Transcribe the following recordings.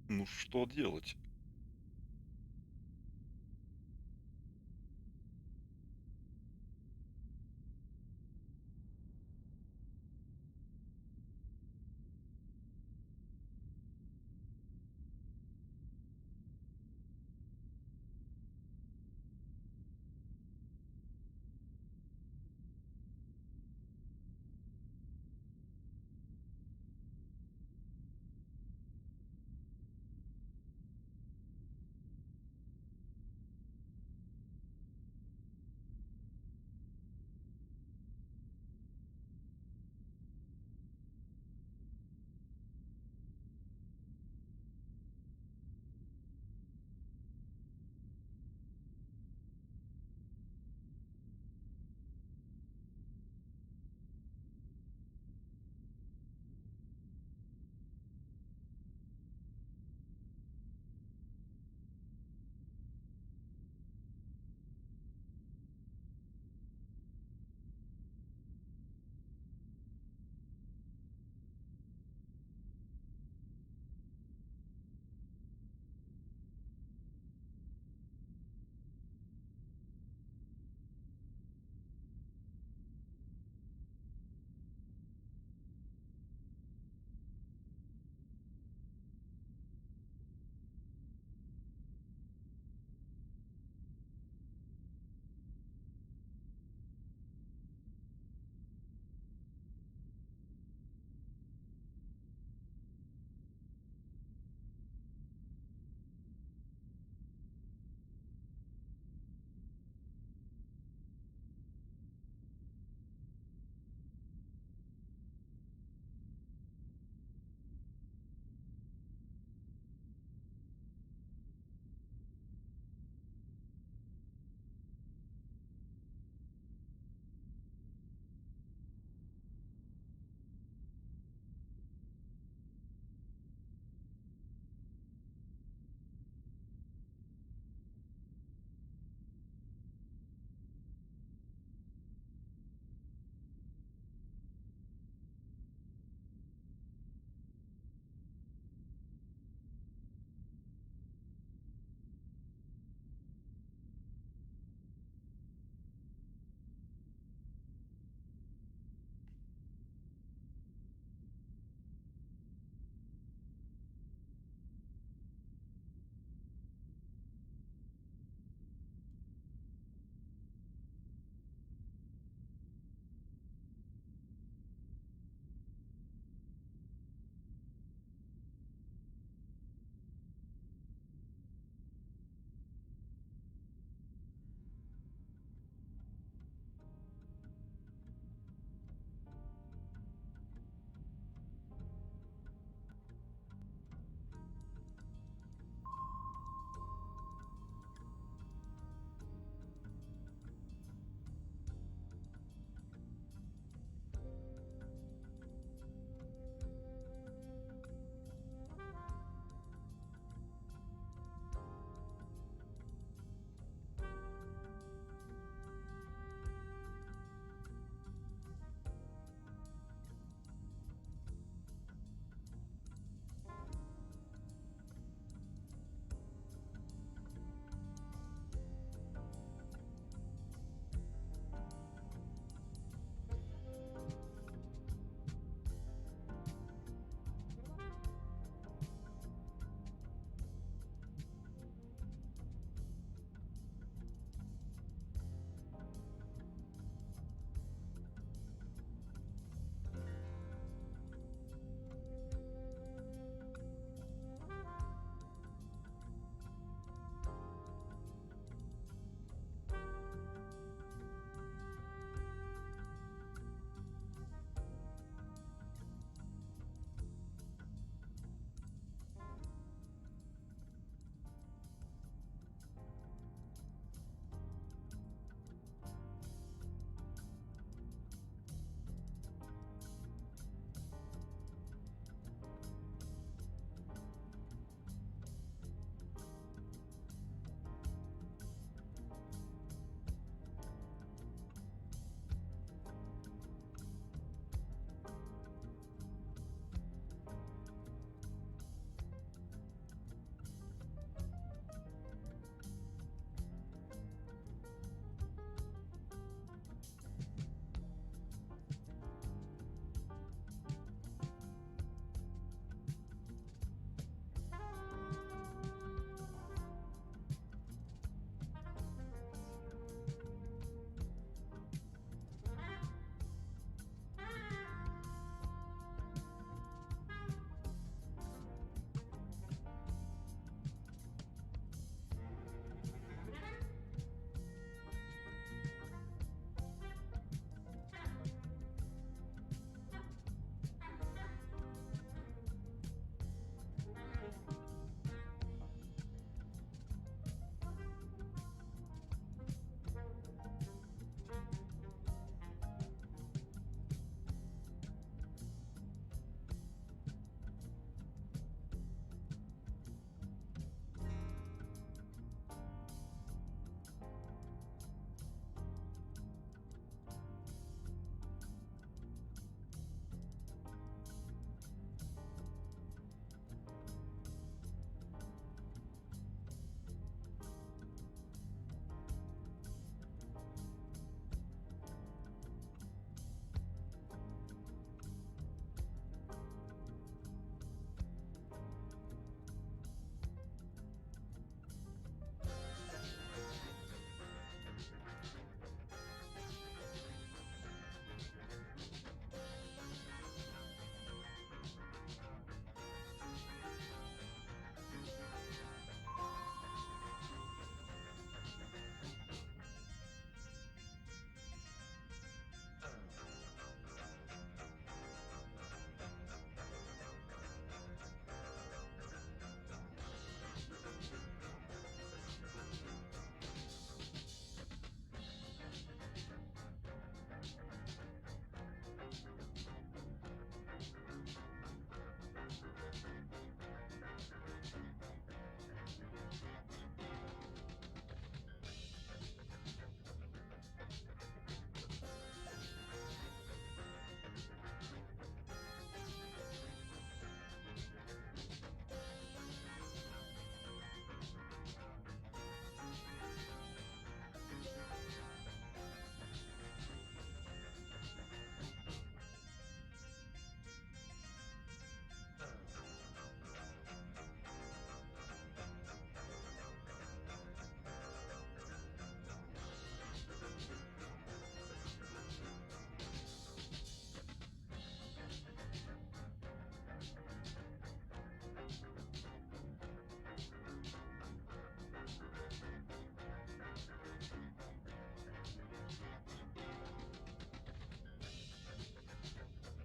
Ну что делать?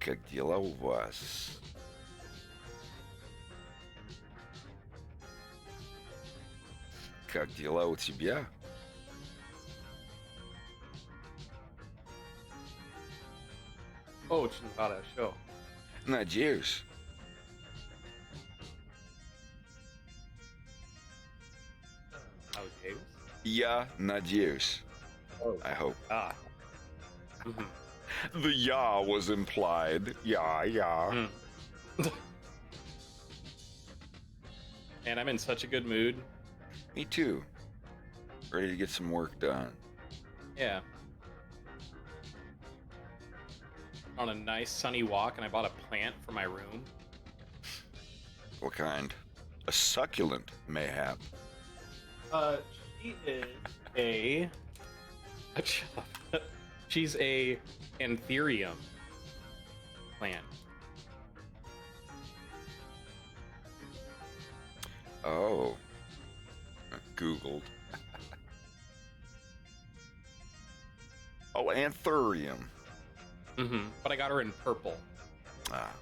Как дела у вас? Как дела у тебя? Очень хорошо. Надеюсь. Надеюсь. Я надеюсь. Oh. I hope. Ah. Mhm. The ya was implied. Yeah. Mm. Man, I'm in such a good mood. Me too. Ready to get some work done. Yeah. On a nice sunny walk, and I bought a plant for my room. What kind? A succulent, mayhap. She is a. She's a anthurium plant. Oh. Googled. Oh, anthurium. But I got her in purple. Ah.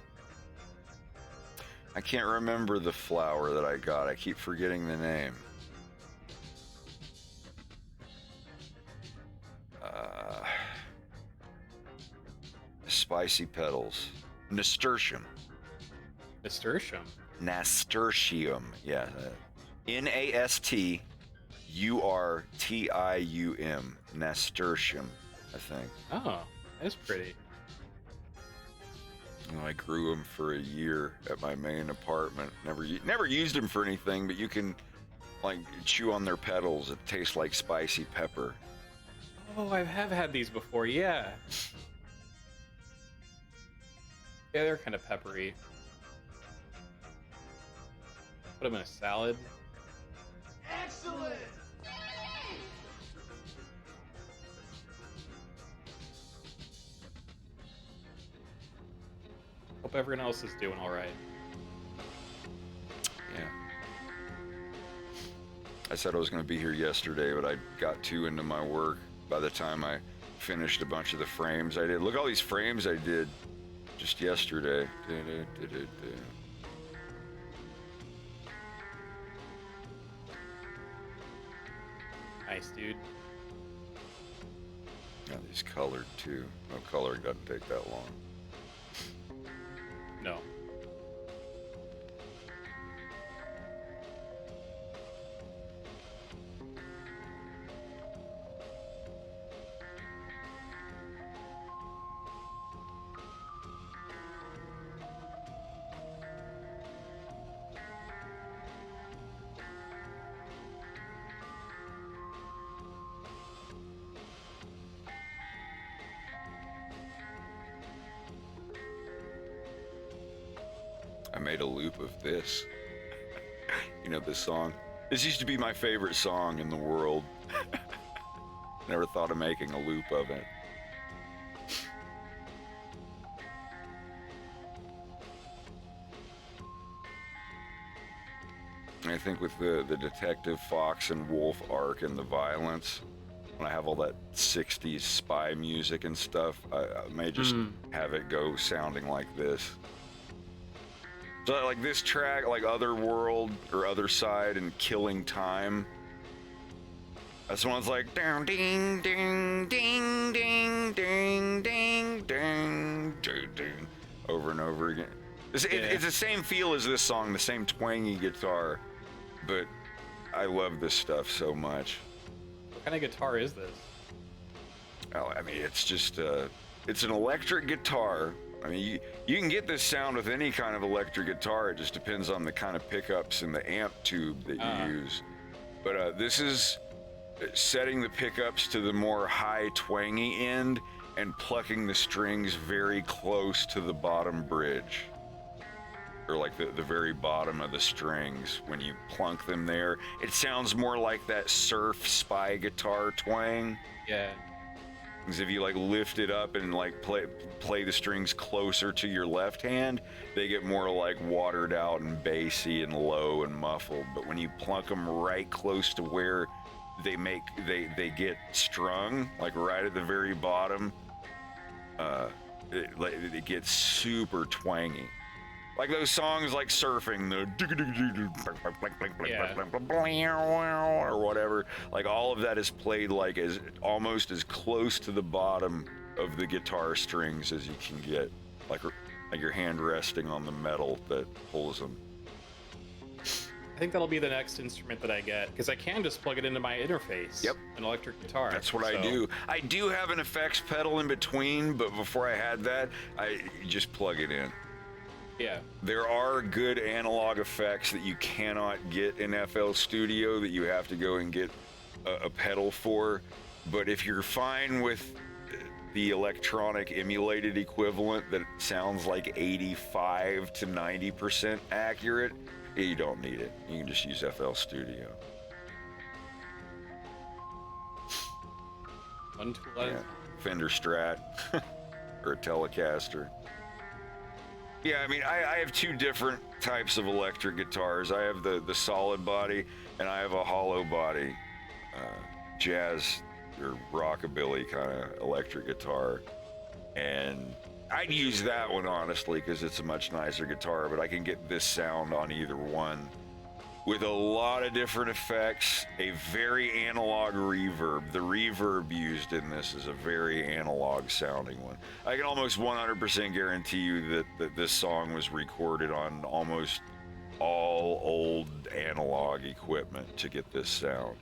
I can't remember the flower that I got. I keep forgetting the name. Spicy petals. Nasturtium. Nasturtium. Nasturtium. Yeah. Nasturtium. Nasturtium, I think. Oh, that's pretty. You know, I grew them for a year at my main apartment. Never used them for anything, but you can like chew on their petals. It tastes like spicy pepper. Oh, I have had these before. Yeah. Yeah, they're kind of peppery. Put them in a salad. Excellent! Hope everyone else is doing all right. Yeah. I said I was going to be here yesterday, but I got too into my work by the time I finished a bunch of the frames I did. Look at all these frames I did just yesterday. Nice, dude. Yeah, these colored too. No, coloring doesn't take that long. No. I made a loop of this. You know this song? This used to be my favorite song in the world. Never thought of making a loop of it. I think with the Detective Fox and Wolf arc and the violence, when I have all that 60s spy music and stuff, I may just have it go sounding like this. So like this track, like Otherworld or Other Side and Killing Time, that's the one's like down ding ding ding ding ding ding ding ding ding over and over again. It's the same feel as this song, the same twangy guitar, but I love this stuff so much. What kind of guitar is this? Oh, I mean, it's just it's an electric guitar. I mean, you can get this sound with any kind of electric guitar. It just depends on the kind of pickups and the amp tube that you use. But this is setting the pickups to the more high twangy end and plucking the strings very close to the bottom bridge. Or like the very bottom of the strings. When you plunk them there, it sounds more like that surf spy guitar twang. Yeah. Because if you like lift it up and like play the strings closer to your left hand, they get more like watered out and bassy and low and muffled. But when you plunk them right close to where they get strung, like right at the very bottom, it gets super twangy. Like those songs like Surfing, or whatever, like all of that is played like as almost as close to the bottom of the guitar strings as you can get, like your hand resting on the metal that pulls them. I think that'll be the next instrument that I get, because I can just plug it into my interface. Yep. An electric guitar. That's what I do. I do have an effects pedal in between, but before I had that, I just plug it in. Yeah. There are good analog effects that you cannot get in FL Studio that you have to go and get a pedal for. But if you're fine with the electronic emulated equivalent that sounds like 85 to 90% accurate, you don't need it. You can just use FL Studio. One tool at a Yeah. time. Fender Strat or a Telecaster. Yeah, I mean, I have two different types of electric guitars. I have the solid body, and I have a hollow body jazz or rockabilly kind of electric guitar. And I'd use that one, honestly, because it's a much nicer guitar, but I can get this sound on either one with a lot of different effects, a very analog reverb. The reverb used in this is a very analog sounding one. I can almost 100% guarantee you that this song was recorded on almost all old analog equipment to get this sound.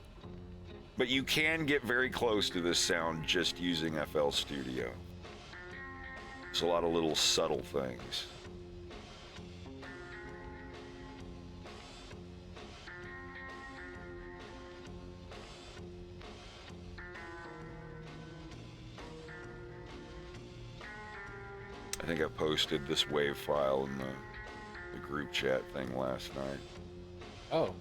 But you can get very close to this sound just using FL Studio. It's a lot of little subtle things. I think I posted this WAV file in the group chat thing last night. Oh.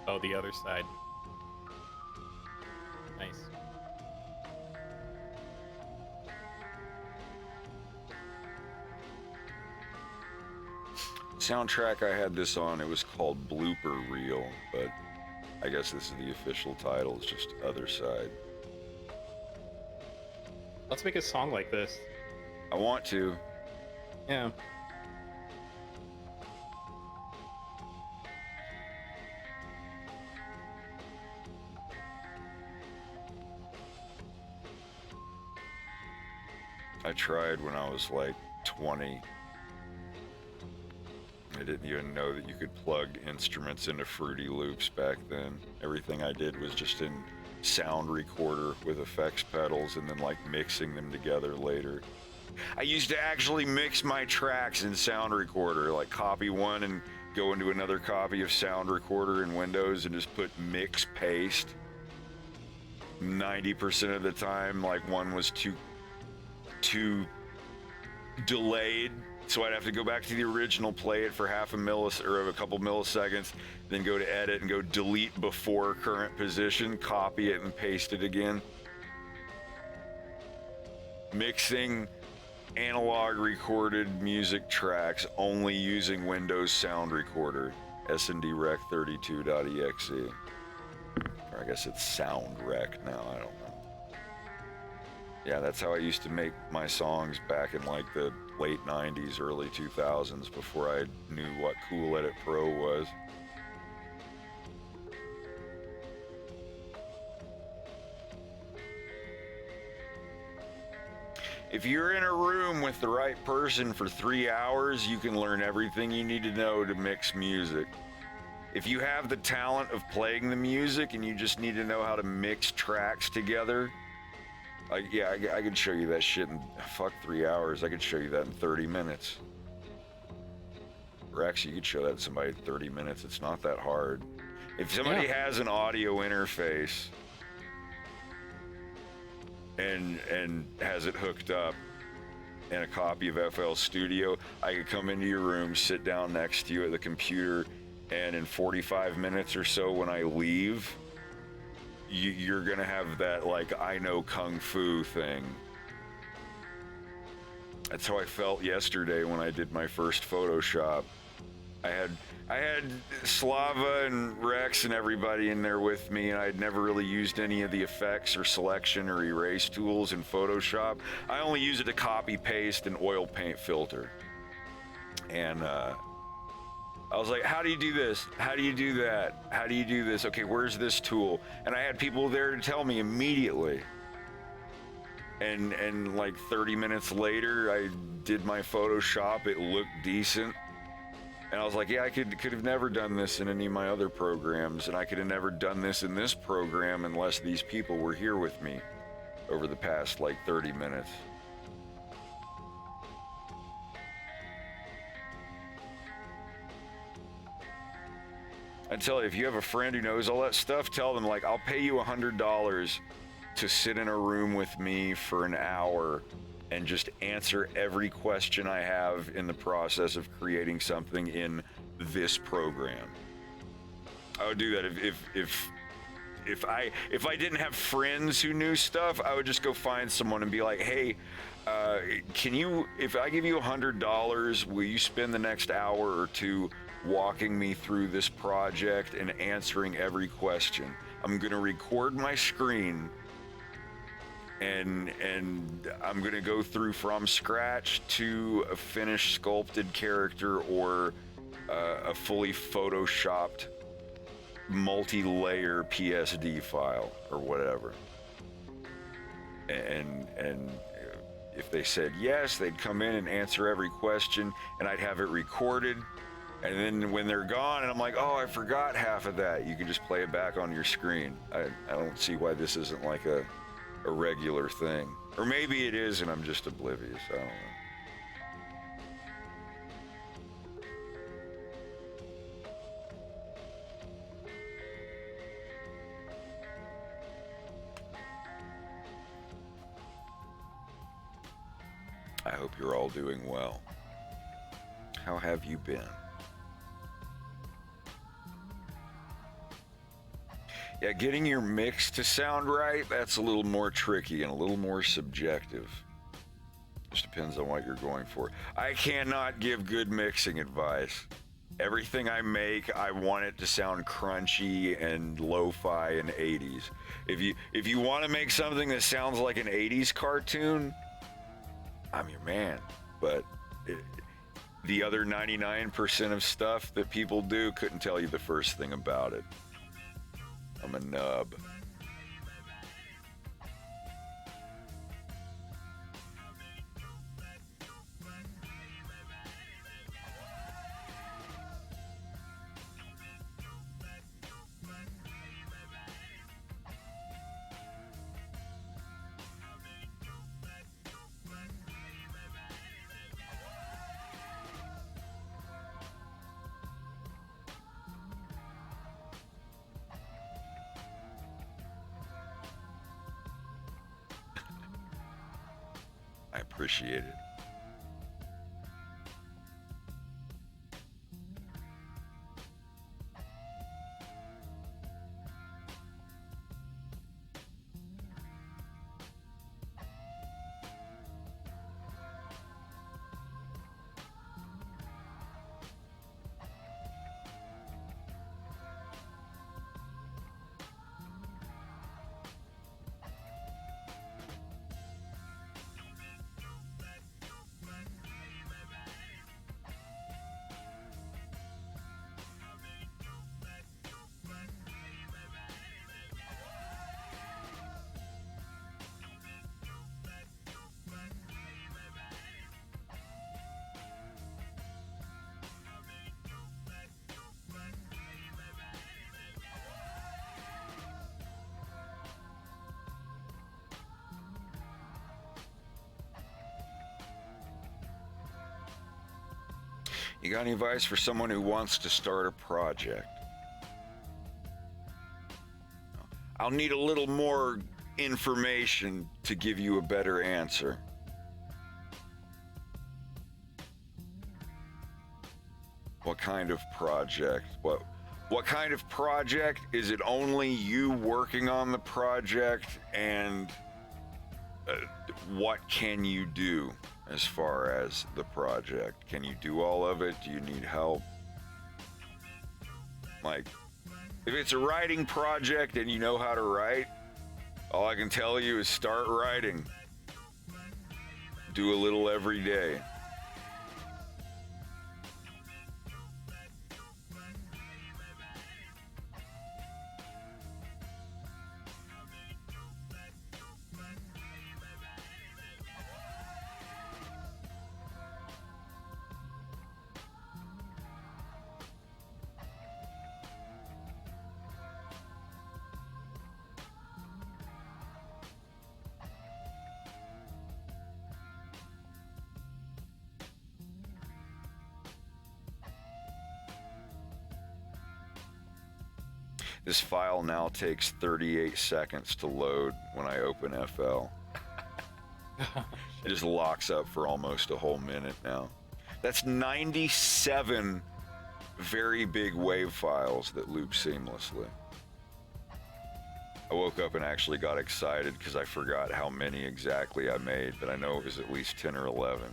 Oh, the other side. Nice. Soundtrack I had this on, it was called Blooper Reel, but I guess this is the official title, it's just Other Side. Let's make a song like this. I want to. Yeah. I tried when I was like 20. I didn't even know that you could plug instruments into Fruity Loops back then. Everything I did was just in Sound Recorder with effects pedals and then like mixing them together later. I used to actually mix my tracks in Sound Recorder, like copy one and go into another copy of Sound Recorder in Windows and just put mix paste. 90% of the time, like one was too delayed, so I'd have to go back to the original, play it for half a or a couple milliseconds, then go to edit and go delete before current position, copy it and paste it again. Mixing analog recorded music tracks only using Windows Sound Recorder, SNDREC32.exe. Or I guess it's SoundRec now, I don't know. Yeah, that's how I used to make my songs back in like the late 90s, early 2000s, before I knew what Cool Edit Pro was. If you're in a room with the right person for 3 hours, you can learn everything you need to know to mix music. If you have the talent of playing the music and you just need to know how to mix tracks together, I could show you that shit in, fuck, 3 hours. I could show you that in 30 minutes. Or actually, you could show that to somebody in 30 minutes. It's not that hard. If somebody has an audio interface and has it hooked up and a copy of FL Studio, I could come into your room, sit down next to you at the computer, and in 45 minutes or so when I leave, you're gonna have that like I know Kung Fu thing. That's how I felt yesterday when I did my first Photoshop. I had Slava and Rex and everybody in there with me, and I'd never really used any of the effects or selection or erase tools in Photoshop. I only use it to copy, paste, and oil paint filter. And I was like, how do you do this? How do you do that? How do you do this? Okay, where's this tool? And I had people there to tell me immediately. And like 30 minutes later, I did my Photoshop. It looked decent. And I was like, yeah, I could have never done this in any of my other programs, and I could have never done this in this program unless these people were here with me over the past like 30 minutes. I tell you, if you have a friend who knows all that stuff, tell them, like, I'll pay you $100 to sit in a room with me for an hour and just answer every question I have in the process of creating something in this program. I would do that if I didn't have friends who knew stuff. I would just go find someone and be like, hey, can you, if I give you $100, will you spend the next hour or two walking me through this project and answering every question? I'm gonna record my screen and I'm gonna go through from scratch to a finished sculpted character or a fully photoshopped multi-layer PSD file or whatever. And if they said yes, they'd come in and answer every question, and I'd have it recorded. And then when they're gone, and I'm like, oh, I forgot half of that, you can just play it back on your screen. I don't see why this isn't like a regular thing. Or maybe it is and I'm just oblivious. I don't know. I hope you're all doing well. How have you been? Yeah, getting your mix to sound right, that's a little more tricky and a little more subjective. Just depends on what you're going for. I cannot give good mixing advice. Everything I make, I want it to sound crunchy and lo-fi and 80s. If you want to make something that sounds like an 80s cartoon, I'm your man. But the other 99% of stuff that people do, couldn't tell you the first thing about it. I'm a nub. I appreciate it. You got any advice for someone who wants to start a project? I'll need a little more information to give you a better answer. What kind of project? What kind of project? Is it only you working on the project? And what can you do? as far as the project. Can you do all of it? Do you need help? Like, if it's a writing project and you know how to write, all I can tell you is start writing. Do a little every day. This file now takes 38 seconds to load when I open FL. It just locks up for almost a whole minute now. That's 97 very big WAV files that loop seamlessly. I woke up and actually got excited because I forgot how many exactly I made, but I know it was at least 10 or 11.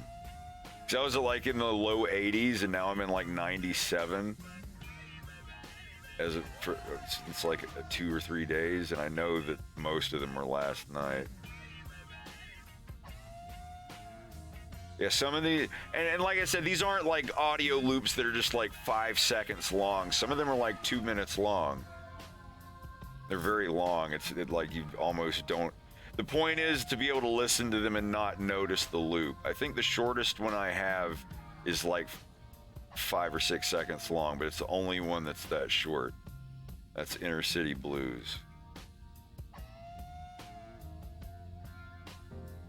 So I was like in the low 80s and now I'm in like 97. It's like 2 or 3 days, and I know that most of them were last night. Yeah, some of the, and like I said, these aren't like audio loops that are just like 5 seconds long. Some of them are like 2 minutes long. They're very long. It's like you almost don't. The point is to be able to listen to them and not notice the loop. I think the shortest one I have is like 5 or 6 seconds long, but it's the only one that's that short. That's Inner City Blues.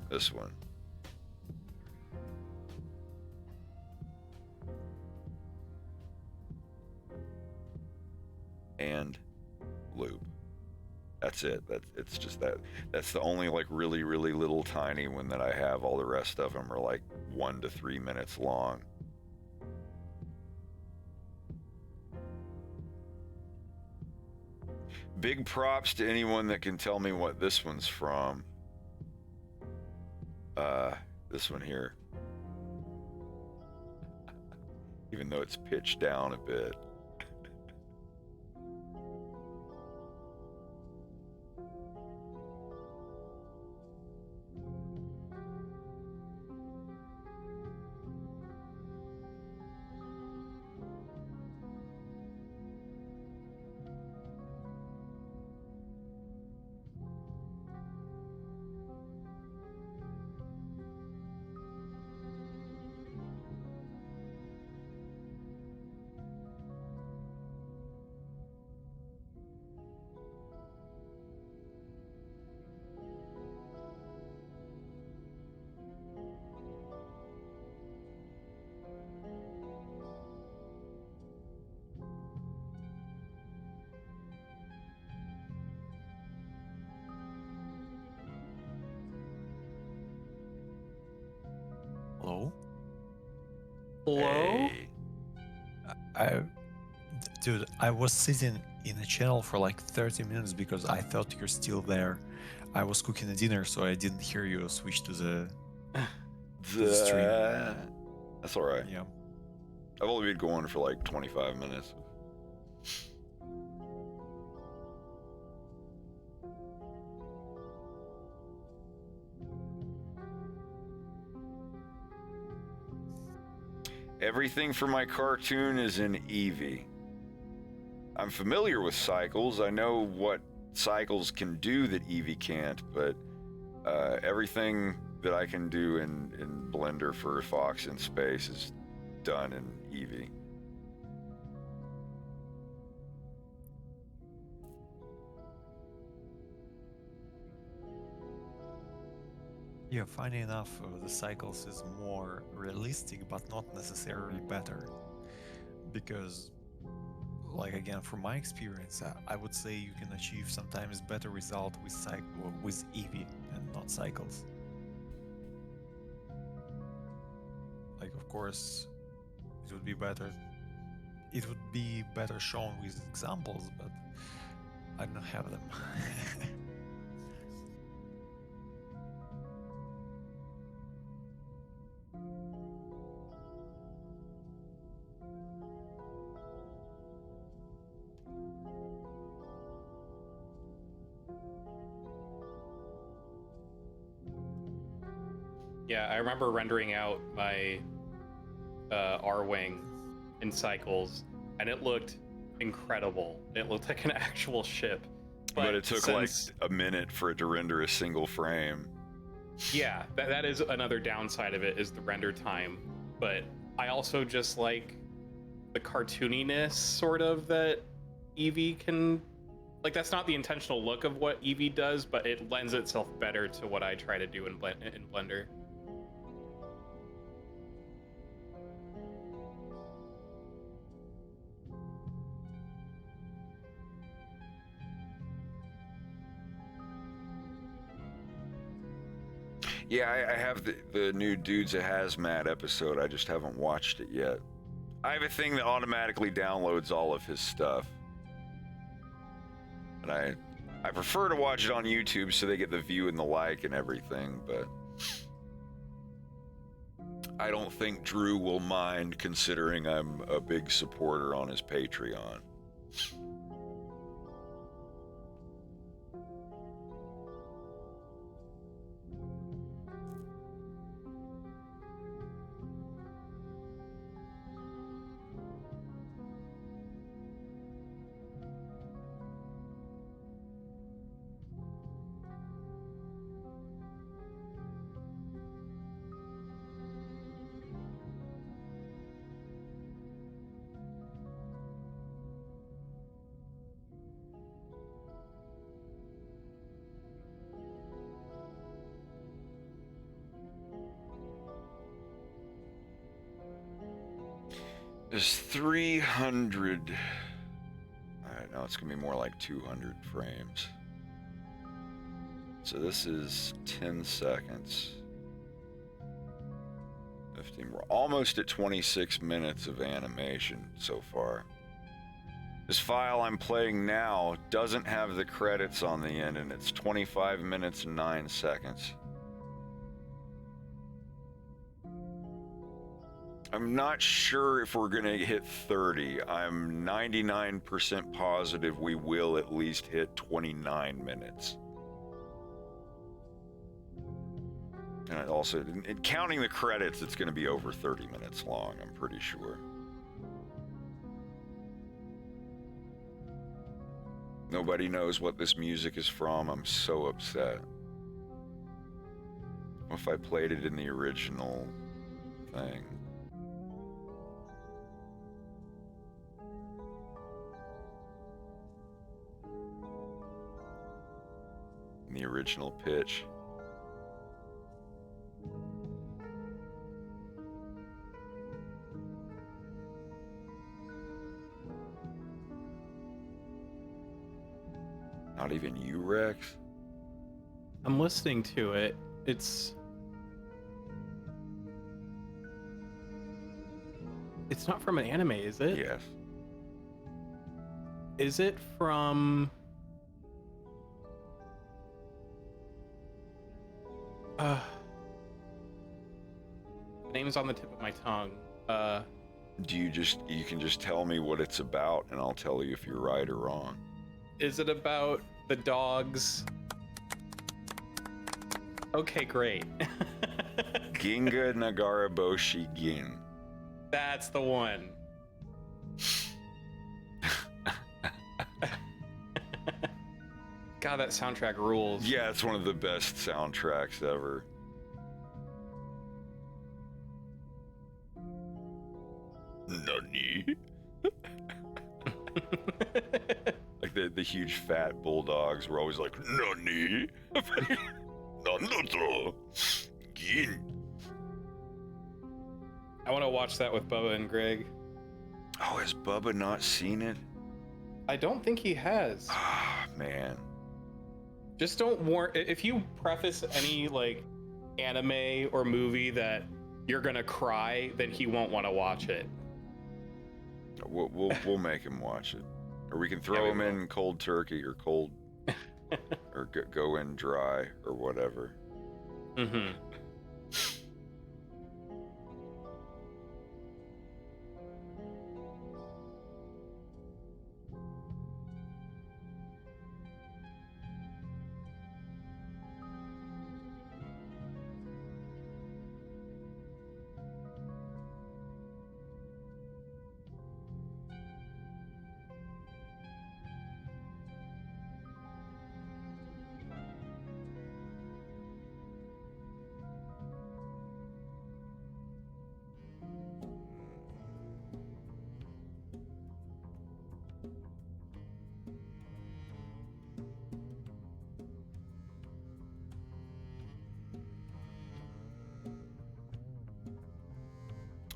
This one. And loop. That's it. It's just that. That's the only like really, really little tiny one that I have. All the rest of them are like 1 to 3 minutes long. Big props to anyone that can tell me what this one's from. This one here. Even though it's pitched down a bit. Hello? Hello? Hey. Dude, I was sitting in a channel for like 30 minutes because I thought you're still there. I was cooking a dinner, so I didn't hear you switch to the stream. That's all right. Yeah. I've only been going for like 25 minutes. Everything for my cartoon is in Eevee. I'm familiar with cycles. I know what cycles can do that Eevee can't, but everything that I can do in Blender for Fox in Space is done in Eevee. Yeah, funny enough, the cycles is more realistic, but not necessarily better. Because, like again, from my experience, I would say you can achieve sometimes better result with Eevee and not cycles. Like, of course, it would be better. It would be better shown with examples, but I don't have them. Yeah, I remember rendering out my R-Wing in Cycles, and it looked incredible. It looked like an actual ship. But it took like a minute for it to render a single frame. Yeah, that is another downside of it, is the render time. But I also just like the cartooniness, sort of, that Eevee can... Like, that's not the intentional look of what Eevee does, but it lends itself better to what I try to do in Blender. Yeah, I have the new Dudes of Hazmat episode. I just haven't watched it yet. I have a thing that automatically downloads all of his stuff. And I prefer to watch it on YouTube so they get the view and the like and everything, but I don't think Drew will mind, considering I'm a big supporter on his Patreon. There's 300. Alright, now it's gonna be more like 200 frames. So this is 10 seconds. 15. We're almost at 26 minutes of animation so far. This file I'm playing now doesn't have the credits on the end, and it's 25 minutes and 9 seconds. I'm not sure if we're gonna hit 30. I'm 99% positive we will at least hit 29 minutes. And also, counting the credits, it's gonna be over 30 minutes long, I'm pretty sure. Nobody knows what this music is from. I'm so upset. What if I played it in the original thing? In the original pitch. Not even you, Rex? I'm listening to it. It's not from an anime, is it? Yes. Is it from... the name's on the tip of my tongue. You can just tell me what it's about, and I'll tell you if you're right or wrong. Is it about the dogs? Okay, great. Ginga Nagaraboshi Gin. That's the one. God, that soundtrack rules. Yeah, it's one of the best soundtracks ever. Nani? Like the huge fat bulldogs were always like, Nani? Nanotro. Gin. I want to watch that with Bubba and Greg. Oh, has Bubba not seen it? I don't think he has. Ah, man. Just don't warn. If you preface any like anime or movie that you're gonna cry, then he won't want to watch it. We'll make him watch it, or we can throw him in cold turkey or cold, or go in dry or whatever. Mm-hmm.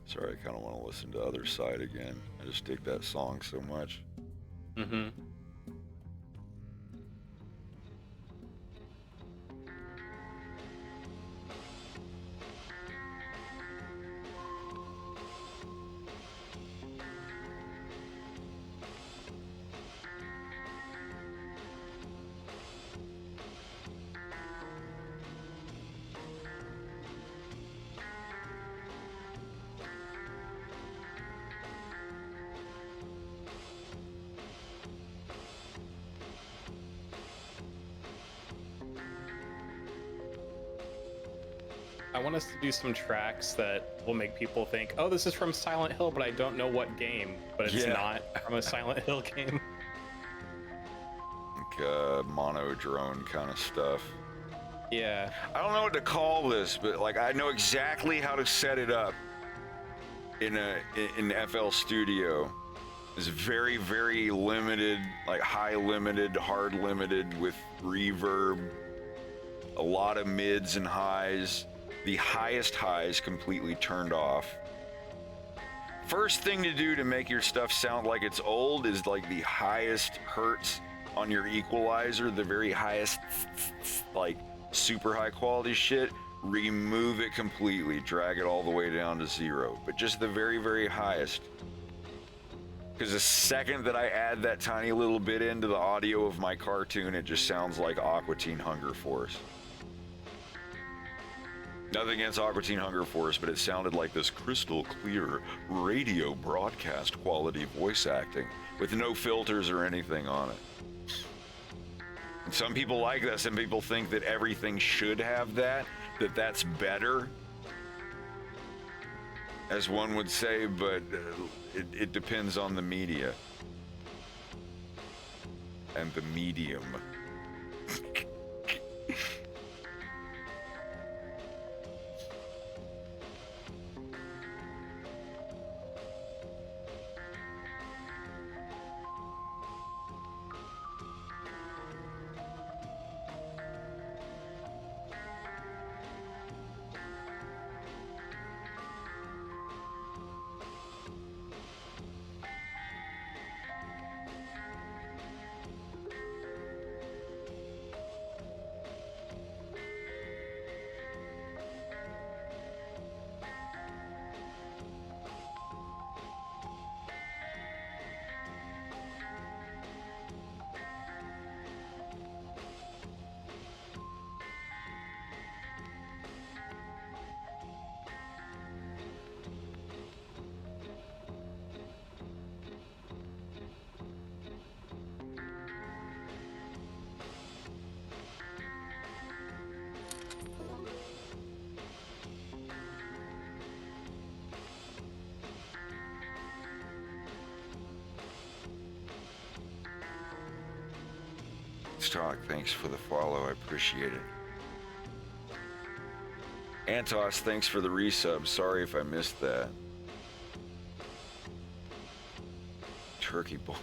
Sorry, I kind of want to listen to Other Side again. I just dig that song so much. Mm-hmm. I want us to do some tracks that will make people think, oh, this is from Silent Hill, but I don't know what game. But it's Yeah. not from a Silent Hill game. Like mono drone kind of stuff. Yeah. I don't know what to call this, but like I know exactly how to set it up in FL Studio. It's very, very limited, like high limited, hard limited with reverb, a lot of mids and highs. The highest highs completely turned off. First thing to do to make your stuff sound like it's old is like the highest hertz on your equalizer, the very highest, like super high quality shit. Remove it completely, drag it all the way down to 0, but just the very, very highest. Because the second that I add that tiny little bit into the audio of my cartoon, it just sounds like Aqua Teen Hunger Force. Nothing against Aqua Teen Hunger Force, but it sounded like this crystal clear radio broadcast quality voice acting with no filters or anything on it. And some people like that. Some people think that everything should have that that's better, as one would say, but it depends on the media and the medium. Stark, thanks for the follow. I appreciate it. Antos, thanks for the resub. Sorry if I missed that. Turkey boy.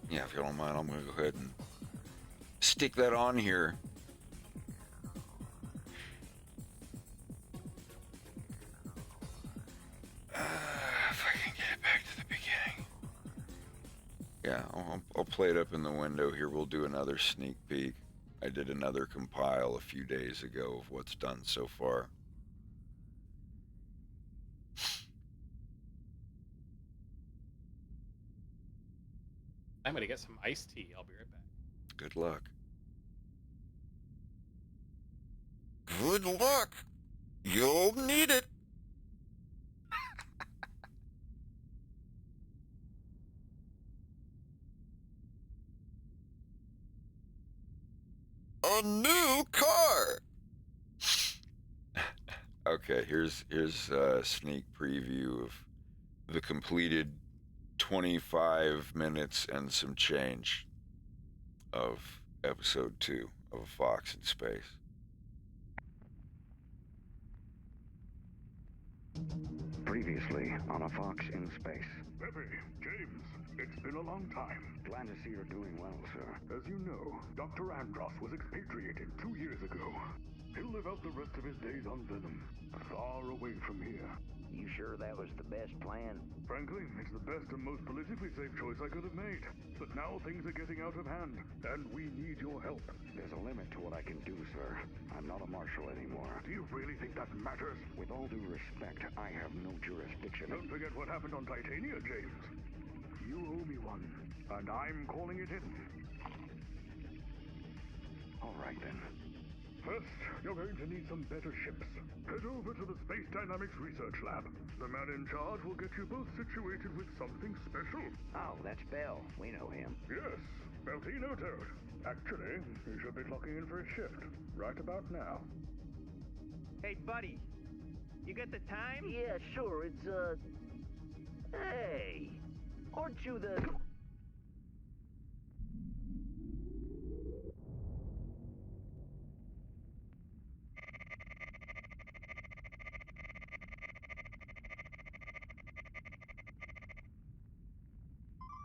Yeah, if you don't mind, I'm gonna go ahead and stick that on here. If I can get it back to the beginning. Yeah, I'll play it up in the window here. We'll do another sneak peek. I did another compile a few days ago of what's done so far. I'm gonna get some iced tea. I'll be right back. Good luck. Good luck. You'll need it. A new car. Okay, here's a sneak preview of the completed 25 minutes and some change of episode 2 of A Fox in Space. Previously on A Fox in Space. Pepe, James, it's been a long time. Glad to see you're doing well, sir. As you know, Dr. Andros was expatriated 2 years ago. He'll live out the rest of his days on Venom, far away from here. You sure that was the best plan? Frankly, it's the best and most politically safe choice I could have made. But now things are getting out of hand, and we need your help. There's a limit to what I can do, sir. I'm not a marshal anymore. Do you really think that matters? With all due respect, I have no jurisdiction. Don't forget what happened on Titania, James. You owe me one, and I'm calling it in. All right, then. First, you're going to need some better ships. Head over to the Space Dynamics Research Lab. The man in charge will get you both situated with something special. Oh, that's Bell. We know him. Yes, Beltino Toad. Actually, he should be clocking in for his shift right about now. Hey, buddy. You got the time? Yeah, sure. It's, Hey! Aren't you the...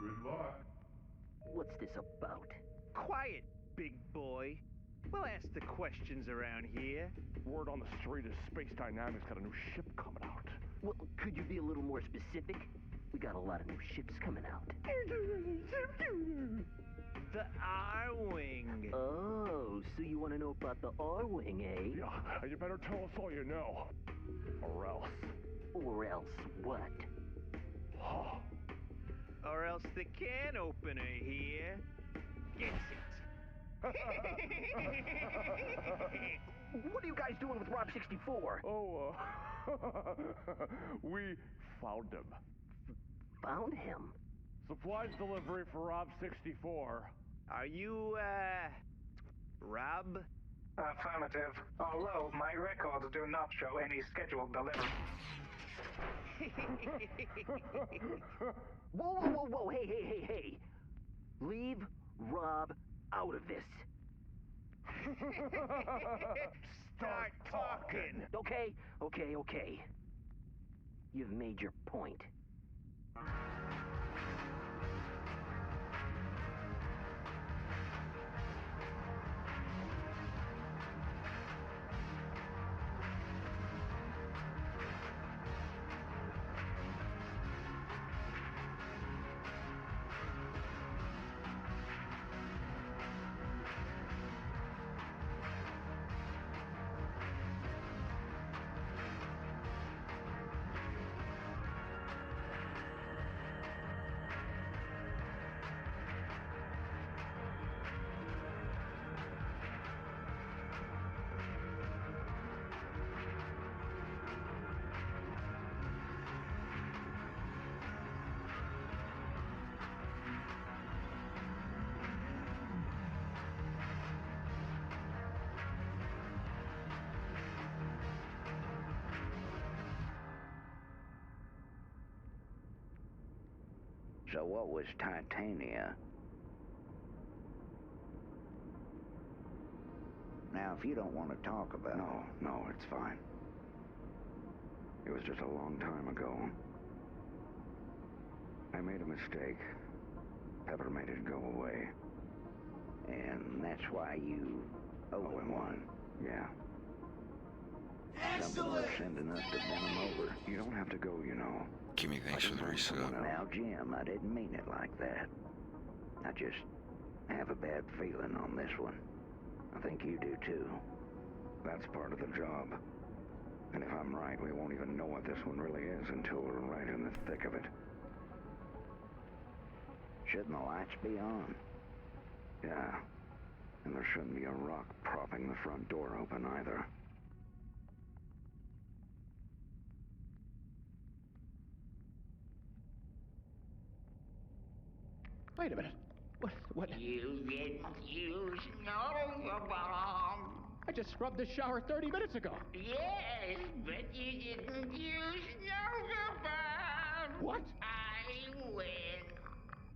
Good luck. What's this about? Quiet, big boy. We'll ask the questions around here. Word on the street is Space Dynamics got a new ship coming out. Well, could you be a little more specific? We got a lot of new ships coming out. The R-Wing. Oh, so you want to know about the R-Wing, eh? Yeah, you better tell us all you know. Or else. Or else what? Huh. Or else the can opener here gets it. What are you guys doing with Rob 64? Oh, we found him. Found him. Supplies delivery for Rob 64. Are you, Rob? Affirmative. Although my records do not show any scheduled delivery. Whoa, hey. Leave Rob out of this. Start talking. Okay. You've made your point. So what was Titania? Now, if you don't want to talk about... No, it's fine. It was just a long time ago. I made a mistake. Pepper made it go away. And that's why you owe him one. Yeah. Something we're sending us to bend him over. You don't have to go, you know. Kimmy, thanks for the resub. Now, Jim, I didn't mean it like that. I just have a bad feeling on this one. I think you do too. That's part of the job. And if I'm right, we won't even know what this one really is until we're right in the thick of it. Shouldn't the lights be on? Yeah. And there shouldn't be a rock propping the front door open either. Wait a minute. What? You didn't use Nova Bomb. I just scrubbed the shower 30 minutes ago. Yes, but you didn't use Nova Bomb. What? I win.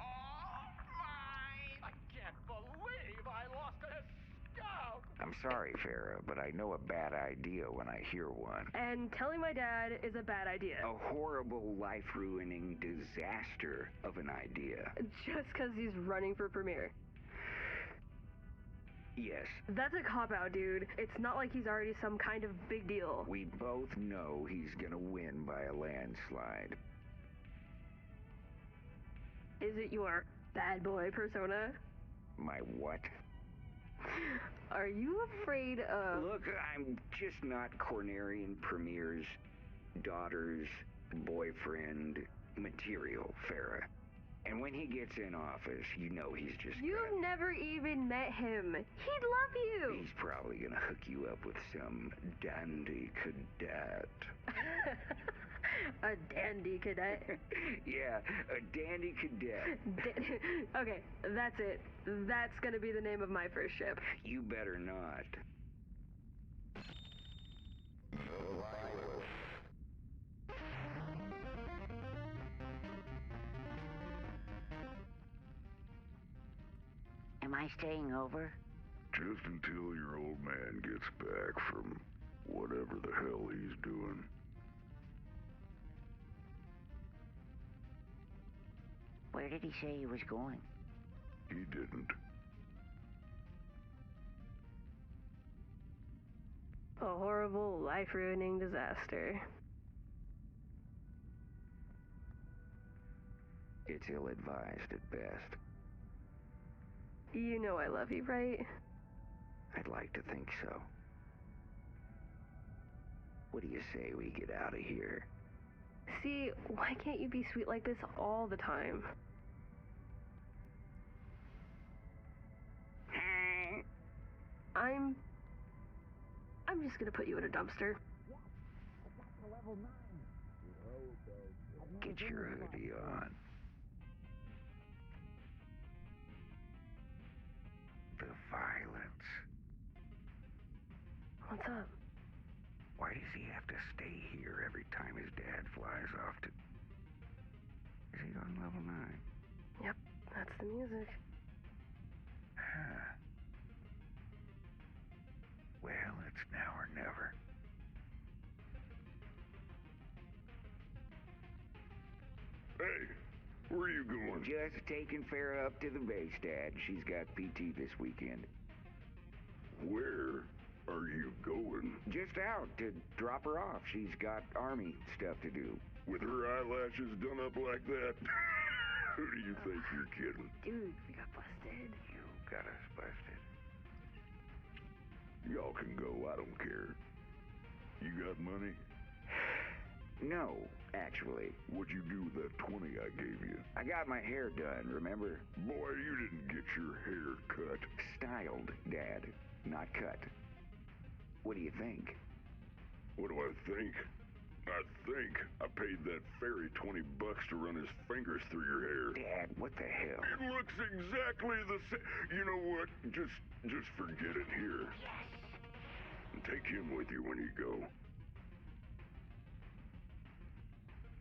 All mine. I can't believe I lost to this scum. I'm sorry, Farah, but I know a bad idea when I hear one. And telling my dad is a bad idea. A horrible, life-ruining disaster of an idea. Just because he's running for premier. Yes. That's a cop-out, dude. It's not like he's already some kind of big deal. We both know he's gonna win by a landslide. Is it your bad boy persona? My what? Are you afraid of... Look, I'm just not Cornerian Premier's daughter's boyfriend material, Farah. And when he gets in office, you know he's just You've never even met him. He'd love you. He's probably gonna hook you up with some dandy cadet. A dandy cadet? Yeah, a dandy cadet. Okay, that's it. That's gonna be the name of my first ship. You better not. Am I staying over? Just until your old man gets back from whatever the hell he's doing. Where did he say he was going? He didn't. A horrible, life-ruining disaster. It's ill-advised at best. You know I love you, right? I'd like to think so. What do you say we get out of here? See, why can't you be sweet like this all the time? I'm just gonna put you in a dumpster. Get your hoodie on. The violence. What's up? Why does he have to stay here every time his dad flies off to... Is he on level 9? Yep, that's the music. Huh. Well, it's now or never. Hey, where are you going? Just taking Farah up to the base, Dad. She's got PT this weekend. Where are you going? Just out to drop her off. She's got army stuff to do. With her eyelashes done up like that? Who do you think you're kidding? Dude, we got busted. You got us busted. Y'all can go, I don't care. You got money? No, actually. What'd you do with that 20 I gave you? I got my hair done, remember? Boy, you didn't get your hair cut. Styled, Dad, not cut. What do you think? What do I think? I think I paid that fairy $20 to run his fingers through your hair. Dad, what the hell? It looks exactly the same. You know what? Just forget it here. And take him with you when you go.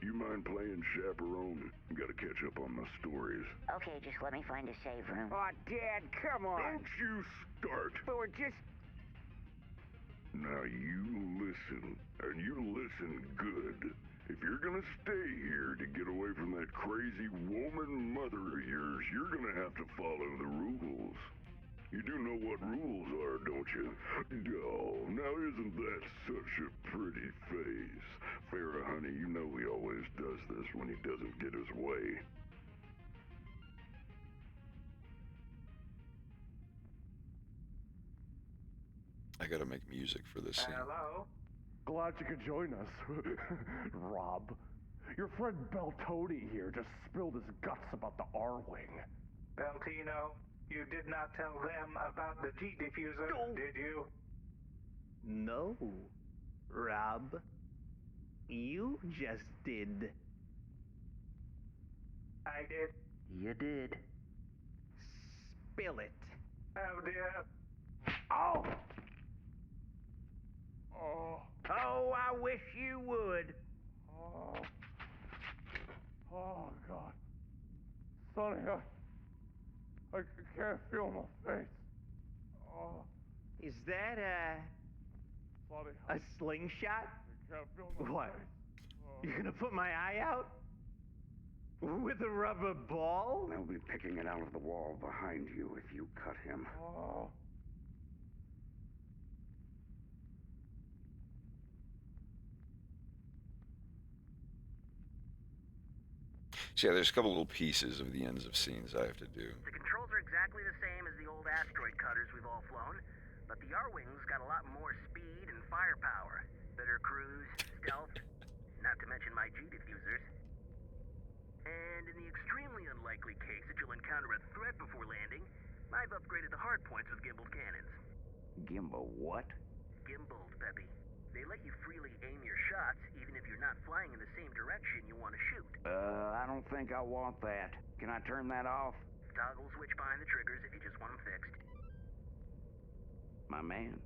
You mind playing chaperone? Gotta catch up on my stories. Okay, just let me find a safe room. Oh, Dad, come on. Don't you start. But we're just... Now you listen, and you listen good. If you're gonna stay here to get away from that crazy woman mother of yours, you're gonna have to follow the rules. You do know what rules are, don't you? Oh, now isn't that such a pretty face? Farrah, honey, you know he always does this when he doesn't get his way. I gotta make music for this scene. Hello? Glad you could join us, Rob. Your friend Beltoni here just spilled his guts about the R-Wing. Beltino, you did not tell them about the G diffuser, did you? No, Rob. You just did. I did. You did. Spill it. Oh dear. Oh! Oh, Oh, I wish you would. oh, oh, God. Sonny, I can't feel my face. Oh, Is that Sonny, a slingshot? I can't feel my What? face. Oh. You're gonna put my eye out? With a rubber ball? They'll be picking it out of the wall behind you if you cut him. Oh. So yeah, there's a couple little pieces of the ends of scenes I have to do. The controls are exactly the same as the old asteroid cutters we've all flown, but the R-Wings got a lot more speed and firepower. Better cruise, stealth, not to mention my G diffusers. And in the extremely unlikely case that you'll encounter a threat before landing, I've upgraded the hard points with gimbaled cannons. Gimbal what? Gimbaled, Peppy. They let you freely aim your shots, even if you're not flying in the same direction you want to shoot. I don't think I want that. Can I turn that off? Toggle switch behind the triggers if you just want them fixed. My man.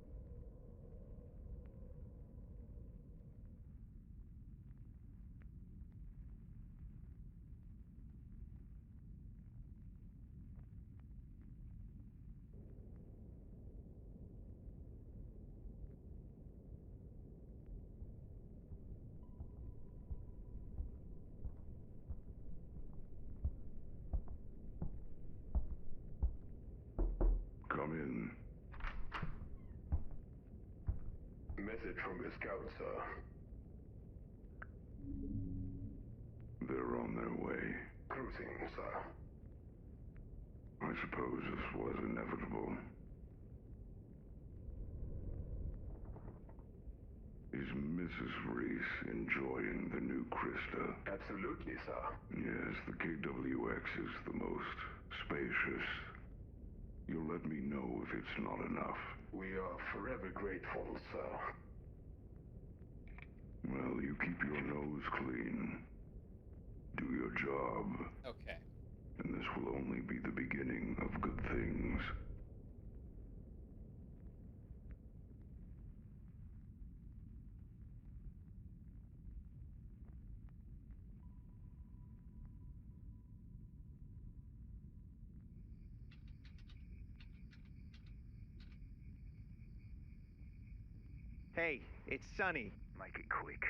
Come in. Message from the scout, sir. They're on their way. Cruising, sir. I suppose this was inevitable. Is Mrs. Reese enjoying the new Krista? Absolutely, sir. Yes, the KWX is the most spacious. You'll let me know if it's not enough. We are forever grateful, sir. Well, you keep your nose clean. Do your job. Okay. And this will only be the beginning of good things. Hey, it's Sonny. Make it quick.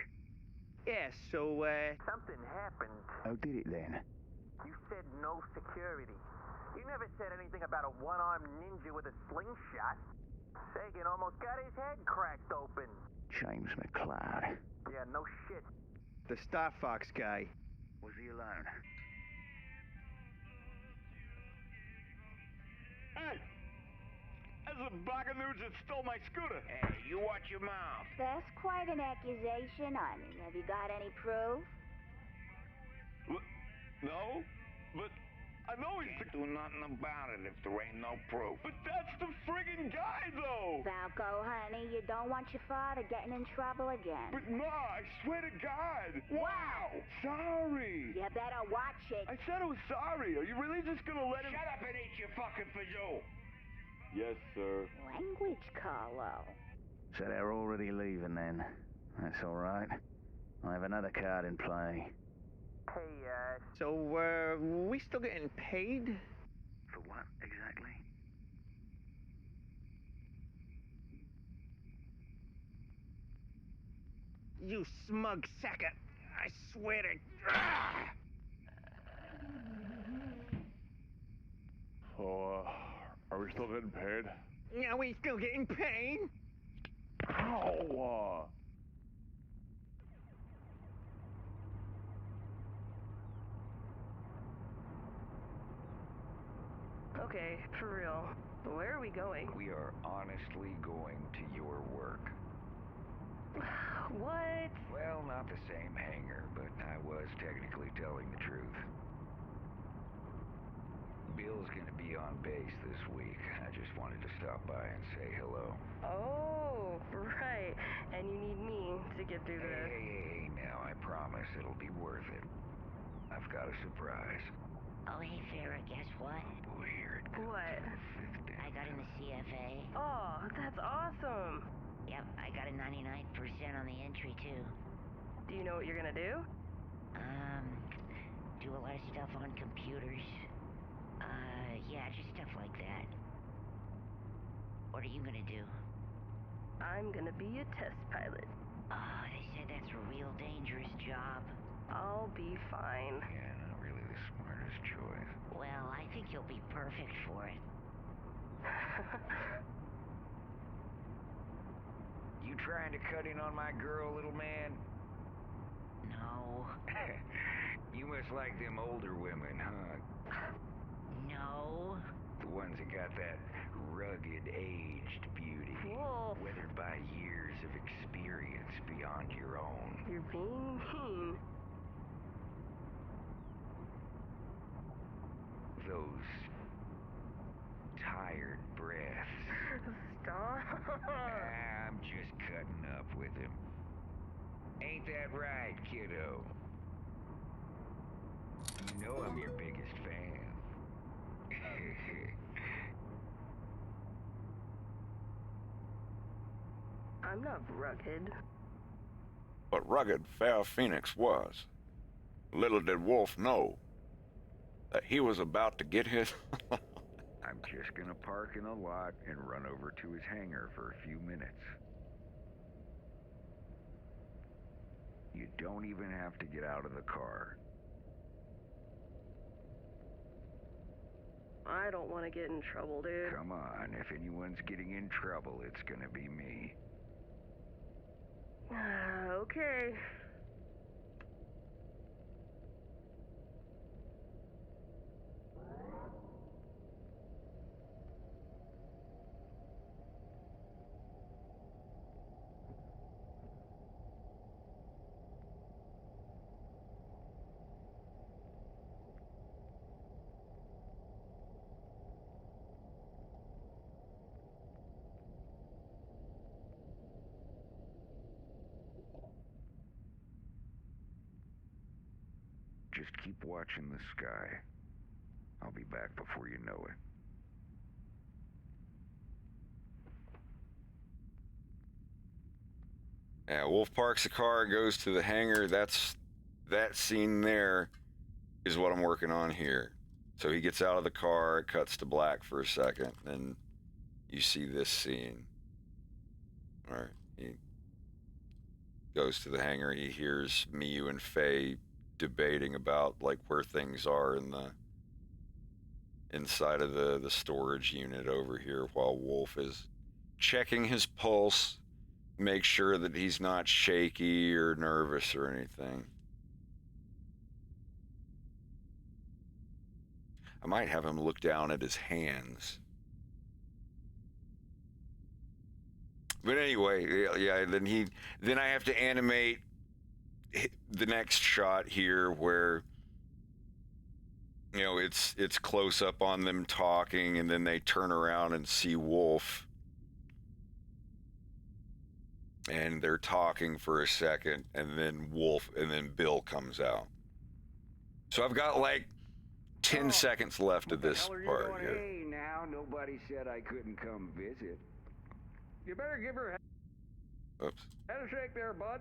Yeah, so, Something happened. Oh, did it then? You said no security. You never said anything about a one-armed ninja with a slingshot. Sagan almost got his head cracked open. James McCloud. Yeah, no shit. the Star Fox guy. Was he alone? Hey! That's the Baganudes that stole my scooter. Hey, you watch your mouth. That's quite an accusation, honey. Have you got any proof? No, but I know he's Can't do nothing about it if there ain't no proof. But that's the friggin' guy, though! Falco, honey, you don't want your father getting in trouble again. But Ma, I swear to God! Wow! Sorry! You better watch it. I said I was sorry. Are you really just gonna let him— Shut up and eat your fucking fazoo! Yes, sir. Language, Carlo. So they're already leaving then. That's all right. I have another card in play. Hey, So, we still getting paid? For what, exactly? You smug sack of I swear to... So, are we still getting paid? Are we still getting paid? Ow! Okay, for real. Where are we going? We are honestly going to your work. What? Well, not the same hangar, but I was technically telling the truth. Bill's gonna be on base this week. I just wanted to stop by and say hello. Oh, right. And you need me to get through this. Hey, now, I promise it'll be worth it. I've got a surprise. Oh, hey, Farrah, guess what? Oh, boy, here it comes. What? I got in the CFA. Oh, that's awesome. Yep, I got a 99% on the entry, too. Do you know what you're gonna do? Do a lot of stuff on computers. Yeah, just stuff like that. What are you gonna do? I'm gonna be a test pilot. Oh, they said that's a real dangerous job. I'll be fine. Yeah, not really the smartest choice. Well, I think you'll be perfect for it. You trying to cut in on my girl, little man? No. You must like them older women, huh? No. The ones that got that rugged, aged beauty. Wolf. Weathered by years of experience beyond your own. You're being mean. Those tired breaths. Stop. I'm just cutting up with him. Ain't that right, kiddo? You know I'm your biggest fan. I'm not rugged. But rugged Fair Phoenix was. Little did Wolf know that he was about to get his... I'm just gonna park in the lot and run over to his hangar for a few minutes. You don't even have to get out of the car. I don't want to get in trouble, dude. Come on, if anyone's getting in trouble, it's gonna be me. Okay. Just keep watching the sky. I'll be back before you know it. Yeah, Wolf parks the car, goes to the hangar. That scene there is what I'm working on here. So he gets out of the car, it cuts to black for a second, then you see this scene. All right, he goes to the hangar, he hears Miyu and Faye debating about like where things are in the inside of the storage unit over here while Wolf is checking his pulse, make sure that he's not shaky or nervous or anything. I might have him look down at his hands. But anyway, yeah, then I have to animate the next shot here where, you know, it's close up on them talking, and then they turn around and see Wolf. And they're talking for a second, and then Bill comes out. So I've got like 10 seconds left of this part here. Hey, now, nobody said I couldn't come visit. You better give her Oops. a shake there, bud.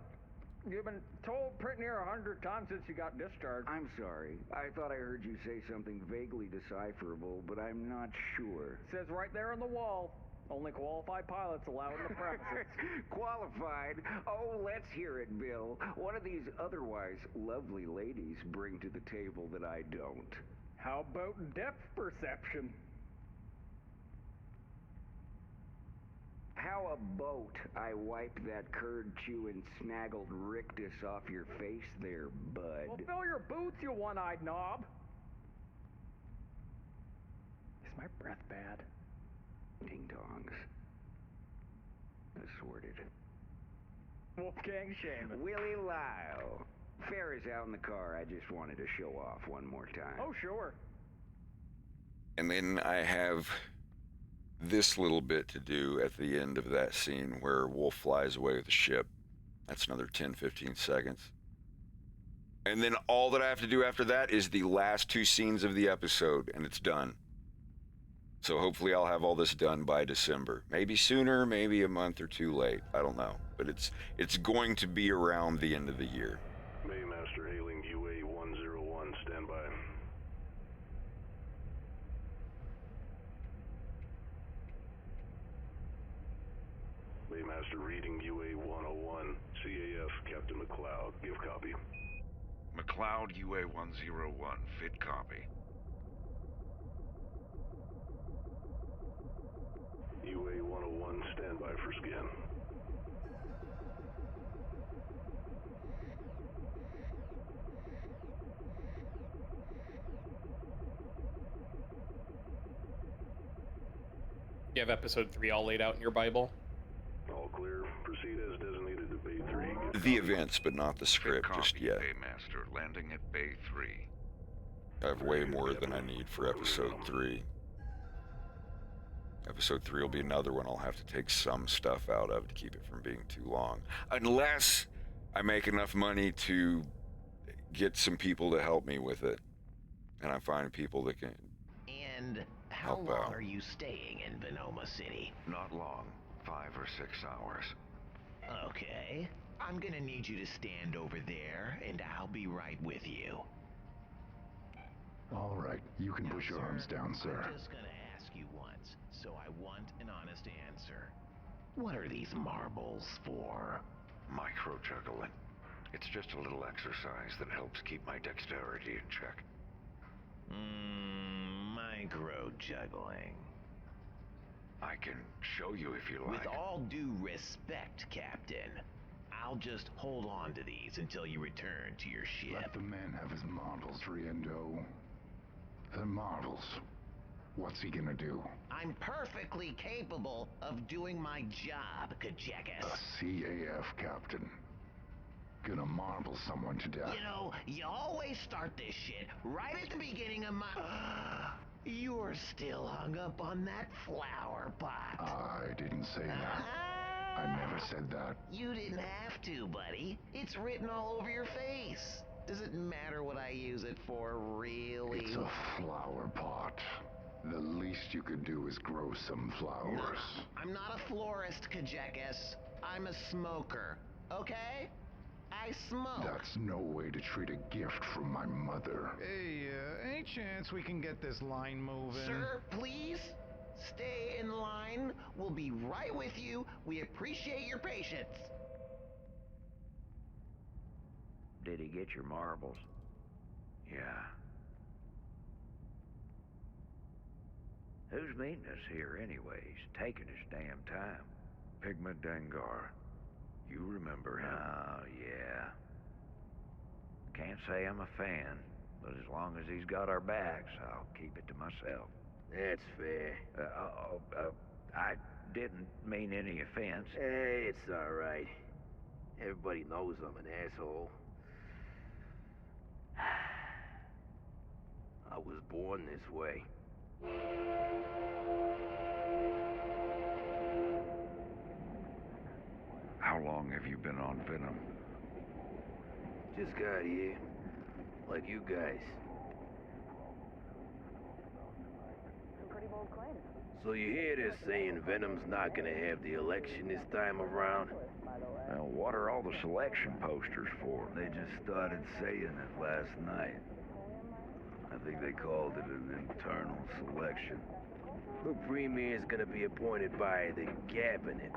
You've been told pretty near 100 times since you got discharged. I'm sorry. I thought I heard you say something vaguely decipherable, but I'm not sure. Says right there on the wall. Only qualified pilots allowed in the premises. Qualified? Oh, let's hear it, Bill. What do these otherwise lovely ladies bring to the table that I don't? How about depth perception? How about I wipe that curd-chewing, snaggled rictus off your face there, bud? Well, fill your boots, you one-eyed knob. Is my breath bad? Ding-dongs. Assorted. Wolfgang Shaman. Willie Lyle. Fare is out in the car. I just wanted to show off one more time. Oh, sure. And then I have this little bit to do at the end of that scene where Wolf flies away with the ship. That's another 10-15 seconds. And then all that I have to do after that is the last 2 scenes of the episode, and it's done. So hopefully I'll have all this done by December. Maybe sooner, maybe a month or 2 late. I don't know. But it's going to be around the end of the year. Maymaster hailing UA-101, stand by. Maymaster reading UA-101, CAF, Captain McLeod. Give copy. McLeod, UA-101, fit copy. UA-101, stand by for scan. You have episode 3 all laid out in your Bible? All clear. Proceed as designated to Bay 3. The events, but not the script just yet. Baymaster, landing at Bay 3. I have way more than I need for episode 3. Episode 3 will be another one I'll have to take some stuff out of to keep it from being too long. Unless I make enough money to get some people to help me with it. And I find people that can And how help long out. are you staying in Venoma City? Not long. 5 or 6 hours. Okay. I'm gonna need you to stand over there, and I'll be right with you. All right, you can push your arms down, sir. I'm just gonna ask you once, so I want an honest answer. What are these marbles for? Micro-juggling. It's just a little exercise that helps keep my dexterity in check. Micro-juggling. I can show you if you like. With all due respect, Captain, I'll just hold on to these until you return to your ship. Let the man have his marbles, Riendo. The marbles. What's he gonna do? I'm perfectly capable of doing my job, Kajekas. A CAF captain. Gonna marble someone to death. You know, you always start this shit right at the beginning of my... You're still hung up on that flower pot. I didn't say that. I never said that. You didn't have to, buddy. It's written all over your face. Does it matter what I use it for, really? It's a flower pot. The least you could do is grow some flowers. No, I'm not a florist, Kajekas. I'm a smoker, okay? I smoke. That's no way to treat a gift from my mother. Hey, any chance we can get this line moving? Sir, please? Stay in line. We'll be right with you. We appreciate your patience. Did he get your marbles? Yeah. Who's meeting us here anyways? Taking his damn time. Pigma Dengar. You remember him? Oh, yeah. Can't say I'm a fan, but as long as he's got our backs, I'll keep it to myself. That's fair. I didn't mean any offense. Hey, it's alright. Everybody knows I'm an asshole. I was born this way. How long have you been on Venom? Just got here. Like you guys. Pretty bold claim. So you hear they're saying Venom's not gonna have the election this time around? Well, what are all the selection posters for? They just started saying it last night. I think they called it an internal selection. The premier's gonna be appointed by the cabinet.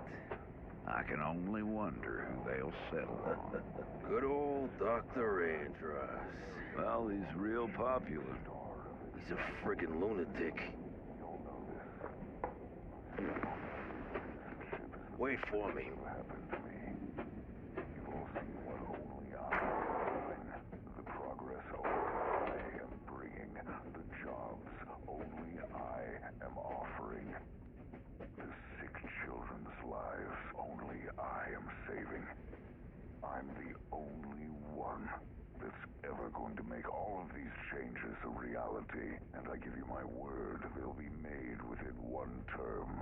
I can only wonder who they'll settle on. Good old Dr. Andros. Well, he's real popular. He's a friggin' lunatic. Wait for me. The progress only I am bringing. The jobs only I am offering. The sick children's lives only I am saving. I'm the only one that's ever going to make all of these changes a reality. And I give you my word, they'll be made within one term.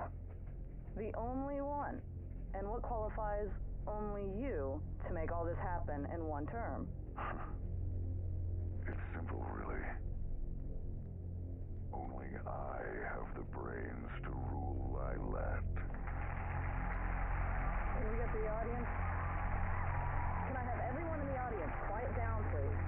The only one? And what qualifies only you to make all this happen in one term? It's simple, really. Only I have the brains to rule Lilat. Can we get the audience? Can I have everyone in the audience quiet down, please?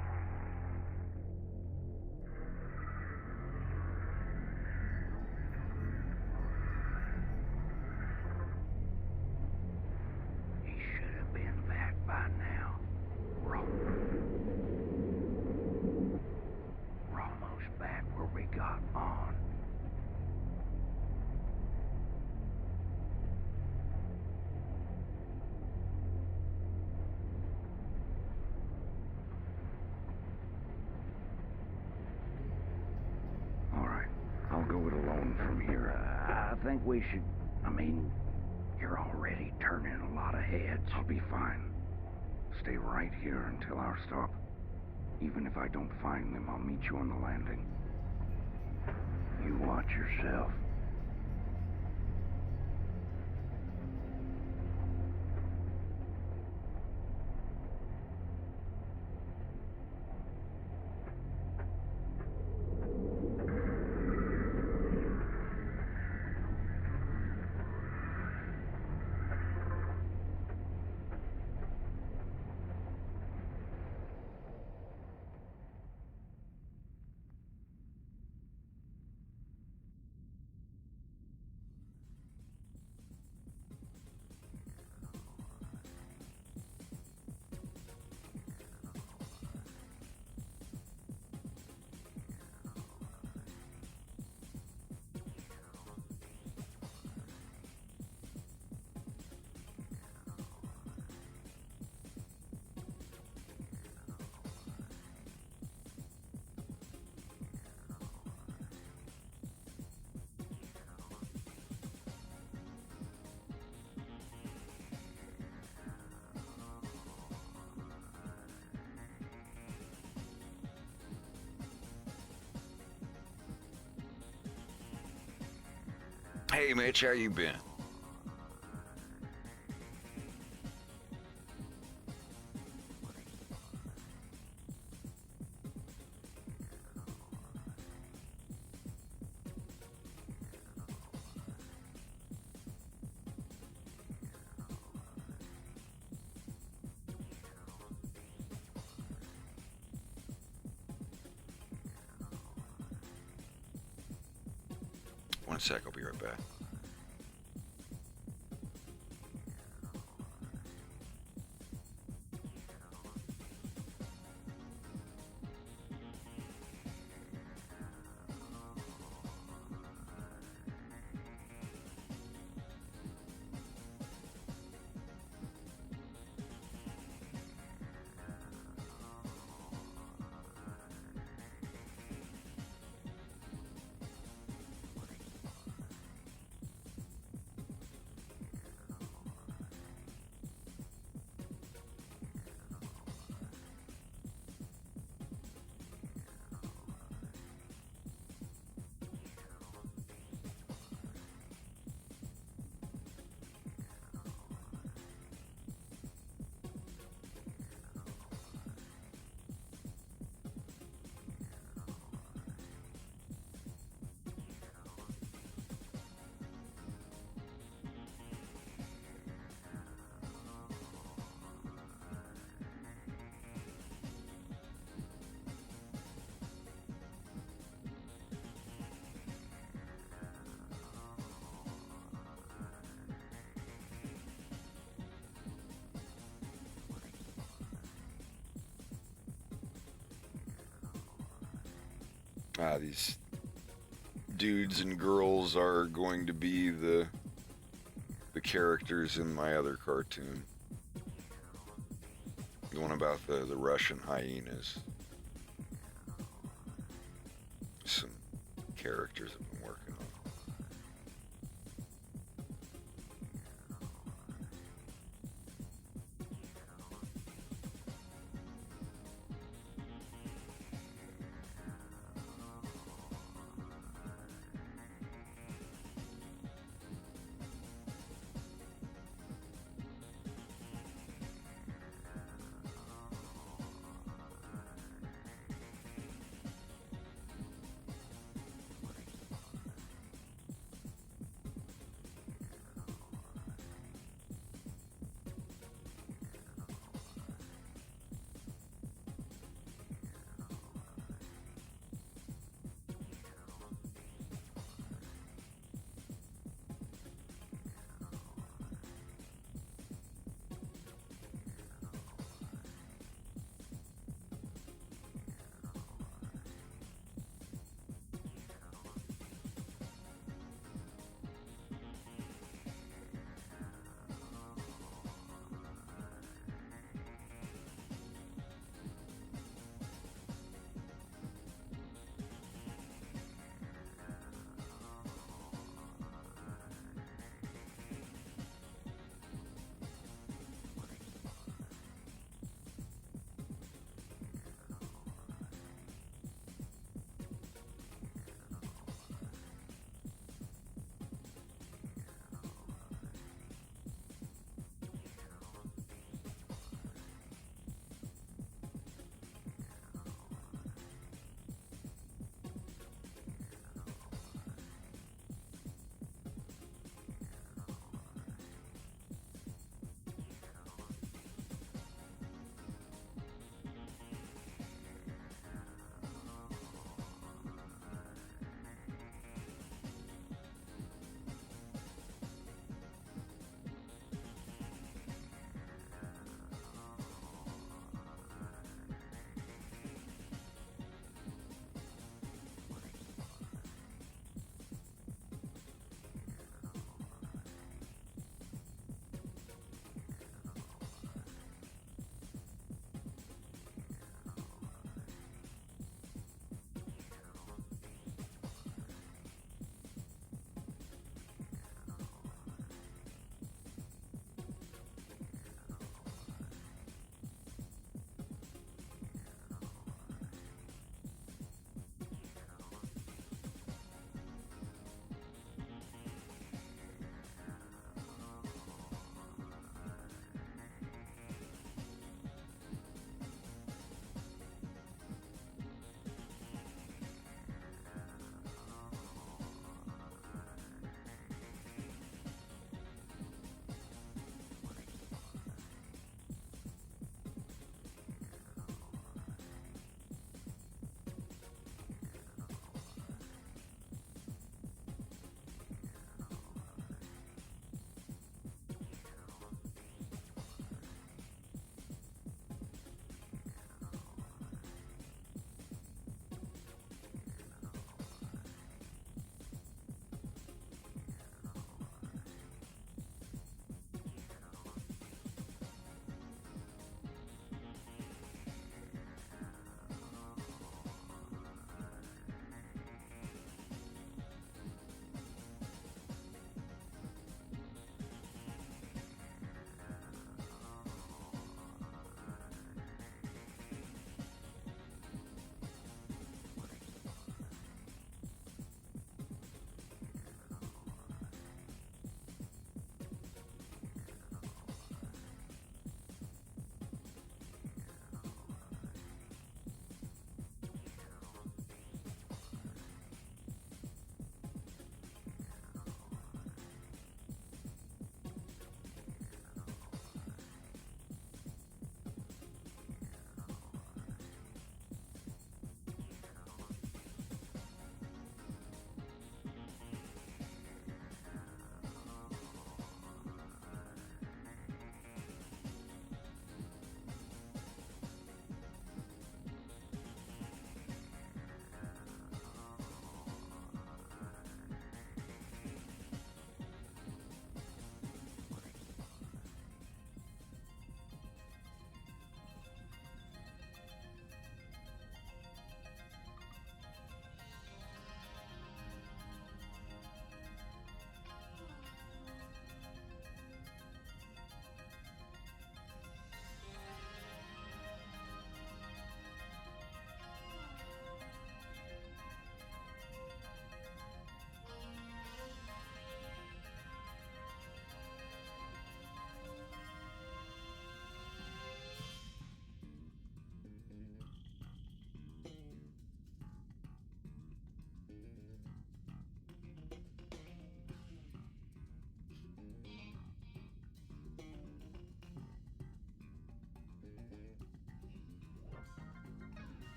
He should have been back by now. We're almost back where we got on. All right, I'll go it alone from here. I think we should... I mean, you're already turning a lot of heads. I'll be fine. Stay right here until our stop. Even if I don't find them, I'll meet you on the landing. You watch yourself. Hey Mitch, how you been? One sec, I'll be right back. These dudes and girls are going to be the characters in my other cartoon. The one about the Russian hyenas. Some characters I've been working on.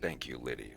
Thank you, Lydia.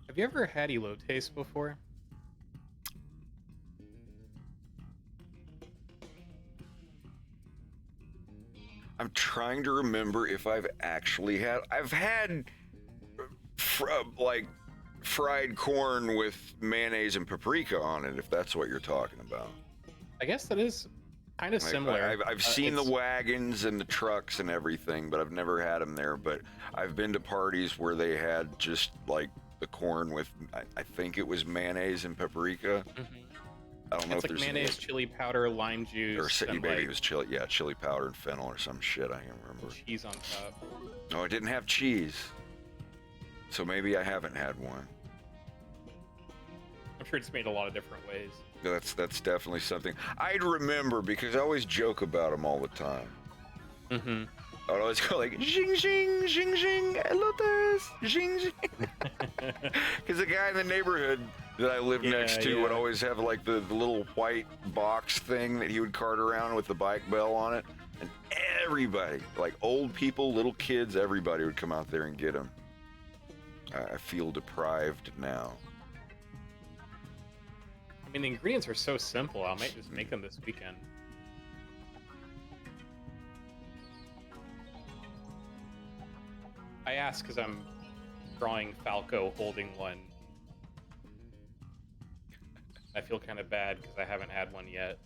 Have you ever had elotes before? I'm trying to remember if I've actually had. I've had like fried corn with mayonnaise and paprika on it, if that's what you're talking about. I guess that is kind of similar. I've seen the wagons and the trucks and everything, but I've never had them there. But I've been to parties where they had just like the corn with, I think it was mayonnaise and paprika. Mm-hmm. I don't know it's if like there's mayonnaise, chili powder, lime juice, or and maybe like it was chili. Yeah, chili powder and fennel or some shit. I can't remember. cheese on top. No, it didn't have cheese. So maybe I haven't had one. I'm sure it's made a lot of different ways. That's definitely something I'd remember because I always joke about them all the time. Mm-hmm. I'd always go like, zing, zing, zing, zing, elotes, zing, zing. Because the guy in the neighborhood that I lived next to would always have like the little white box thing that he would cart around with the bike bell on it. And everybody, like old people, little kids, everybody would come out there and get them. I feel deprived now. I mean, the ingredients are so simple. I might just make them this weekend. I ask because I'm drawing Falco holding one. I feel kind of bad because I haven't had one yet.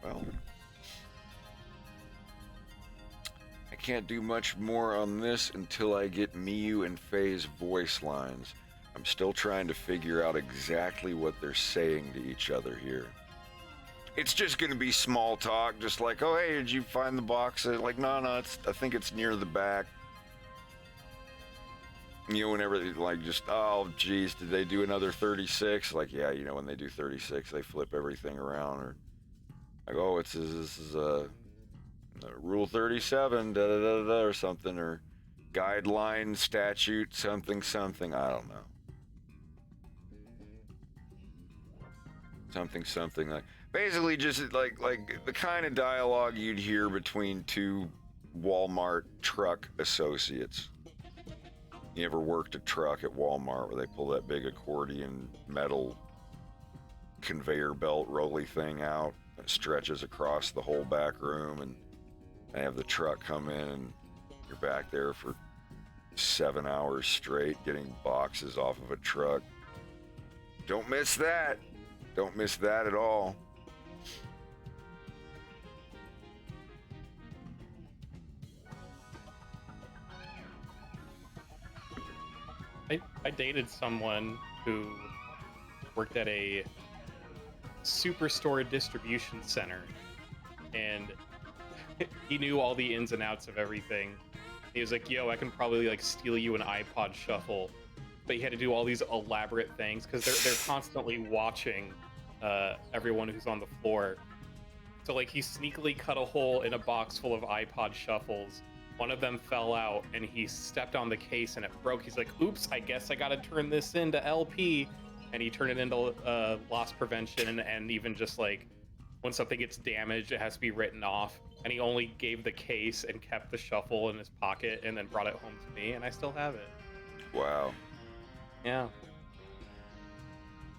Well, I can't do much more on this until I get Miyu and Faye's voice lines. I'm still trying to figure out exactly what they're saying to each other here. It's just going to be small talk, just like, oh, hey, did you find the box? Like, no, I think it's near the back. You know, whenever, like, just, oh, geez, did they do another 36? Like, yeah, you know, when they do 36, they flip everything around. Or, like, oh, this is Rule 37, da-da-da-da, or something, or guideline, statute, something, I don't know. Something like, basically just like the kind of dialogue you'd hear between two Walmart truck associates. You ever worked a truck at Walmart where they pull that big accordion metal conveyor belt rolly thing out that stretches across the whole back room, and they have the truck come in and you're back there for 7 hours straight getting boxes off of a truck. Don't miss that. Don't miss that at all. I dated someone who worked at a superstore distribution center, and he knew all the ins and outs of everything. He was like, yo, I can probably like steal you an iPod Shuffle. But he had to do all these elaborate things because they're constantly watching everyone who's on the floor. So like he sneakily cut a hole in a box full of iPod Shuffles. One of them fell out and he stepped on the case and it broke. He's like, oops, I guess I gotta turn this into LP. And he turned it into loss prevention, and even just like when something gets damaged, it has to be written off. And he only gave the case and kept the shuffle in his pocket and then brought it home to me, and I still have it. Wow. Yeah.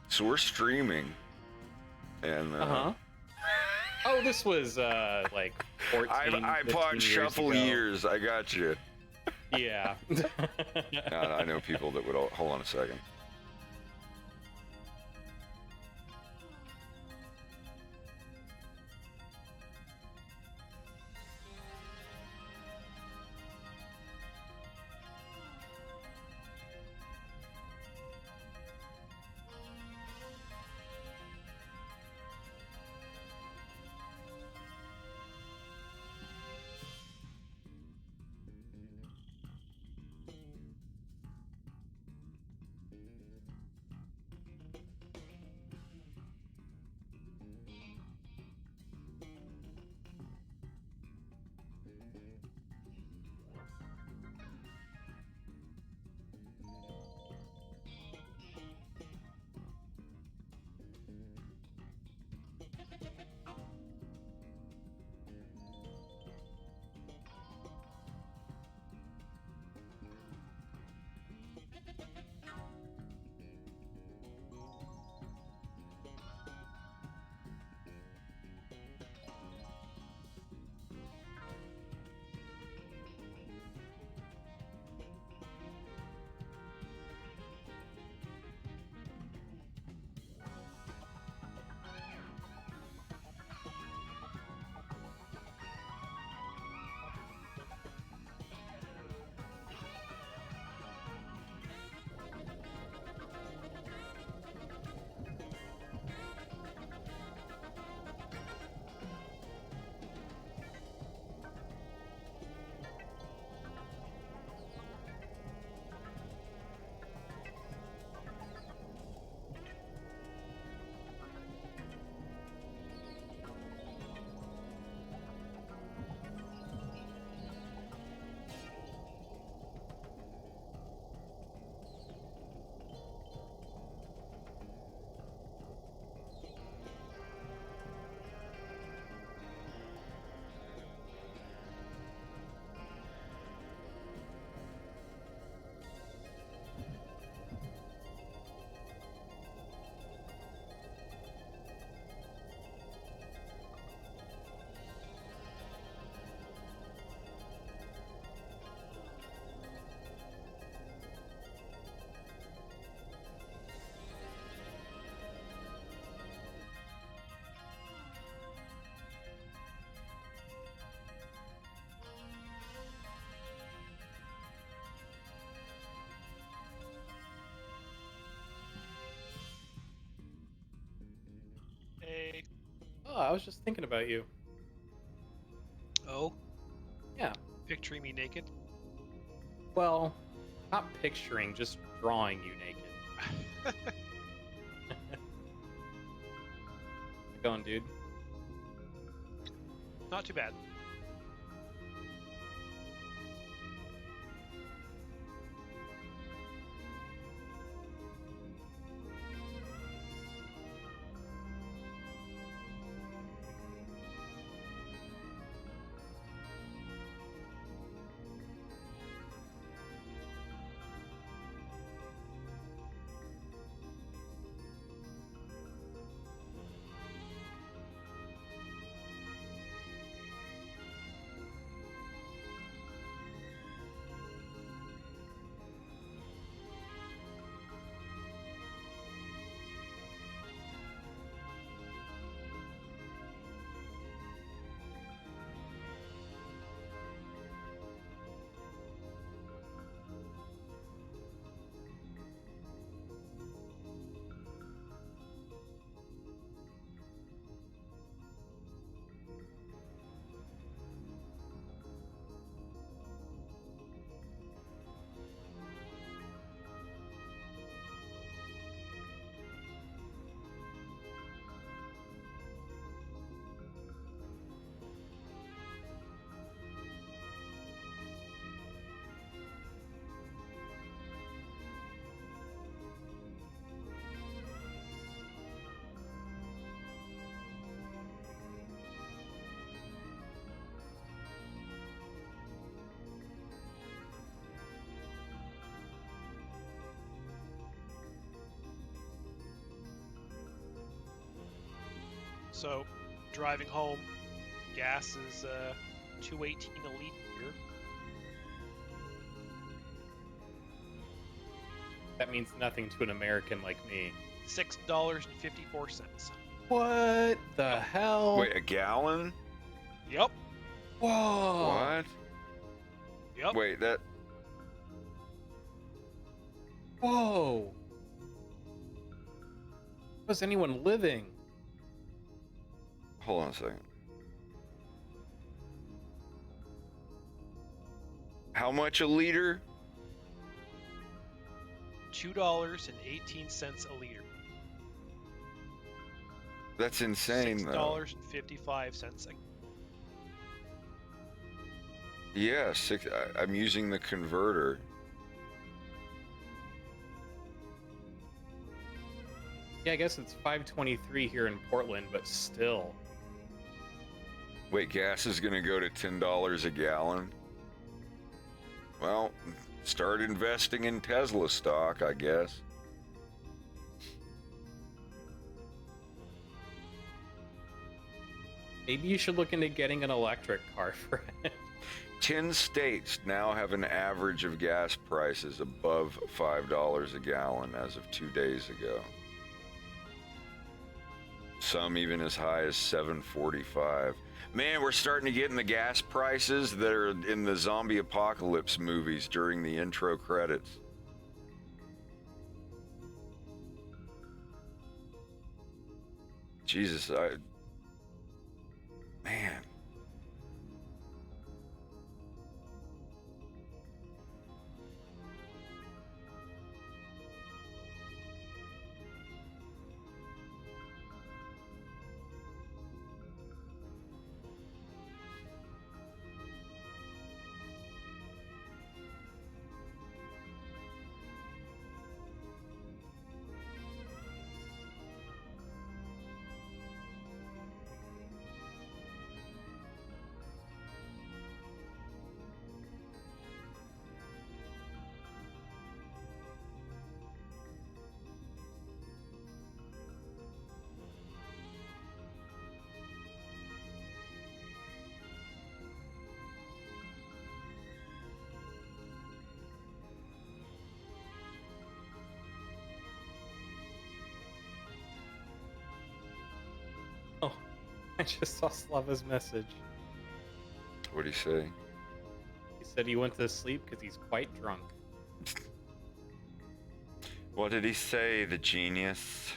So we're streaming, and oh, this was like 14, iPod Shuffle years. I got you. Yeah. I know people that would. Hold on a second. I was just thinking about you. Oh? Yeah. Picturing me naked? Well, not picturing, just drawing you naked. How's it going, dude? Not too bad. So, driving home, gas is $2.18 a liter here. That means nothing to an American like me. $6.54. What the hell? Wait, a gallon? Yep. Whoa. What? Yep. Wait, that... Whoa. Was anyone living? Hold on a second. How much a liter? $2.18 a liter. That's insane, though. $6.55 a... Yeah, I'm using the converter. Yeah, I guess it's 5.23 here in Portland, but still. Wait, gas is gonna go to $10 a gallon? Well, start investing in Tesla stock, I guess. Maybe you should look into getting an electric car for it. 10 states now have an average of gas prices above $5 a gallon as of 2 days ago. Some even as high as $7.45. Man, we're starting to get in the gas prices that are in the zombie apocalypse movies during the intro credits. Jesus, man. I just saw Slava's message. What'd he say? He said he went to sleep because he's quite drunk. What did he say, the genius?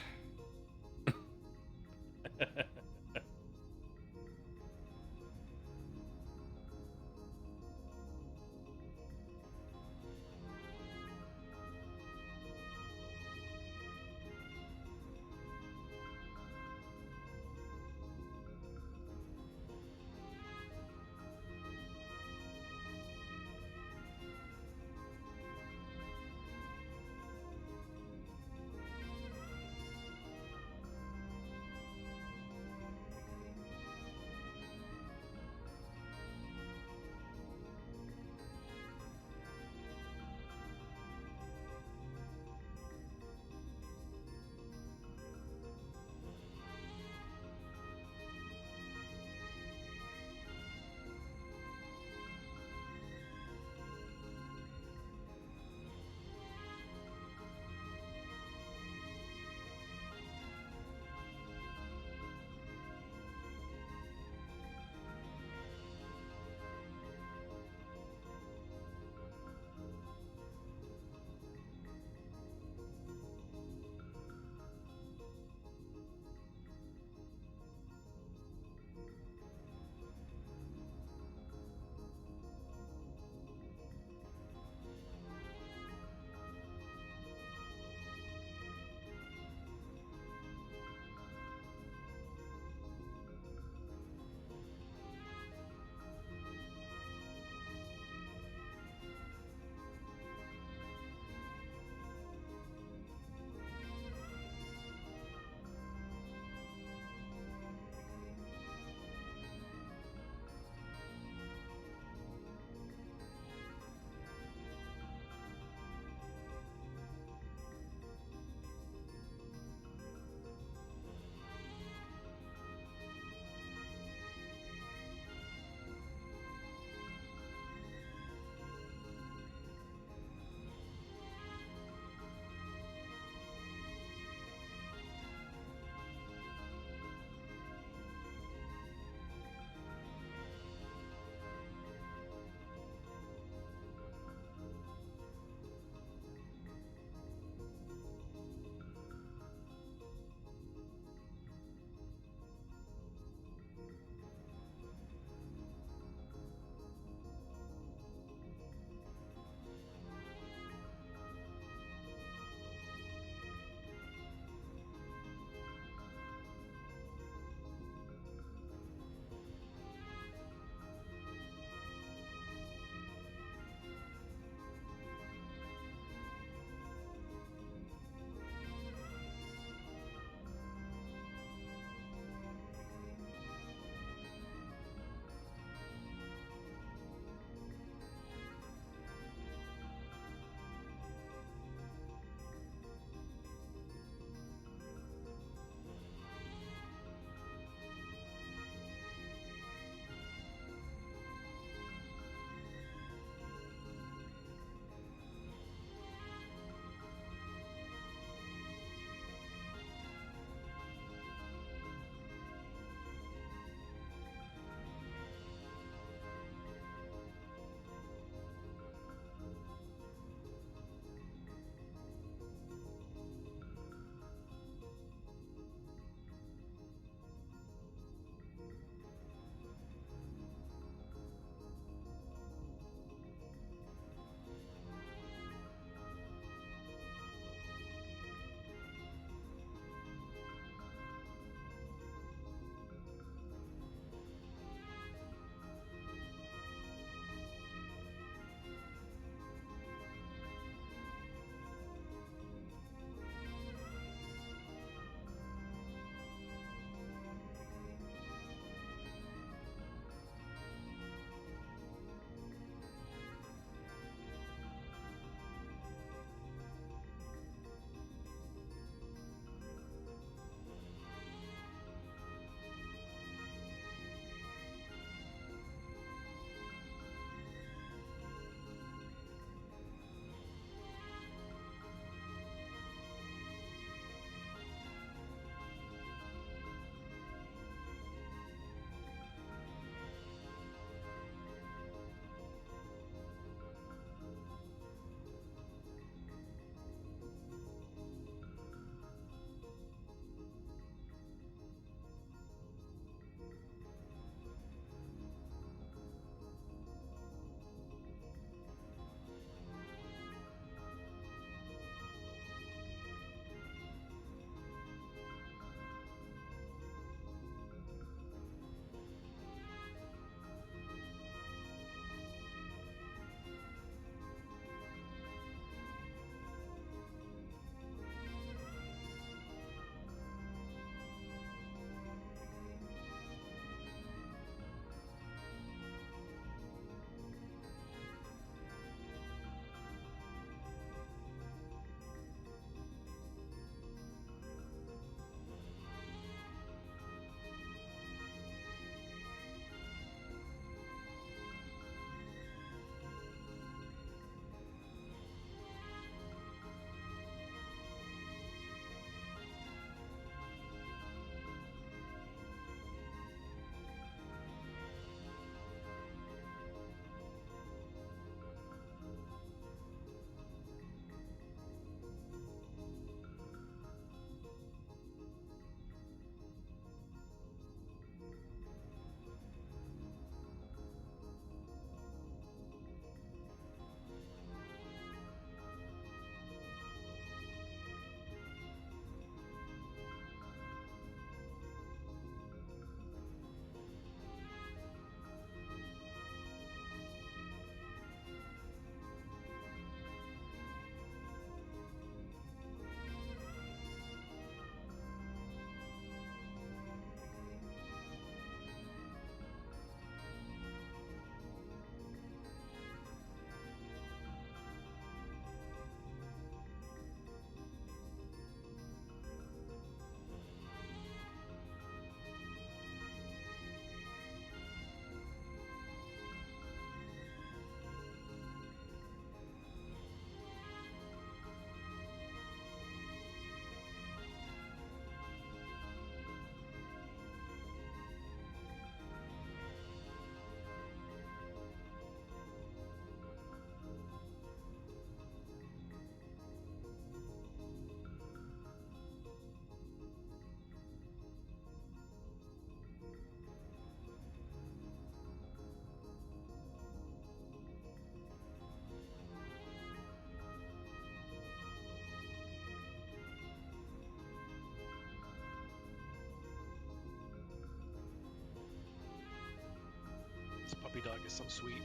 puppy dog is so sweet.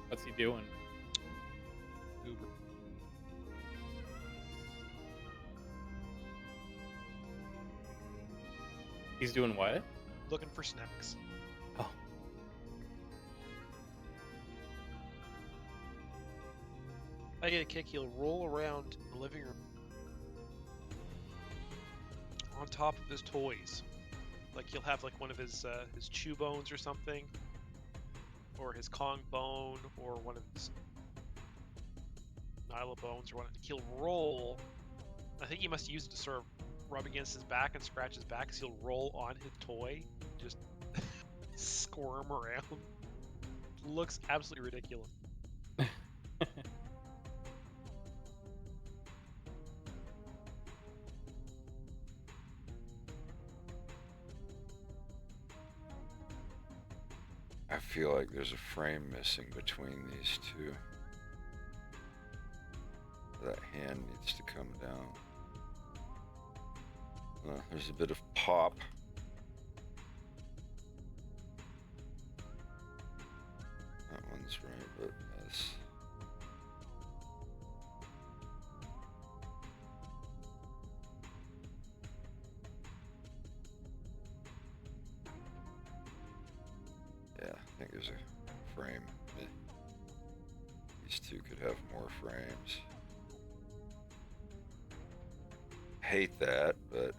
What's he doing? Uber. He's doing what? Looking for snacks. Oh. I get a kick, he'll roll around the living room on top of his toys. Like he'll have like one of his chew bones or something, or his Kong bone, or one of his Nyla bones, or one. He'll roll. I think he must use it to sort of rub against his back and scratch his back, because he'll roll on his toy, just squirm around. Looks absolutely ridiculous. I feel like there's a frame missing between these two. That hand needs to come down. There's a bit of pop. That one's right, but this. Yeah, I think there's a frame. These two could have more frames. Hate that, but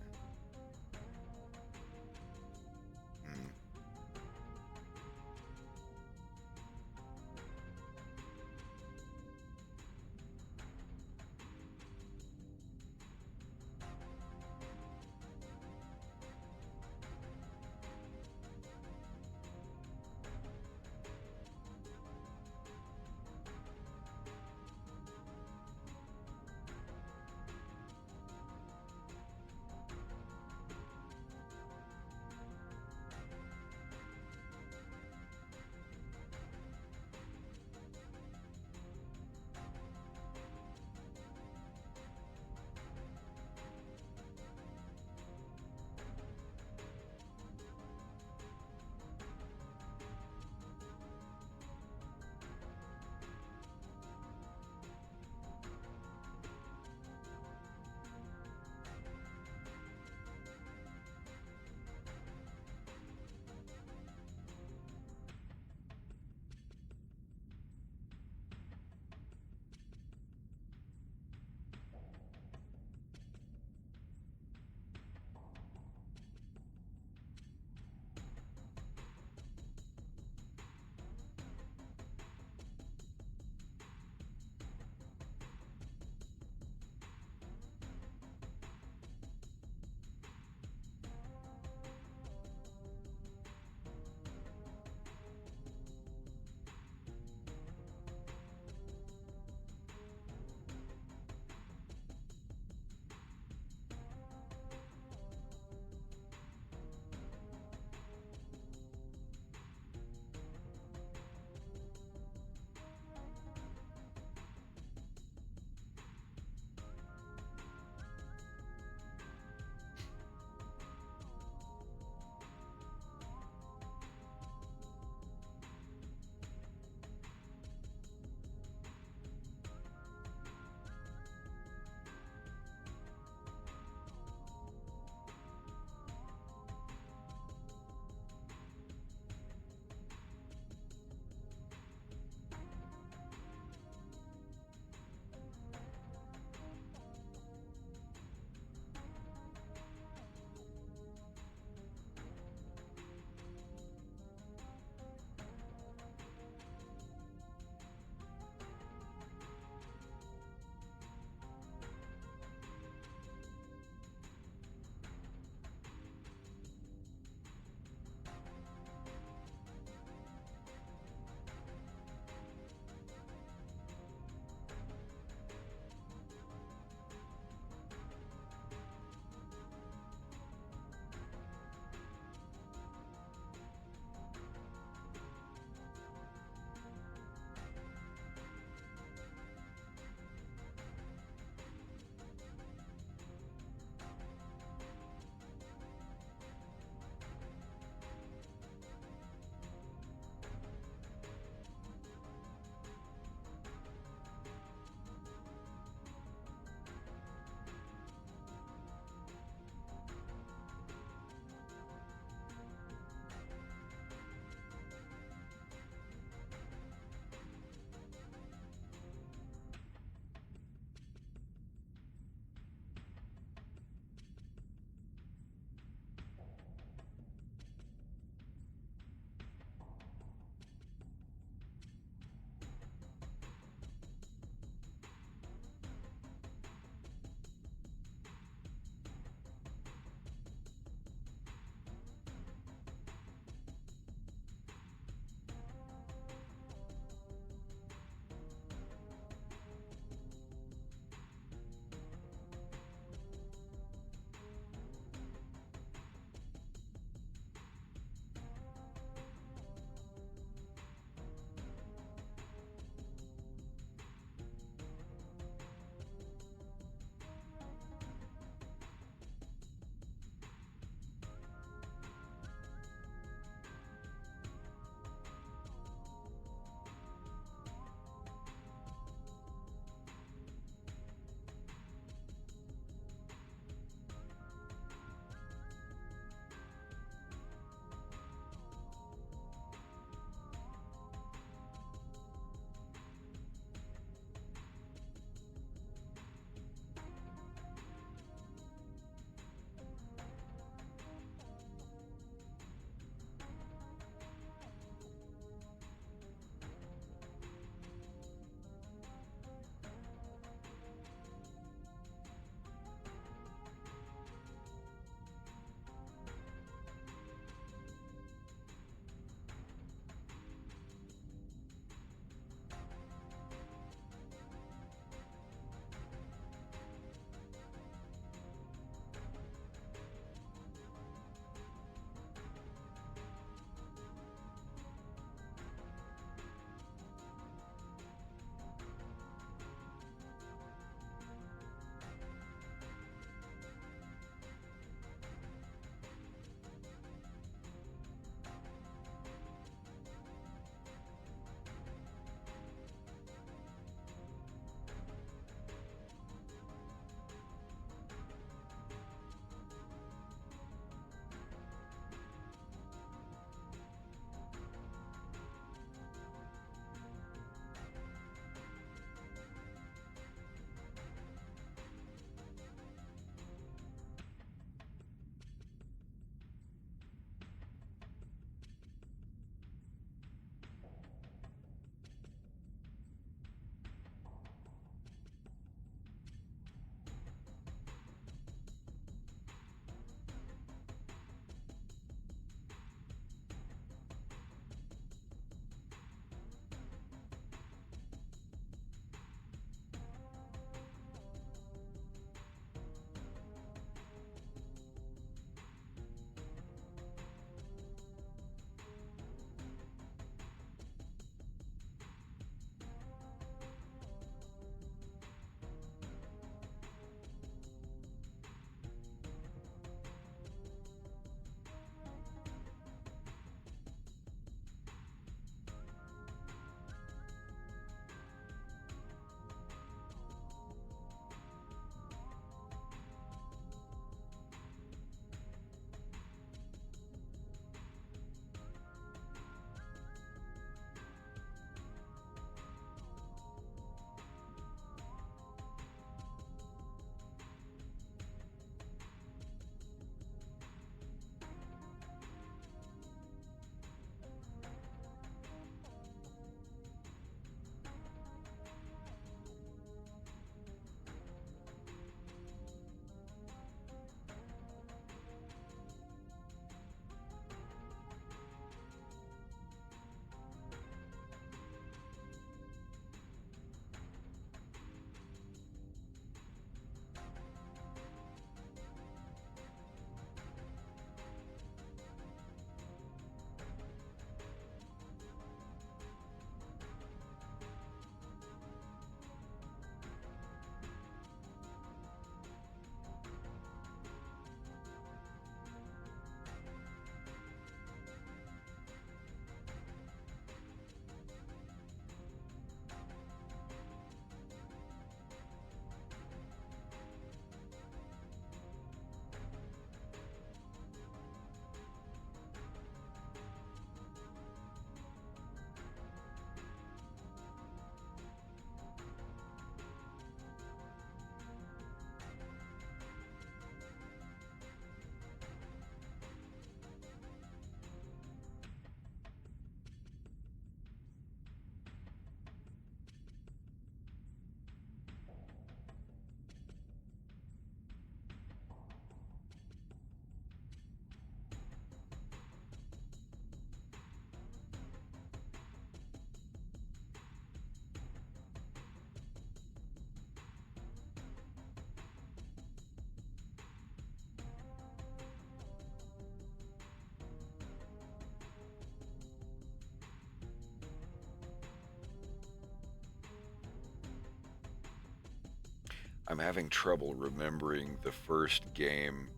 I'm having trouble remembering the first game,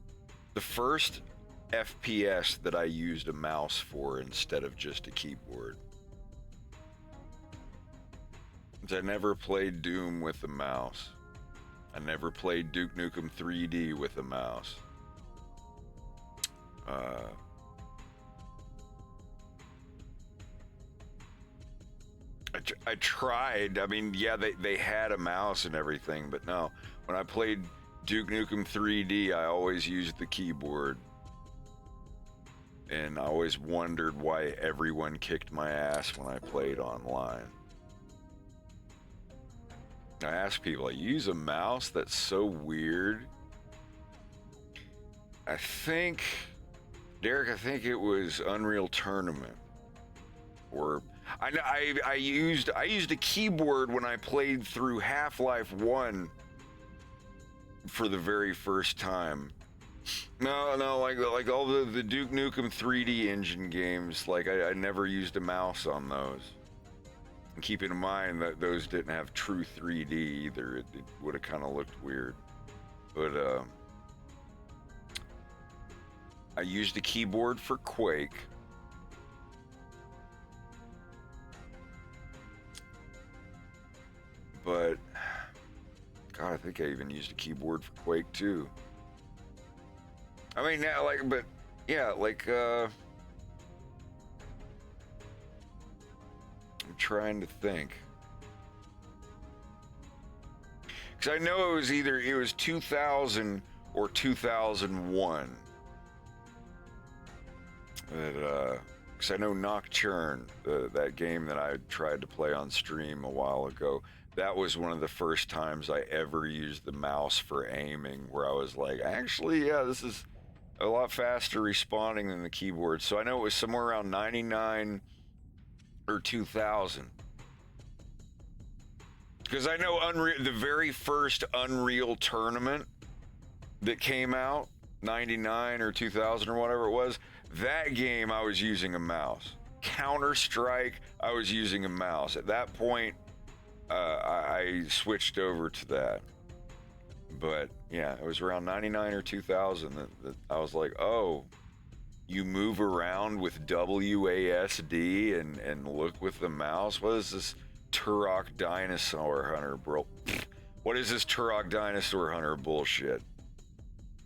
the first FPS that I used a mouse for instead of just a keyboard. I never played Doom with a mouse. I never played Duke Nukem 3D with a mouse. I tried. I mean, yeah, they had a mouse and everything, but no. When I played Duke Nukem 3D, I always used the keyboard. And I always wondered why everyone kicked my ass when I played online. I ask people, I use a mouse? That's so weird. I think, Derek, I think it was Unreal Tournament. Or I used a keyboard when I played through Half-Life 1 for the very first time. No, like all the Duke Nukem 3D engine games, like I never used a mouse on those. And keeping in mind that those didn't have true 3D either, it would have kind of looked weird. But I used a keyboard for Quake. But God, I think I even used a keyboard for Quake too. I mean, yeah, like, but yeah, like, I'm trying to think. Because I know it was 2000 or 2001. Because I know Nocturne, that game that I tried to play on stream a while ago, that was one of the first times I ever used the mouse for aiming, where I was like, actually, yeah, this is a lot faster responding than the keyboard. So I know it was somewhere around 99 or 2000. Because I know the very first Unreal Tournament that came out, 99 or 2000 or whatever it was, that game I was using a mouse. Counter-Strike, I was using a mouse. At that point, I switched over to that. But yeah, it was around 99 or 2000 that I was like, oh, you move around with WASD and look with the mouse? What is this Turok Dinosaur Hunter, bro? What is this Turok Dinosaur Hunter bullshit?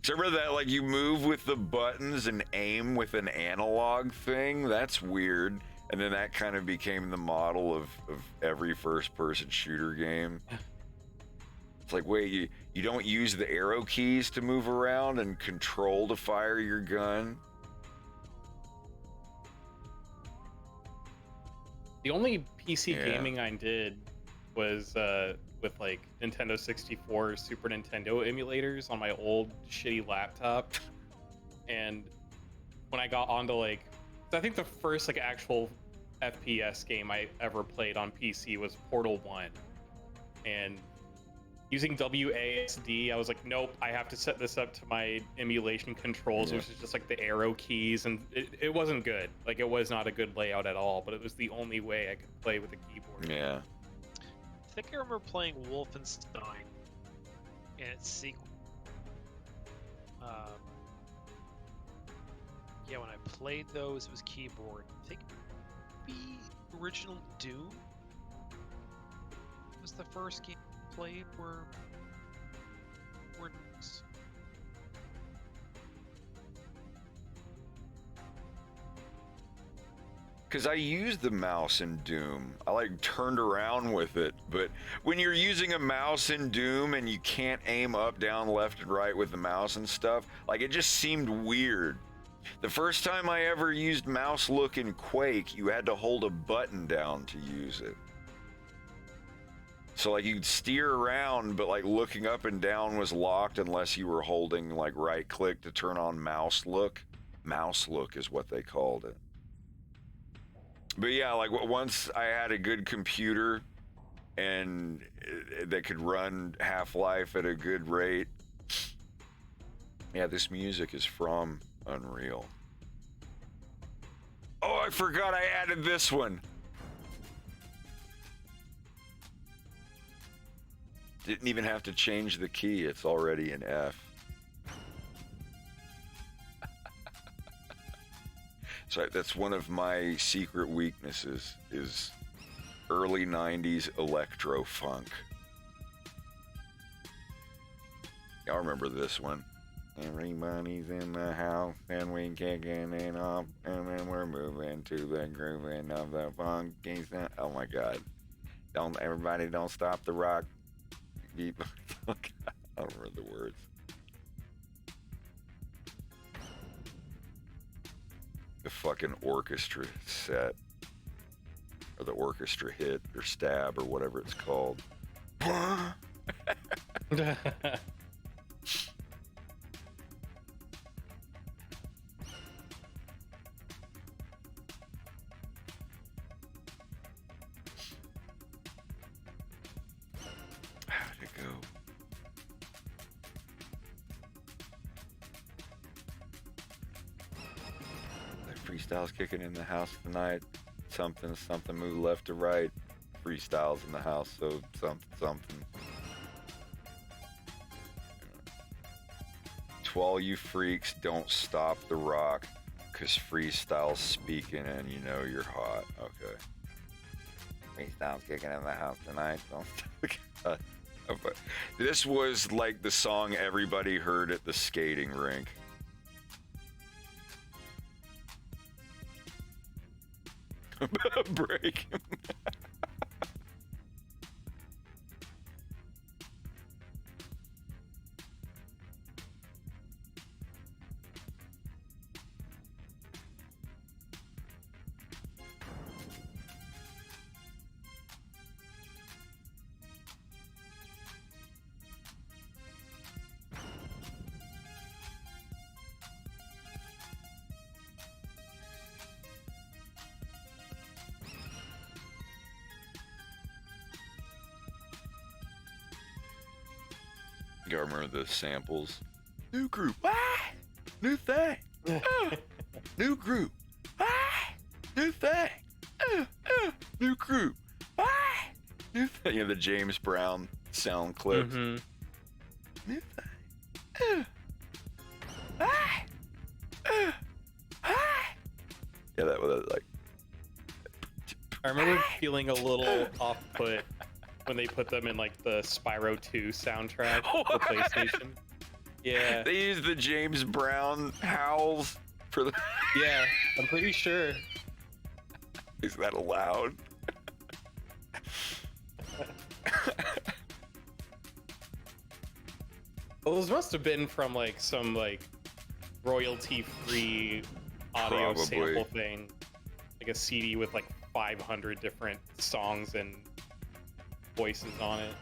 So remember that, like, you move with the buttons and aim with an analog thing? That's weird. And then that kind of became the model of every first-person shooter game. It's like, wait, you don't use the arrow keys to move around and control to fire your gun? The only PC gaming I did was with like Nintendo 64, Super Nintendo emulators on my old shitty laptop. And when I got onto like, I think the first like actual FPS game I ever played on PC was Portal 1. And using WASD, I was like, nope, I have to set this up to my emulation controls, which is just like the arrow keys, and it wasn't good. Like, it was not a good layout at all, but it was the only way I could play with a keyboard. Yeah. I think I remember playing Wolfenstein and its sequel. Yeah, when I played those, it was keyboard. I think the original Doom was the first game I played where Because I used the mouse in Doom. I like turned around with it, but when you're using a mouse in Doom and you can't aim up, down, left, and right with the mouse and stuff, like, it just seemed weird. The first time I ever used mouse look in Quake, you had to hold a button down to use it. So like you'd steer around, but like looking up and down was locked unless you were holding like right click to turn on mouse look. Mouse look is what they called it. But yeah, like once I had a good computer and that could run Half-Life at a good rate. Yeah, this music is from Unreal. Oh, I forgot I added this one. Didn't even have to change the key. It's already in F. So that's one of my secret weaknesses is early 90s electro funk. Y'all remember this one? Everybody's in the house and we kicking it off and then we're moving to the grooving of the funky sound. Oh my God. Don't stop the rock. I don't remember the words. The fucking orchestra set. Or the orchestra hit or stab or whatever it's called. How'd it go? That freestyle's kicking in the house tonight. Something move left to right. Freestyles in the house, so something. To all you freaks, don't stop the rock, 'cause freestyle's speaking and you know you're hot. Okay. Freestyle's kicking in the house tonight. Don't stop. This was like the song everybody heard at the skating rink. Break. You remember the samples? New group, new thing, new group, new thing, new group, new thing. You know the James Brown sound clips. Mm-hmm. New thing. Yeah, that was like. I remember feeling a little off-put when they put them in like the Spyro 2 soundtrack for PlayStation. Yeah. They used the James Brown howls for the. Yeah, I'm pretty sure. Is that allowed? Well, those must have been from like some like royalty-free audio Probably. sample thing, like a CD with like 500 different songs and voices on it.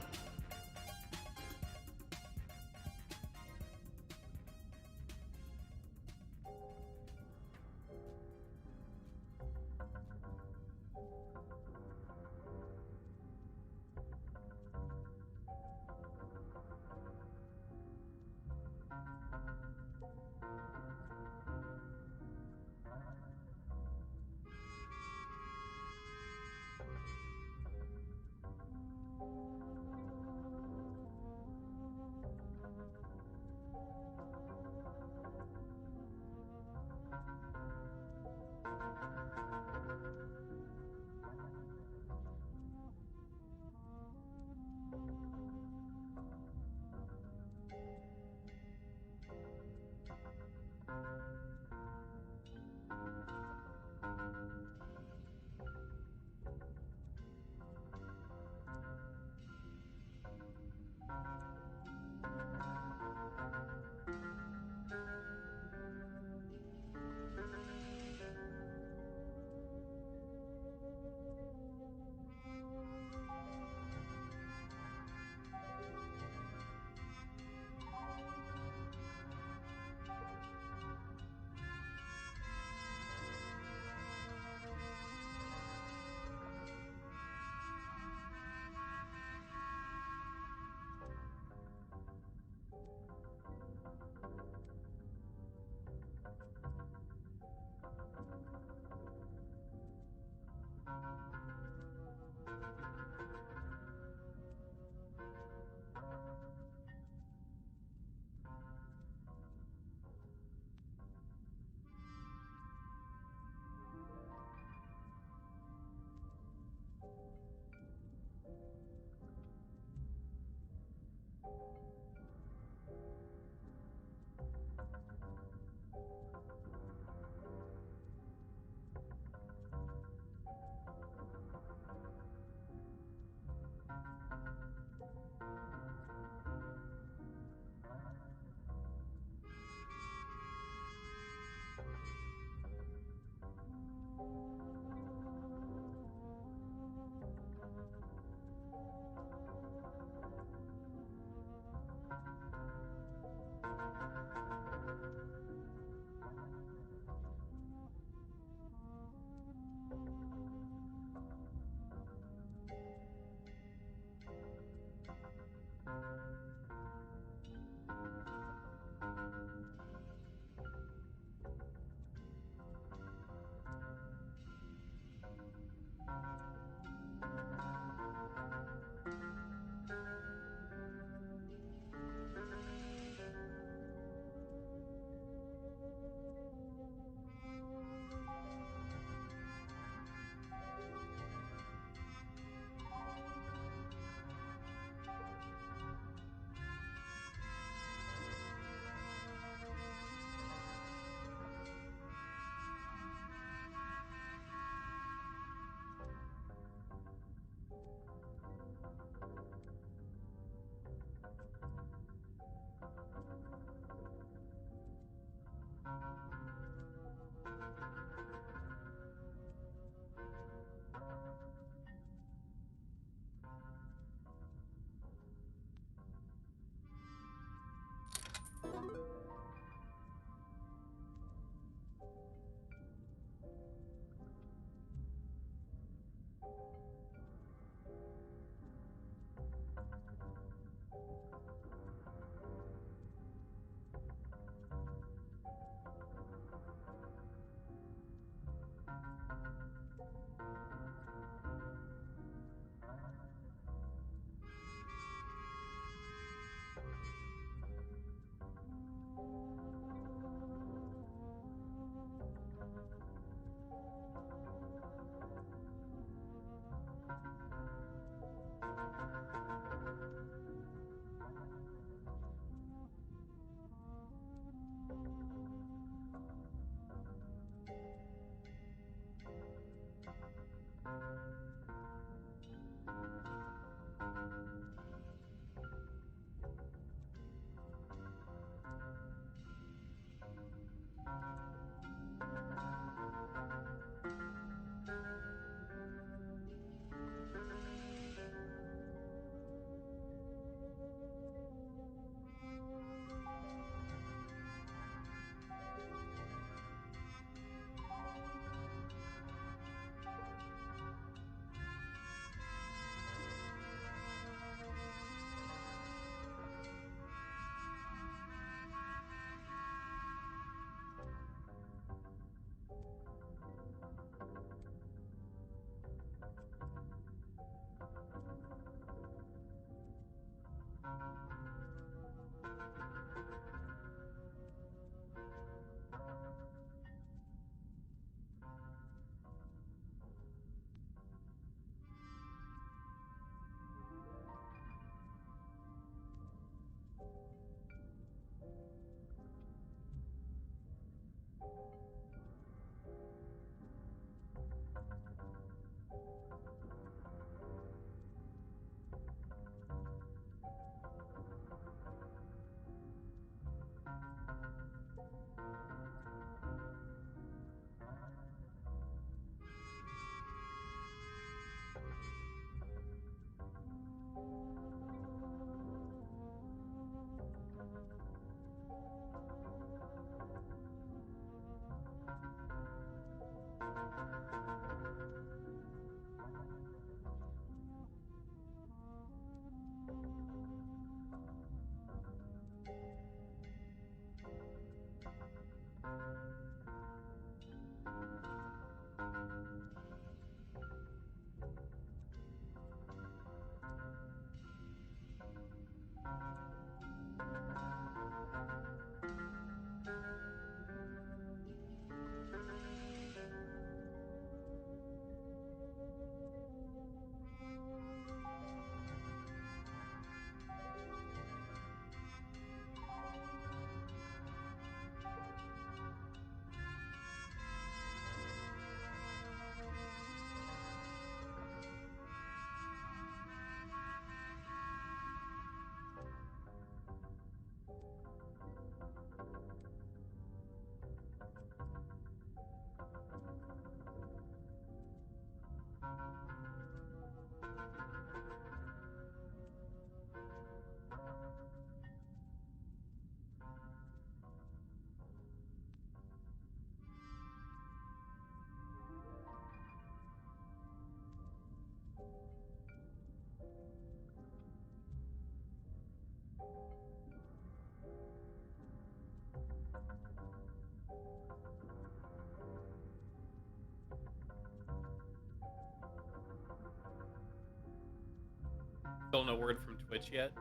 Still no word from Twitch yet?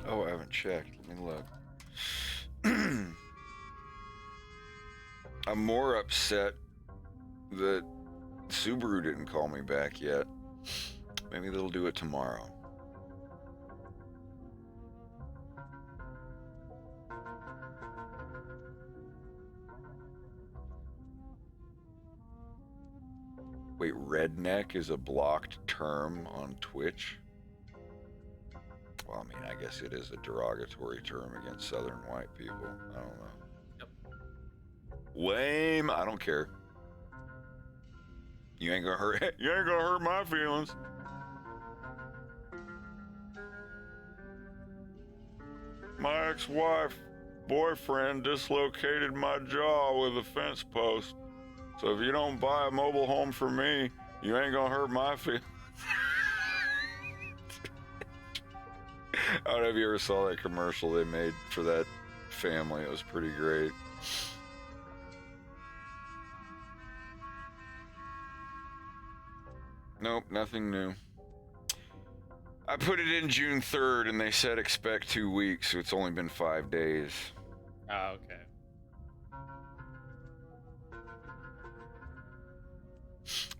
Oh, I haven't checked. Let me look. I'm more upset that Subaru didn't call me back yet. Maybe they'll do it tomorrow. Wait, redneck is a blocked term on Twitch? Well, I mean, I guess it is a derogatory term against southern white people. I don't know. Yep. Lame. I don't care. You ain't gonna hurt. You ain't gonna hurt my feelings. My ex-wife, boyfriend dislocated my jaw with a fence post. So if you don't buy a mobile home for me, you ain't gonna hurt my feelings. I don't know if you ever saw that commercial they made for that family. It was pretty great. Nope, nothing new. I put it in June 3rd and they said expect 2 weeks, so it's only been 5 days. Oh, okay.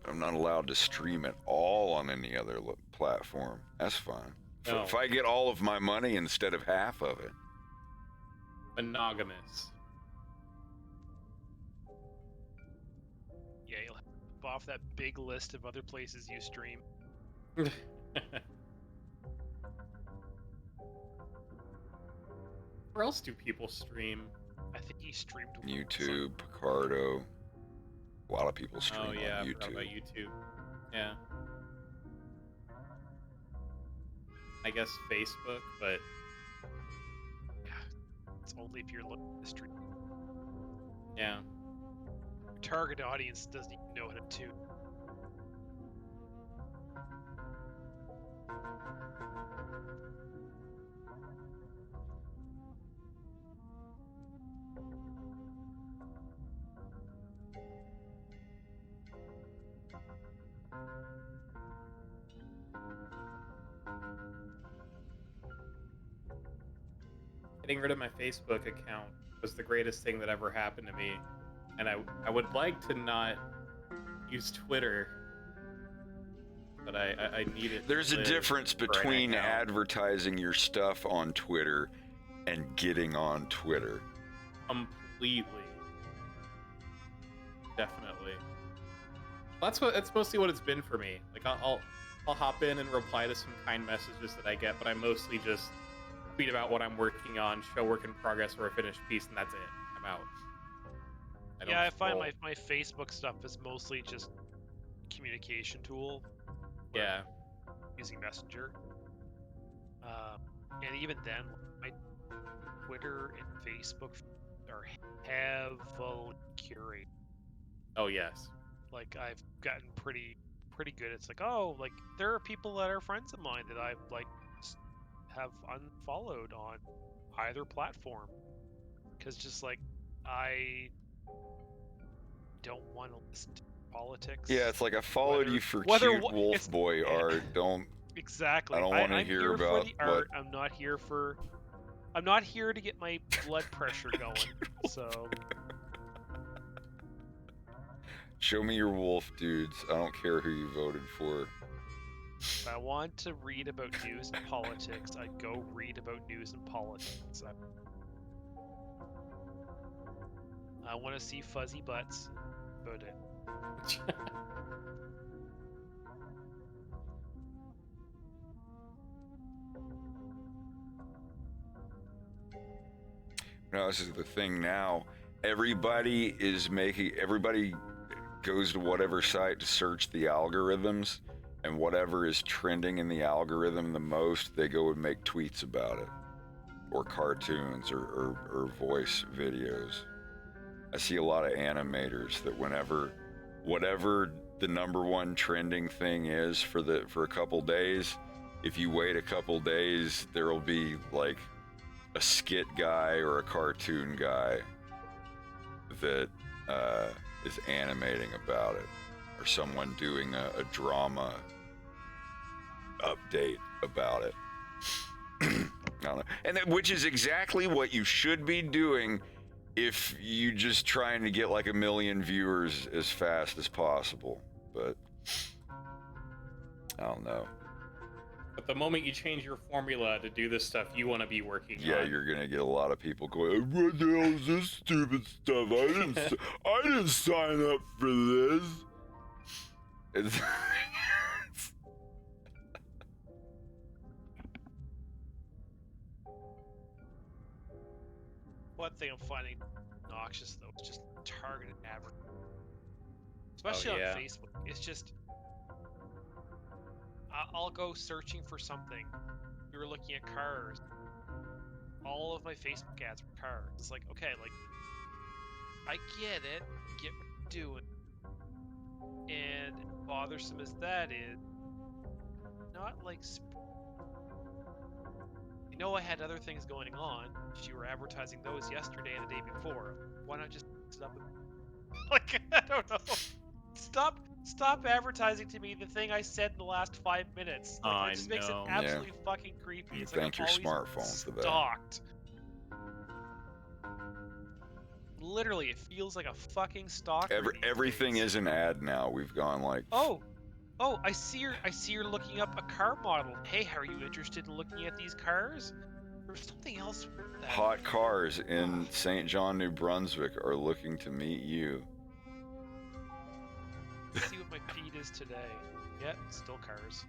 I'm not allowed to stream at all on any other platform. That's fine. No. If I get all of my money instead of half of it. Monogamous. Yeah, you'll have to off that big list of other places you stream. Where else do people stream? I think he streamed YouTube, Picardo. A lot of people stream on I YouTube. forgot about YouTube. Yeah. I guess Facebook, but it's only if you're looking to stream. yeah. Your target audience doesn't even know how to. Getting rid of my Facebook account was the greatest thing that ever happened to me. And I would like to not use Twitter, but I need it. There's a difference between right now. advertising your stuff on Twitter and getting on Twitter. Completely. Definitely. That's mostly what it's been for me. Like I'll hop in and reply to some kind messages that I get, but I mostly just tweet about what I'm working on, show work in progress or a finished piece, and that's it. I'm out. I find my Facebook stuff is mostly just communication tool. Yeah. Using Messenger. And even then, my Twitter and Facebook are heavily curated. Oh yes. Like I've gotten pretty good. It's like, oh, like there are people that are friends of mine that I've like have unfollowed on either platform because just like I don't want to listen to politics. Yeah, it's like I followed you for cute wolf boy art. Don't exactly. I don't want to I'm hear here about for the art. I'm not here to get my blood pressure going. So show me your wolf dudes. I don't care who you voted for. if I want to read about news and politics, I'd go read about news and politics. I want to see fuzzy butts. About it. No, this is the thing now. Everybody goes to whatever site to search the algorithms, and whatever is trending in the algorithm the most, they go and make tweets about it, or cartoons, or voice videos. I see a lot of animators that whatever the #1 trending thing is for a couple days, if you wait a couple days, there'll be like a skit guy or a cartoon guy that is animating about it, or someone doing a drama update about it. I don't know. And which is exactly what you should be doing if you just trying to get like 1 million viewers as fast as possible. But I don't know. But the moment you change your formula to do this stuff you want to be working on. Yeah, you're gonna get a lot of people going, what the hell is this stupid stuff? I didn't sign up for this. It's One thing I'm finding noxious though is just targeted advertising, especially on Facebook. It's just I'll go searching for something. We were looking at cars. All of my Facebook ads were cars. It's like, okay, like I get it, get what you're doing, and bothersome as that is, not like. You know, I had other things going on. You were advertising those yesterday and the day before. Why not just mix it up? Like, I don't know. Stop advertising to me the thing I said in the last 5 minutes. Like, it just makes it absolutely fucking creepy. It's thank like your I'm smartphone for that. Stalked. Literally, it feels like a fucking stalker. Everything is an ad now. We've gone like. Oh, I see you're looking up a car model. Hey, are you interested in looking at these cars? There's something else. Hot cars in St. John, New Brunswick are looking to meet you. Let's see what my feed is today. Yep, still cars.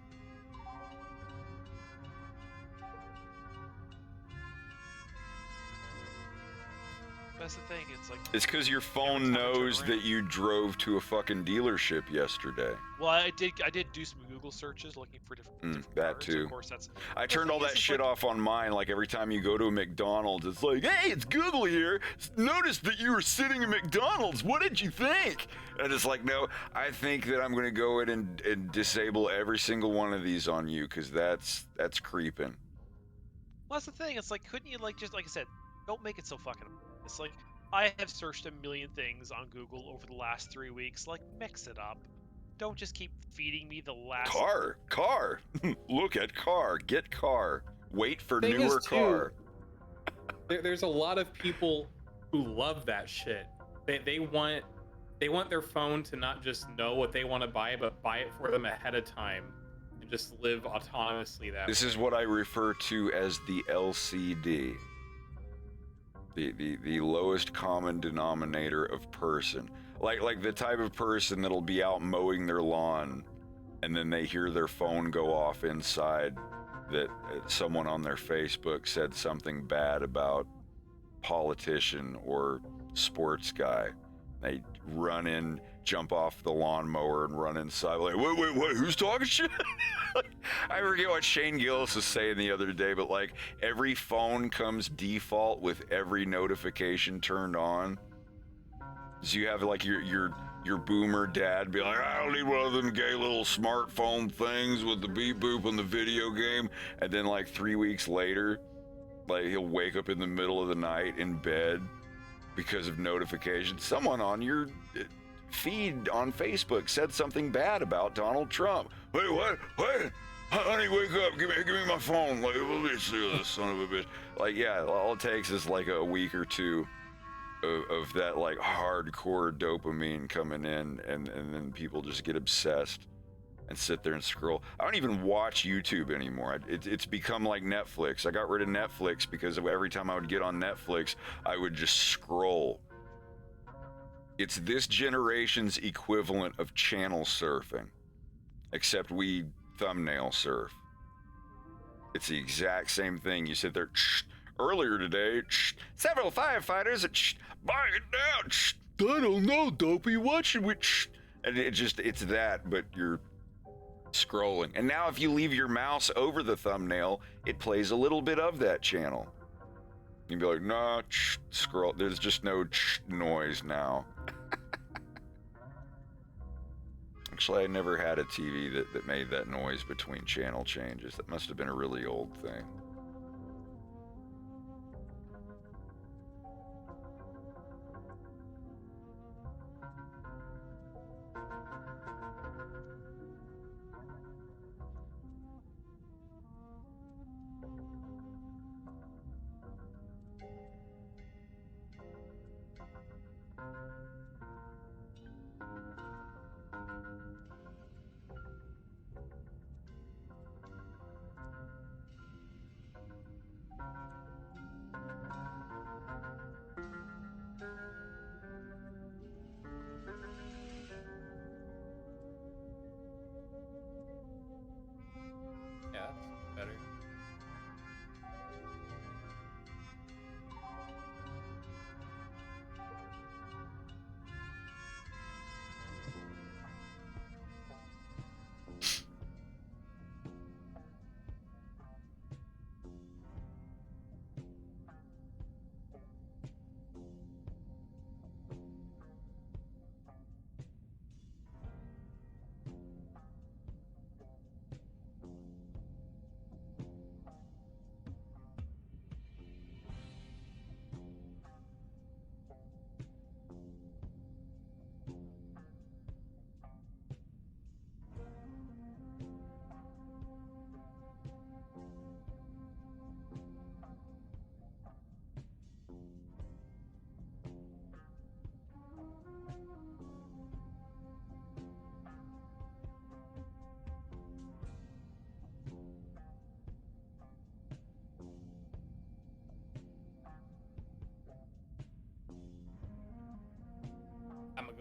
That's the thing. It's like it's because your phone knows that you drove to a fucking dealership yesterday. Well, I did do some Google searches looking for different that cars. too. Of course, that's. I turned all that shit off on mine. Like every time you go to a McDonald's, it's like, hey, it's Google here. Noticed that you were sitting at McDonald's. What did you think? And it's like, no, I think that I'm going to go in and disable every single one of these on you because that's creeping. Well, that's the thing. It's like, couldn't you just like I said, don't make it so fucking. It's like, I have searched 1 million things on Google over the last 3 weeks. Like, mix it up. Don't just keep feeding me the last... Car. Look at car. Get car. Wait for newer car. There's a lot of people who love that shit. They want their phone to not just know what they want to buy, but buy it for them ahead of time and just live autonomously that way. This is what I refer to as the LCD. The lowest common denominator of person. Like the type of person that'll be out mowing their lawn and then they hear their phone go off inside that someone on their Facebook said something bad about politician or sports guy. They run in, jump off the lawnmower and run inside like, wait, who's talking shit? I forget what Shane Gillis was saying the other day, but like every phone comes default with every notification turned on. So you have like your boomer dad be like, I don't need one of them gay little smartphone things with the beep boop on the video game. And then like 3 weeks later, like he'll wake up in the middle of the night in bed because of notifications. Someone on your feed on Facebook said something bad about Donald Trump. Wait, what? Honey, wake up! Give me my phone! Like, let me see this son of a bitch. Like, yeah, all it takes is like a week or two of that like hardcore dopamine coming in, and then people just get obsessed and sit there and scroll. I don't even watch YouTube anymore. It's become like Netflix. I got rid of Netflix because every time I would get on Netflix, I would just scroll. It's this generation's equivalent of channel surfing, except we thumbnail surf. It's the exact same thing. You sit there, earlier today, several firefighters, buying it down. I don't know, dopey, what should we? And it's that, but you're scrolling. And now if you leave your mouse over the thumbnail, it plays a little bit of that channel. You'd be like, nah, scroll. There's just no noise now. Actually, I never had a TV that made that noise between channel changes. That must have been a really old thing.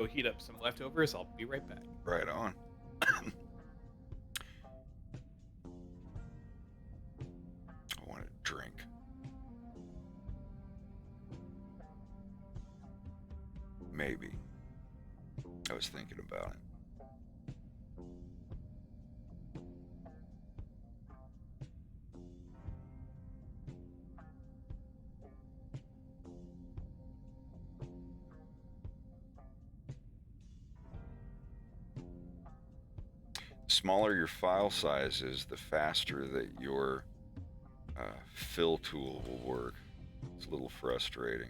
go heat up some leftovers. I'll be right back. Right on. I want a drink. Maybe. I was thinking about it. Smaller your file size is, the faster that your fill tool will work. It's a little frustrating.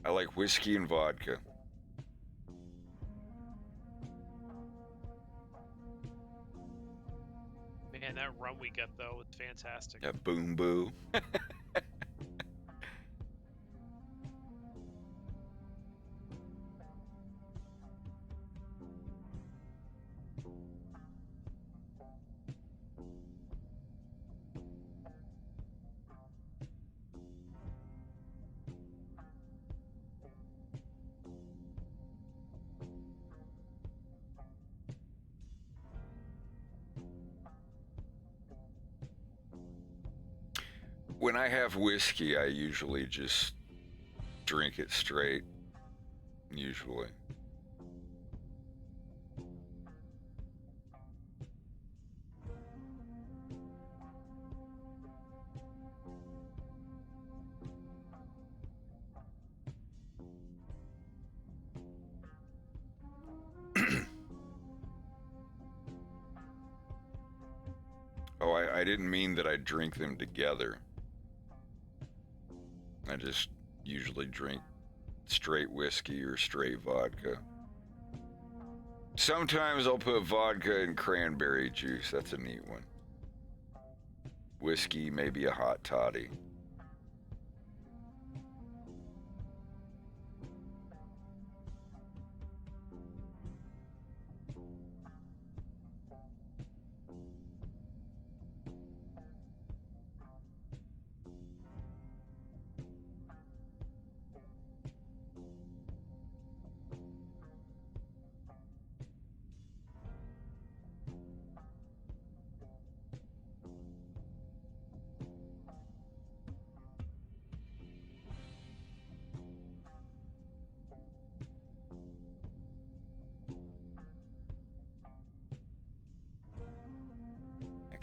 I like whiskey and vodka. Man, that rum we get though is fantastic. That boom boo. When I have whiskey, I usually just drink it straight. Usually. Oh, I didn't mean that I drink them together. I just usually drink straight whiskey or straight vodka. Sometimes I'll put vodka in cranberry juice. That's a neat one. Whiskey, maybe a hot toddy.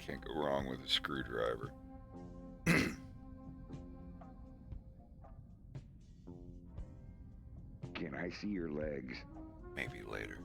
Can't go wrong with a screwdriver. Can I see your legs? Maybe later.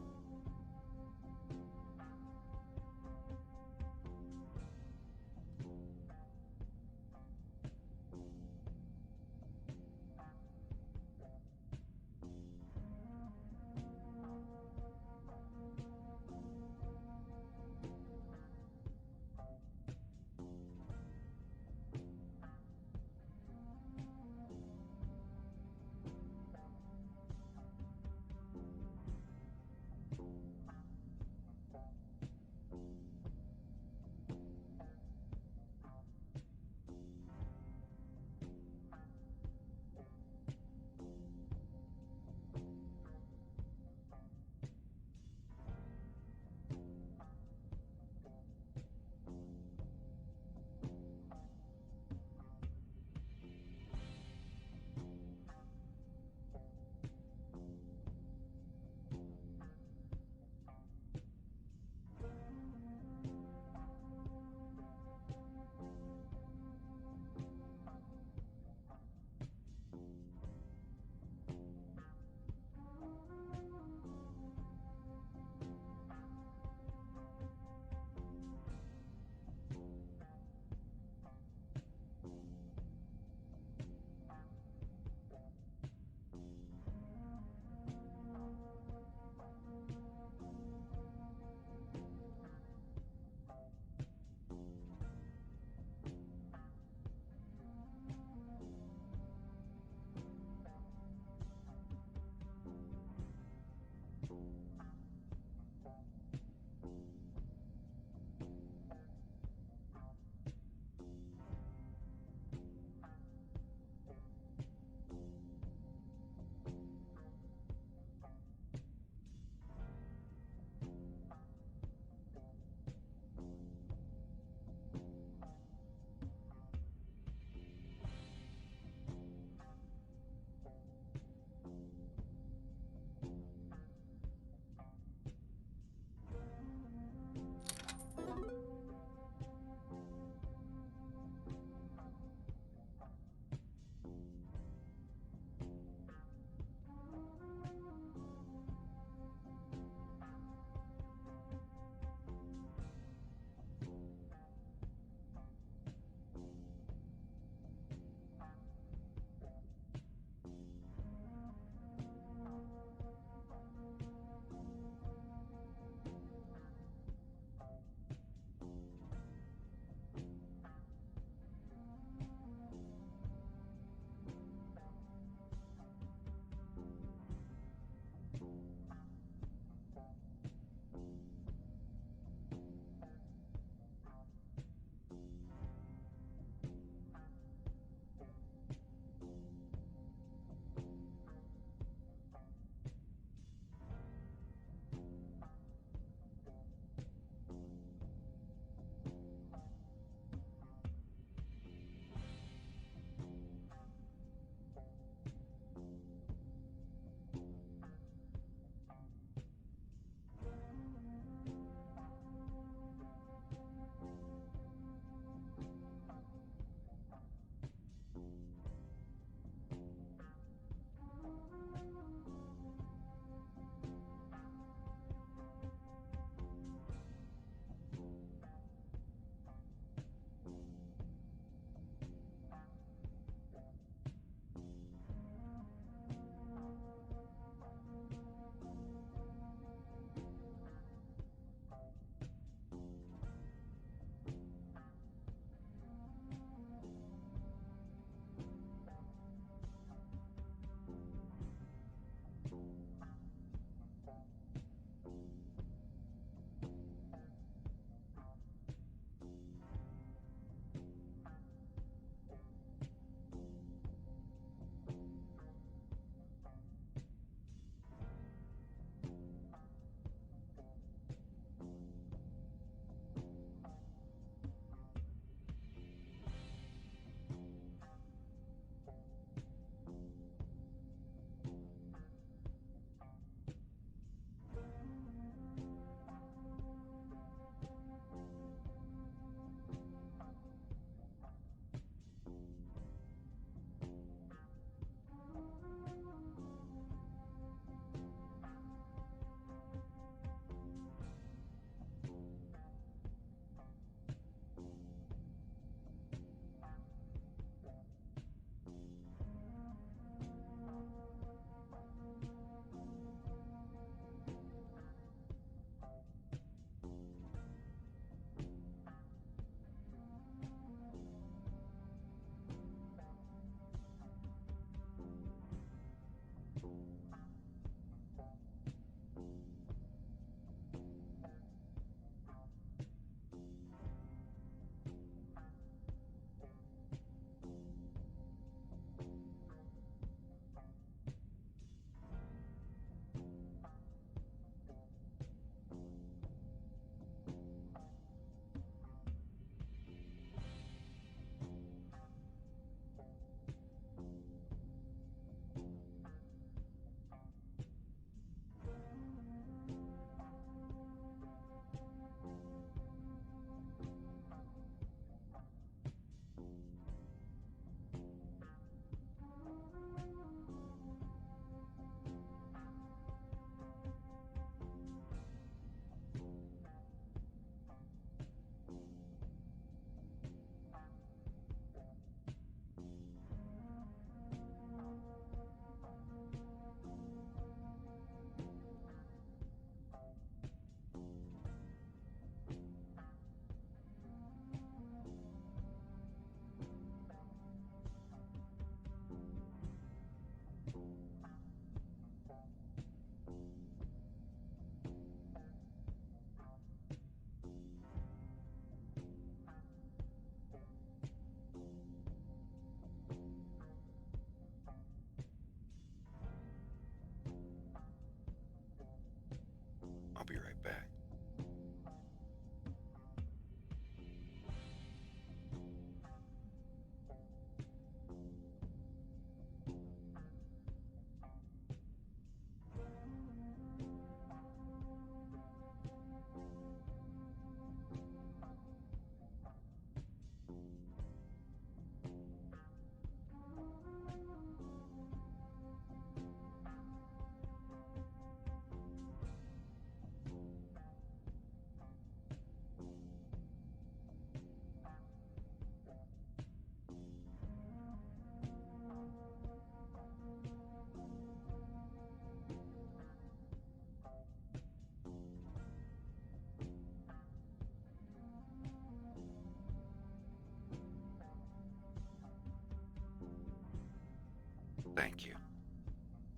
Thank you.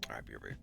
All right, BRB.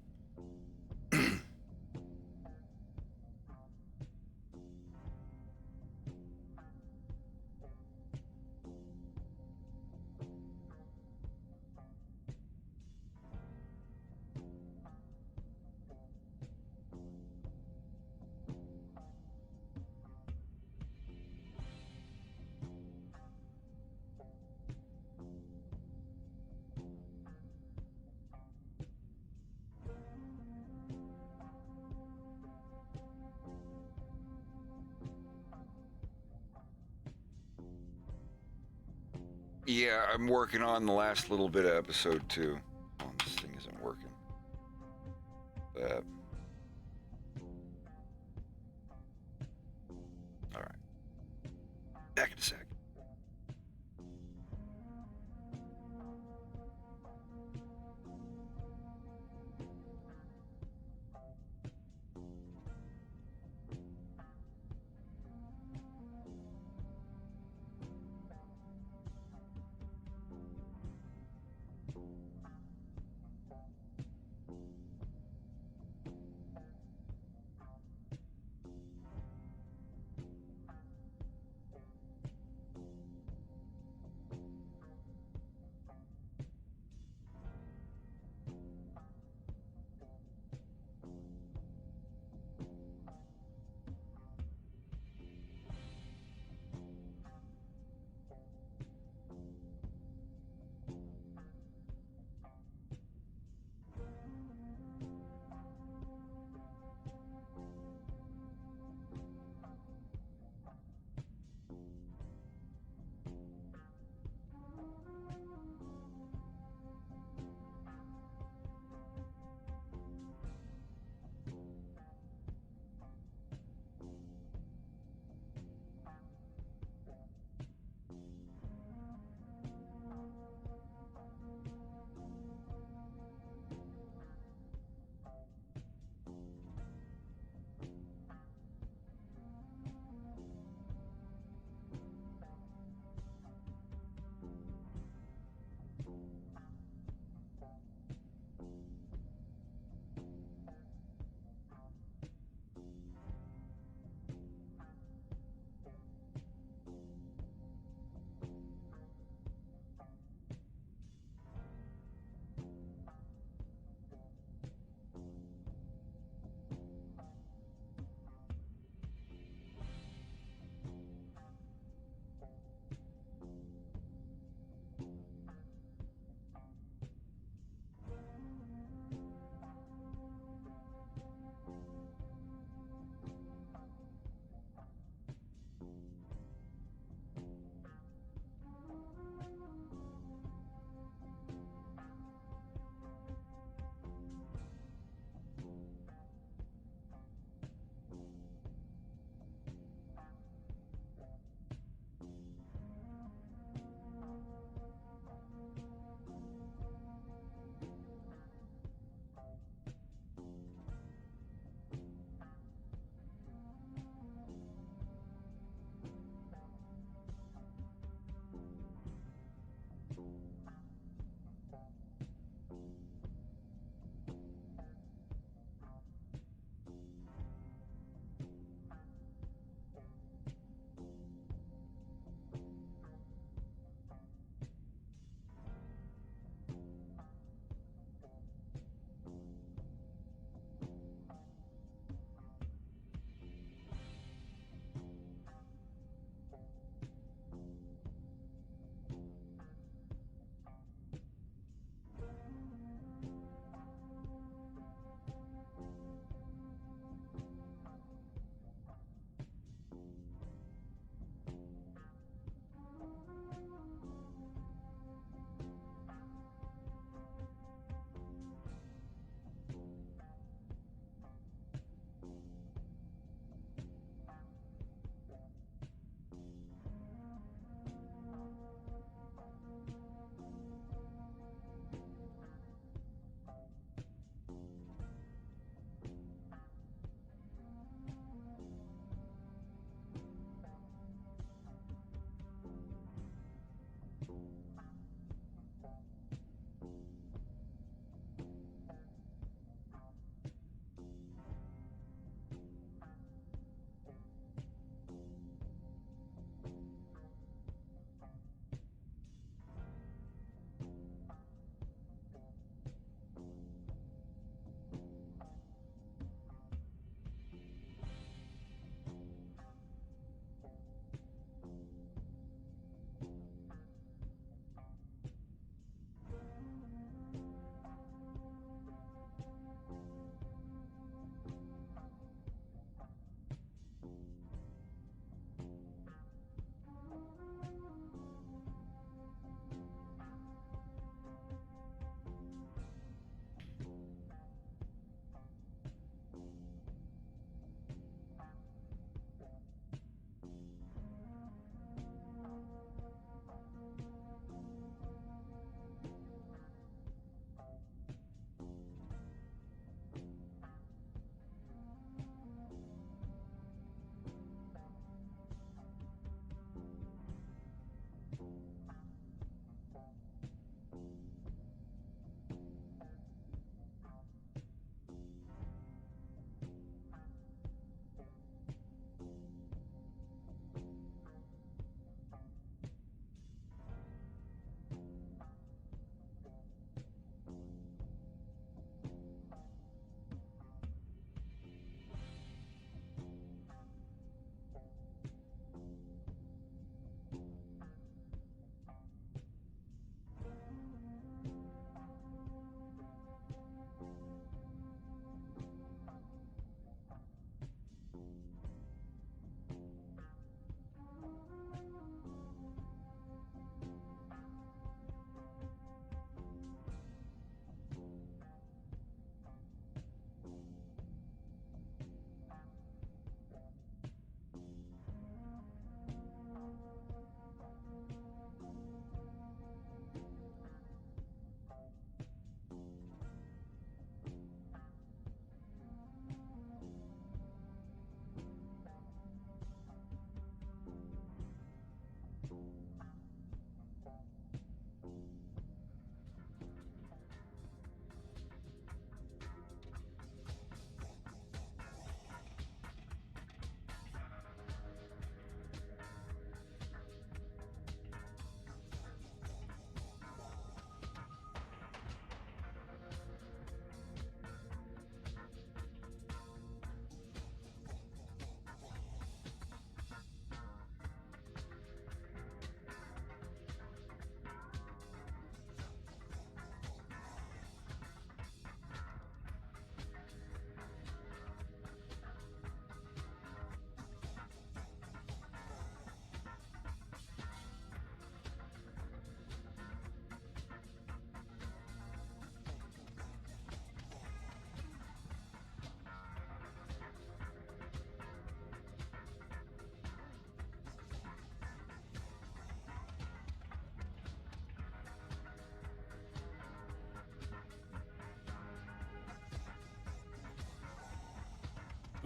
Yeah, I'm working on the last little bit of episode 2. Oh, this thing isn't working. All right. Back in a sec.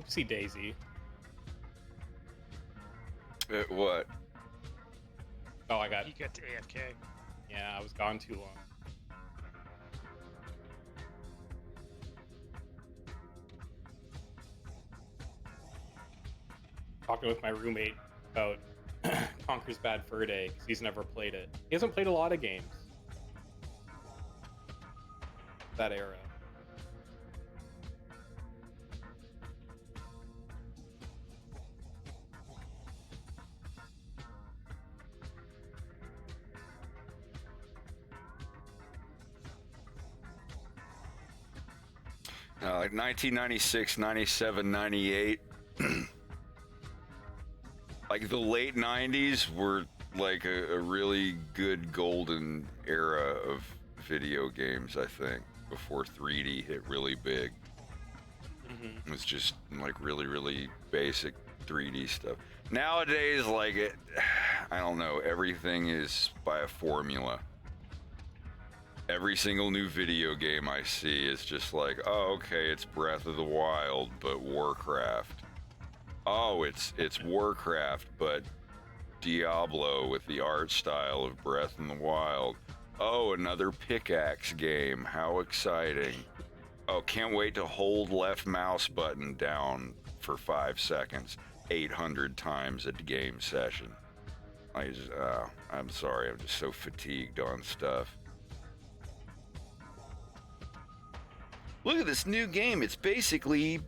See Daisy. What? Oh, I got. You get to AFK. Yeah, I was gone too long. Talking with my roommate about Conker's Bad Fur Day because he's never played it. He hasn't played a lot of games. That era. Like 1996, 97, 98. Like the late 90s were like a really good golden era of video games, I think, before 3D hit really big. It was just like really, really basic 3D stuff. Nowadays, like I don't know, everything is by a formula. Every single new video game I see is just like, oh, okay, it's Breath of the Wild, but Warcraft. Oh, it's Warcraft, but Diablo with the art style of Breath of the Wild. Oh, another pickaxe game. How exciting. Oh, can't wait to hold left mouse button down for 5 seconds 800 times a game session. I'm sorry, I'm just so fatigued on stuff. Look at this new game. It's basically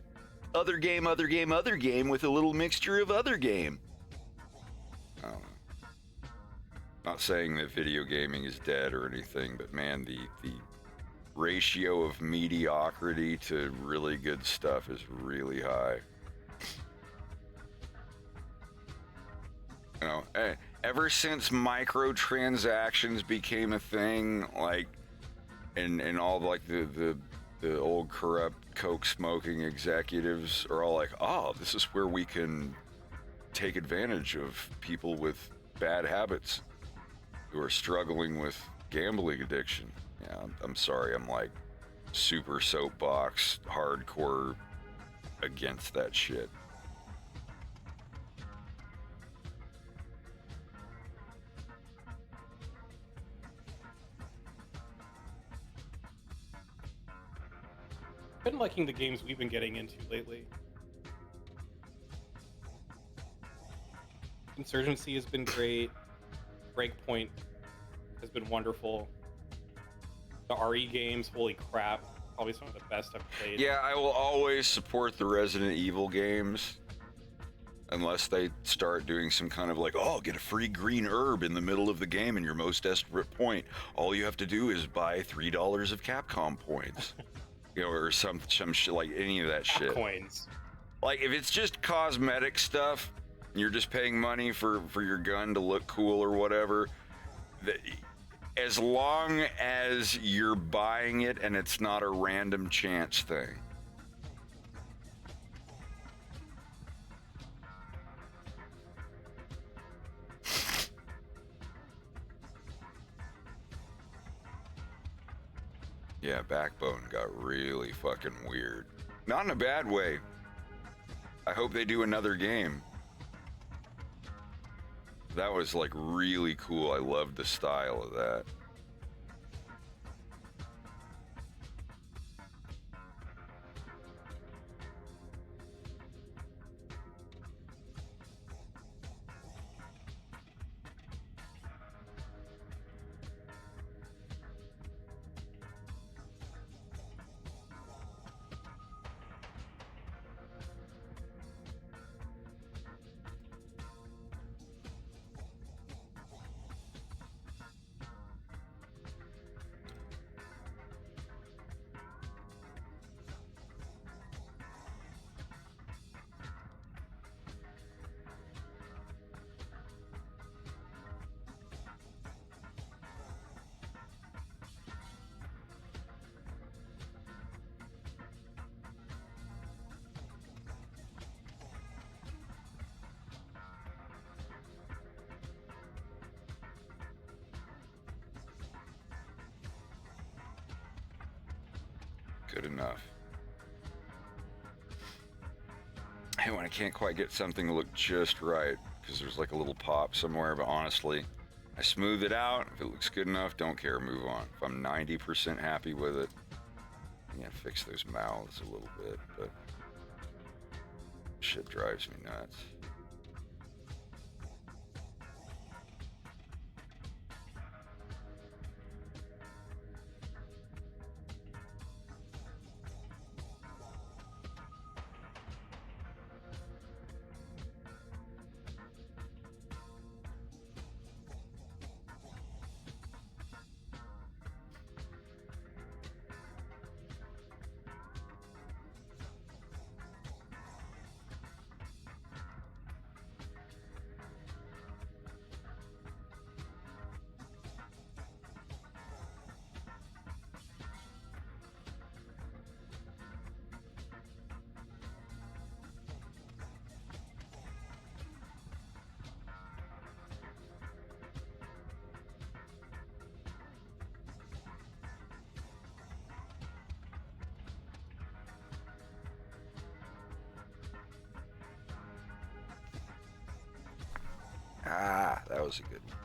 other game with a little mixture of other game. I don't know. Not saying that video gaming is dead or anything, but man, the ratio of mediocrity to really good stuff is really high. You know, ever since microtransactions became a thing, like, and all like the old corrupt coke smoking executives are all like, oh, this is where we can take advantage of people with bad habits who are struggling with gambling addiction. Yeah, I'm sorry, I'm like super soapbox hardcore against that shit. Been liking the games we've been getting into lately. Insurgency has been great. Breakpoint has been wonderful. The RE games, holy crap, probably some of the best I've played. Yeah, I will always support the Resident Evil games. Unless they start doing some kind of like, oh, get a free green herb in the middle of the game in your most desperate point. All you have to do is buy $3 of Capcom points. You know, or some shit, like any of that shit. Coins. Like, if it's just cosmetic stuff, you're just paying money for your gun to look cool or whatever, as long as you're buying it and it's not a random chance thing. Yeah, Backbone got really fucking weird. Not in a bad way. I hope they do another game. That was like really cool. I loved the style of that. Good enough. hate when I can't quite get something to look just right because there's like a little pop somewhere, but honestly, I smooth it out. If it looks good enough, don't care, move on. If I'm 90% happy with it, yeah, fix those mouths a little bit, but shit drives me nuts. Ah, that was a good one.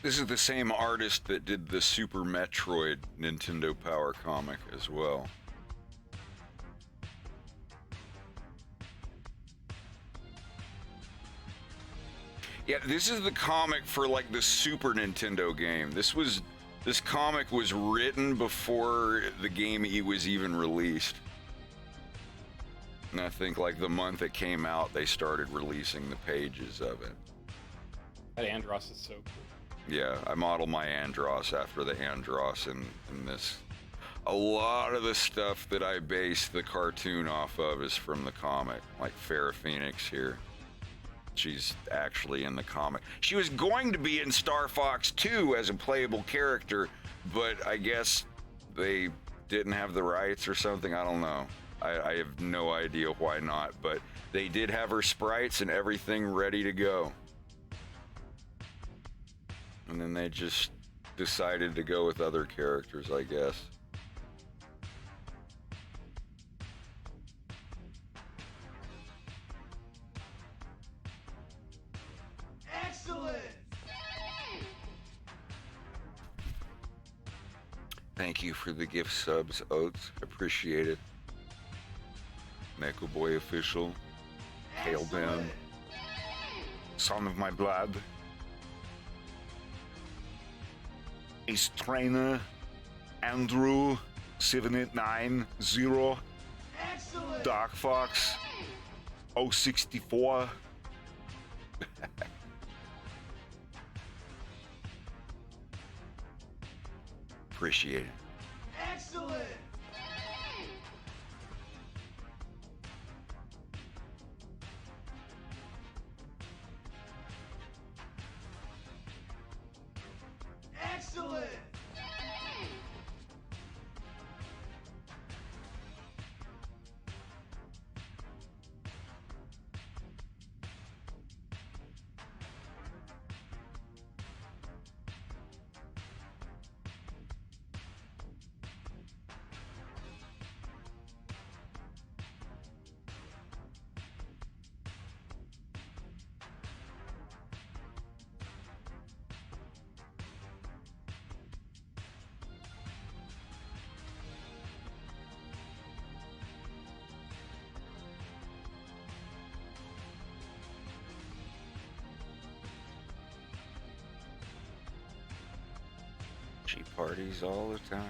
This is the same artist that did the Super Metroid Nintendo Power comic as well. Yeah, this is the comic for like the Super Nintendo game. This comic was written before the game was even released. And I think like the month it came out, they started releasing the pages of it. That Andross is so cool. Yeah, I modeled my Andross after the Andross in this. A lot of the stuff that I base the cartoon off of is from the comic, like Farrah Phoenix here. She's actually in the comic. She was going to be in Star Fox 2 as a playable character, but I guess they didn't have the rights or something. I don't know. I have no idea why not, but they did have her sprites and everything ready to go. And then they just decided to go with other characters, I guess. Excellent! Thank you for the gift subs, Oats. Appreciate it. Neko Boy Official. Hail Ben. Son of my blood. Ace Trainer. Andrew. 7890. Excellent! Dark Fox. 064. Appreciate it. Excellent! Excellent! She parties all the time.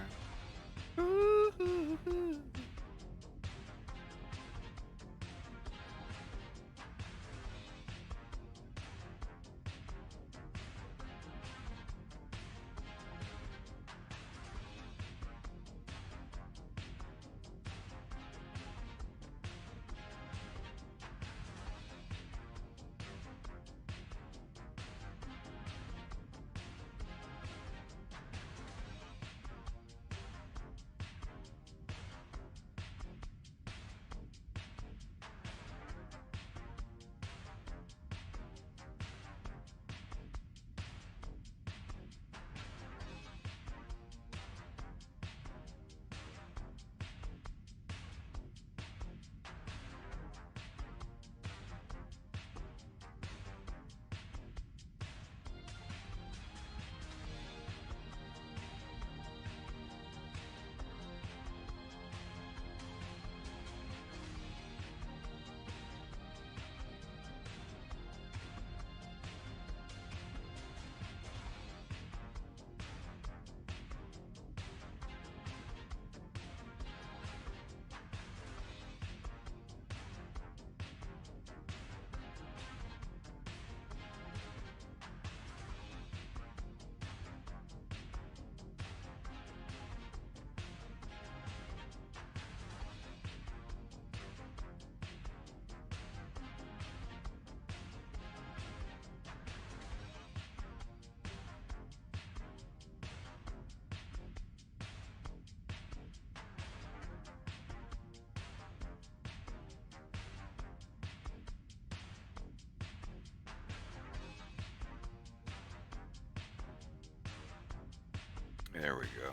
There we go.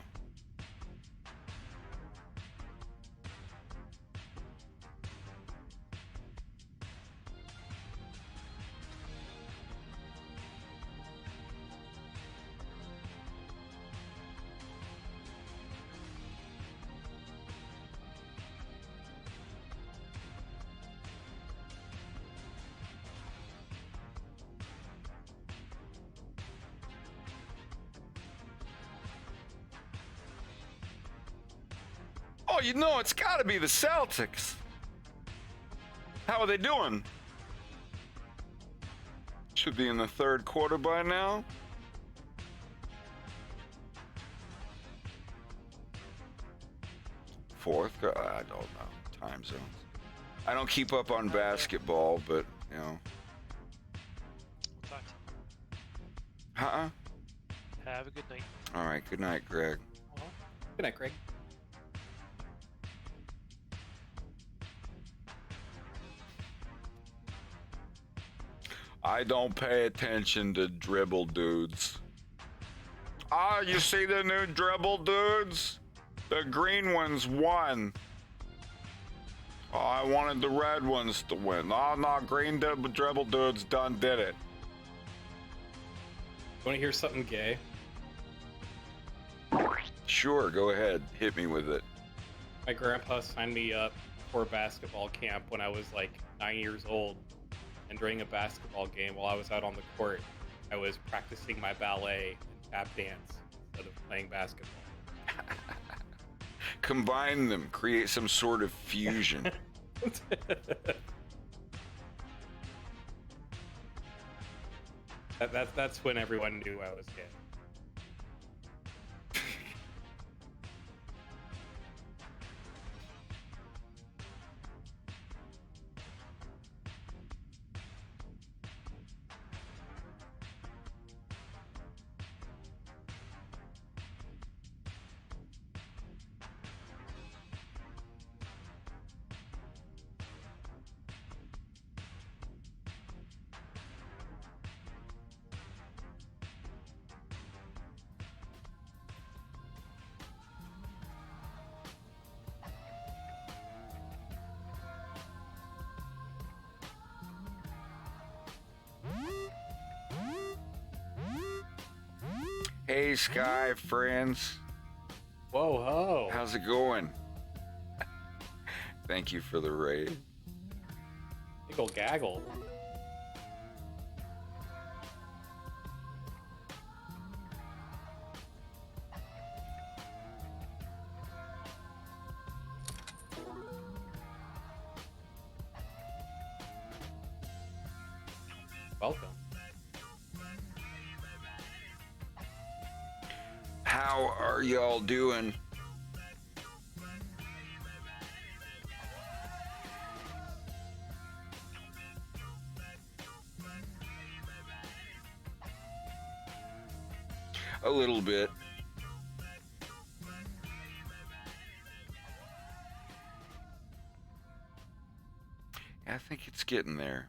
Oh, you know, it's got to be the Celtics. How are they doing? Should be in the third quarter by now. Fourth? I don't know. Time zones. I don't keep up on basketball, but, you know. Huh? Have a good night. All right. Good night, Greg. Good night, Greg. I don't pay attention to dribble dudes. Ah, you see the new dribble dudes? The green ones won. Oh, I wanted the red ones to win. Oh, no, green dribble dudes done did it. Want to hear something gay? Sure, go ahead. Hit me with it. My grandpa signed me up for basketball camp when I was like 9 years old. And during a basketball game, while I was out on the court, I was practicing my ballet and tap dance instead of playing basketball. Combine them, create some sort of fusion. That's when everyone knew I was gay. Hey, Sky friends. Whoa, ho. How's it going? Thank you for the raid. Giggle gaggle. Welcome. How are y'all doing? A little bit. I think it's getting there.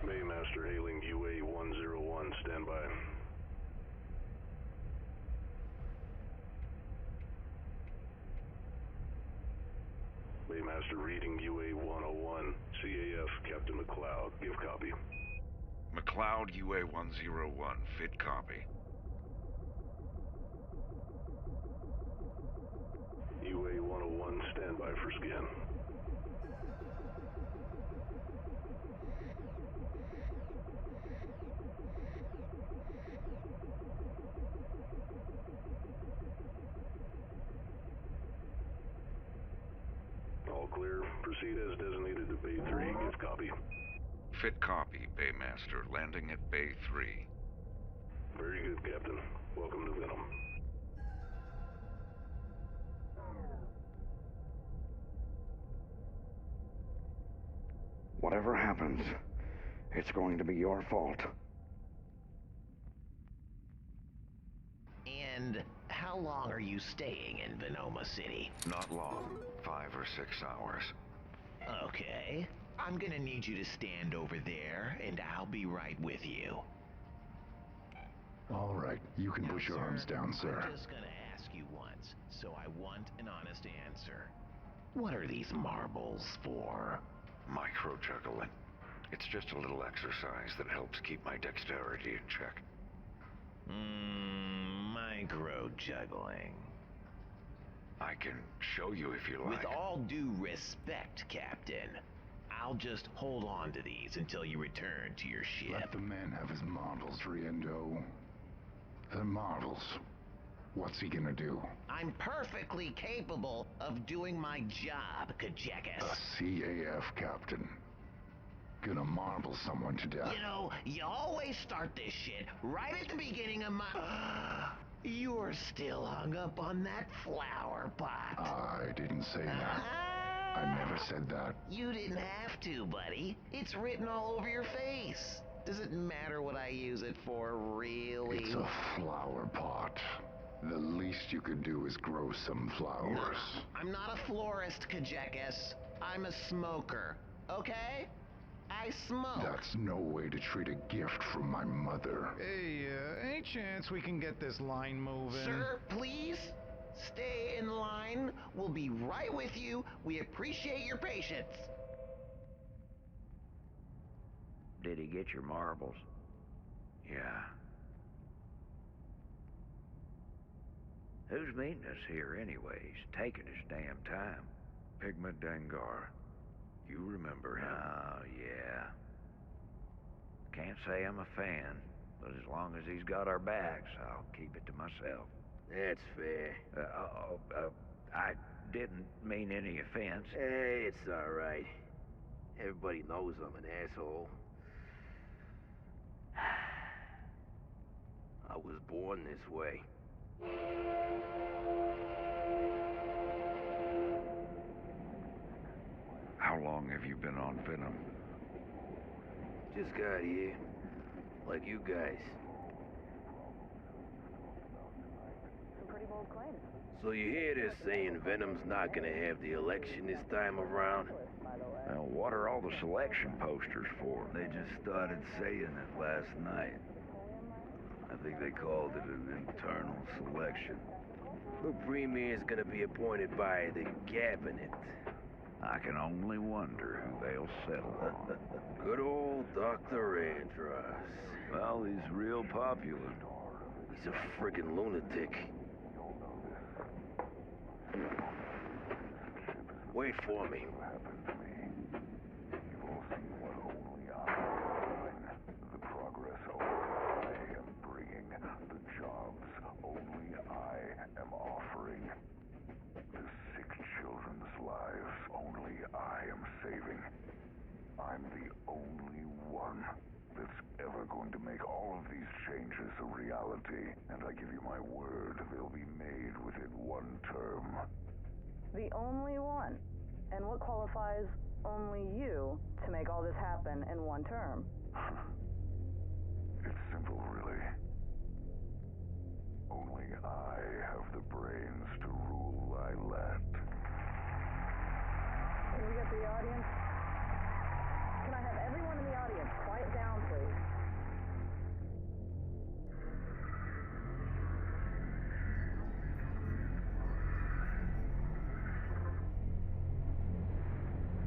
Maymaster hailing UA-101, stand by. Maymaster reading UA-101, CAF, Captain McLeod, give copy. McLeod UA-101, fit copy. UA-101, stand by for scan. All clear. Proceed as designated to Bay 3. Give copy. Fit copy, Baymaster. Landing at Bay 3. Very good, Captain. Welcome to Venom. Whatever happens, it's going to be your fault. And how long are you staying in Venoma City? Not long. 5 or 6 hours. Okay. I'm gonna need you to stand over there, and I'll be right with you. All right, you can Now, put your sir, arms down, sir. I'm just gonna ask you once, so I want an honest answer. What are these marbles for? Micro-juggling. It's just a little exercise that helps keep my dexterity in check. Micro-juggling. I can show you if you like. With all due respect, Captain, I'll just hold on to these until you return to your ship. Let the man have his marbles, Riendo. The marbles. What's he gonna do? I'm perfectly capable of doing my job, Kajekas. A CAF captain. Gonna marble someone to death. You know, you always start this shit right at the beginning of my... You're still hung up on that flower pot. I didn't say that. I never said that. You didn't have to, buddy. It's written all over your face. Does it matter what I use it for, really? It's a flower pot. The least you could do is grow some flowers. No, I'm not a florist, Kajekas. I'm a smoker, okay? I smoke. That's no way to treat a gift from my mother. Hey, any chance we can get this line moving? Sir, please? Stay in line. We'll be right with you. We appreciate your patience. Did he get your marbles? Yeah. Who's meeting us here anyway? He's taking his damn time. Pigment Dengar. You remember him? Oh, yeah. Can't say I'm a fan, but as long as he's got our backs, I'll keep it to myself. That's fair. I didn't mean any offense. Hey, it's alright. Everybody knows I'm an asshole. I was born this way. How long have you been on Venom? Just got here. Like you guys. Some pretty bold claims. So you hear this saying Venom's not gonna have the election this time around? Well, what are all the selection posters for? They just started saying it last night. I think they called it an internal selection. The premier's gonna be appointed by the cabinet. I can only wonder who they'll settle on. Good old Dr. Andros. Well, he's real popular. He's a friggin' lunatic. Wait for me. The progress I am bringing, the jobs only I am offering, the sick children's lives only I am saving. I'm the only one that's ever going to make all of these changes a reality, and I give you my word they'll be made within one term. The only one. And what qualifies only you to make all this happen in one term? It's simple, really. Only I have the brains to rule Lilat. Can we get the audience? Can I have everyone in the audience quiet down, please?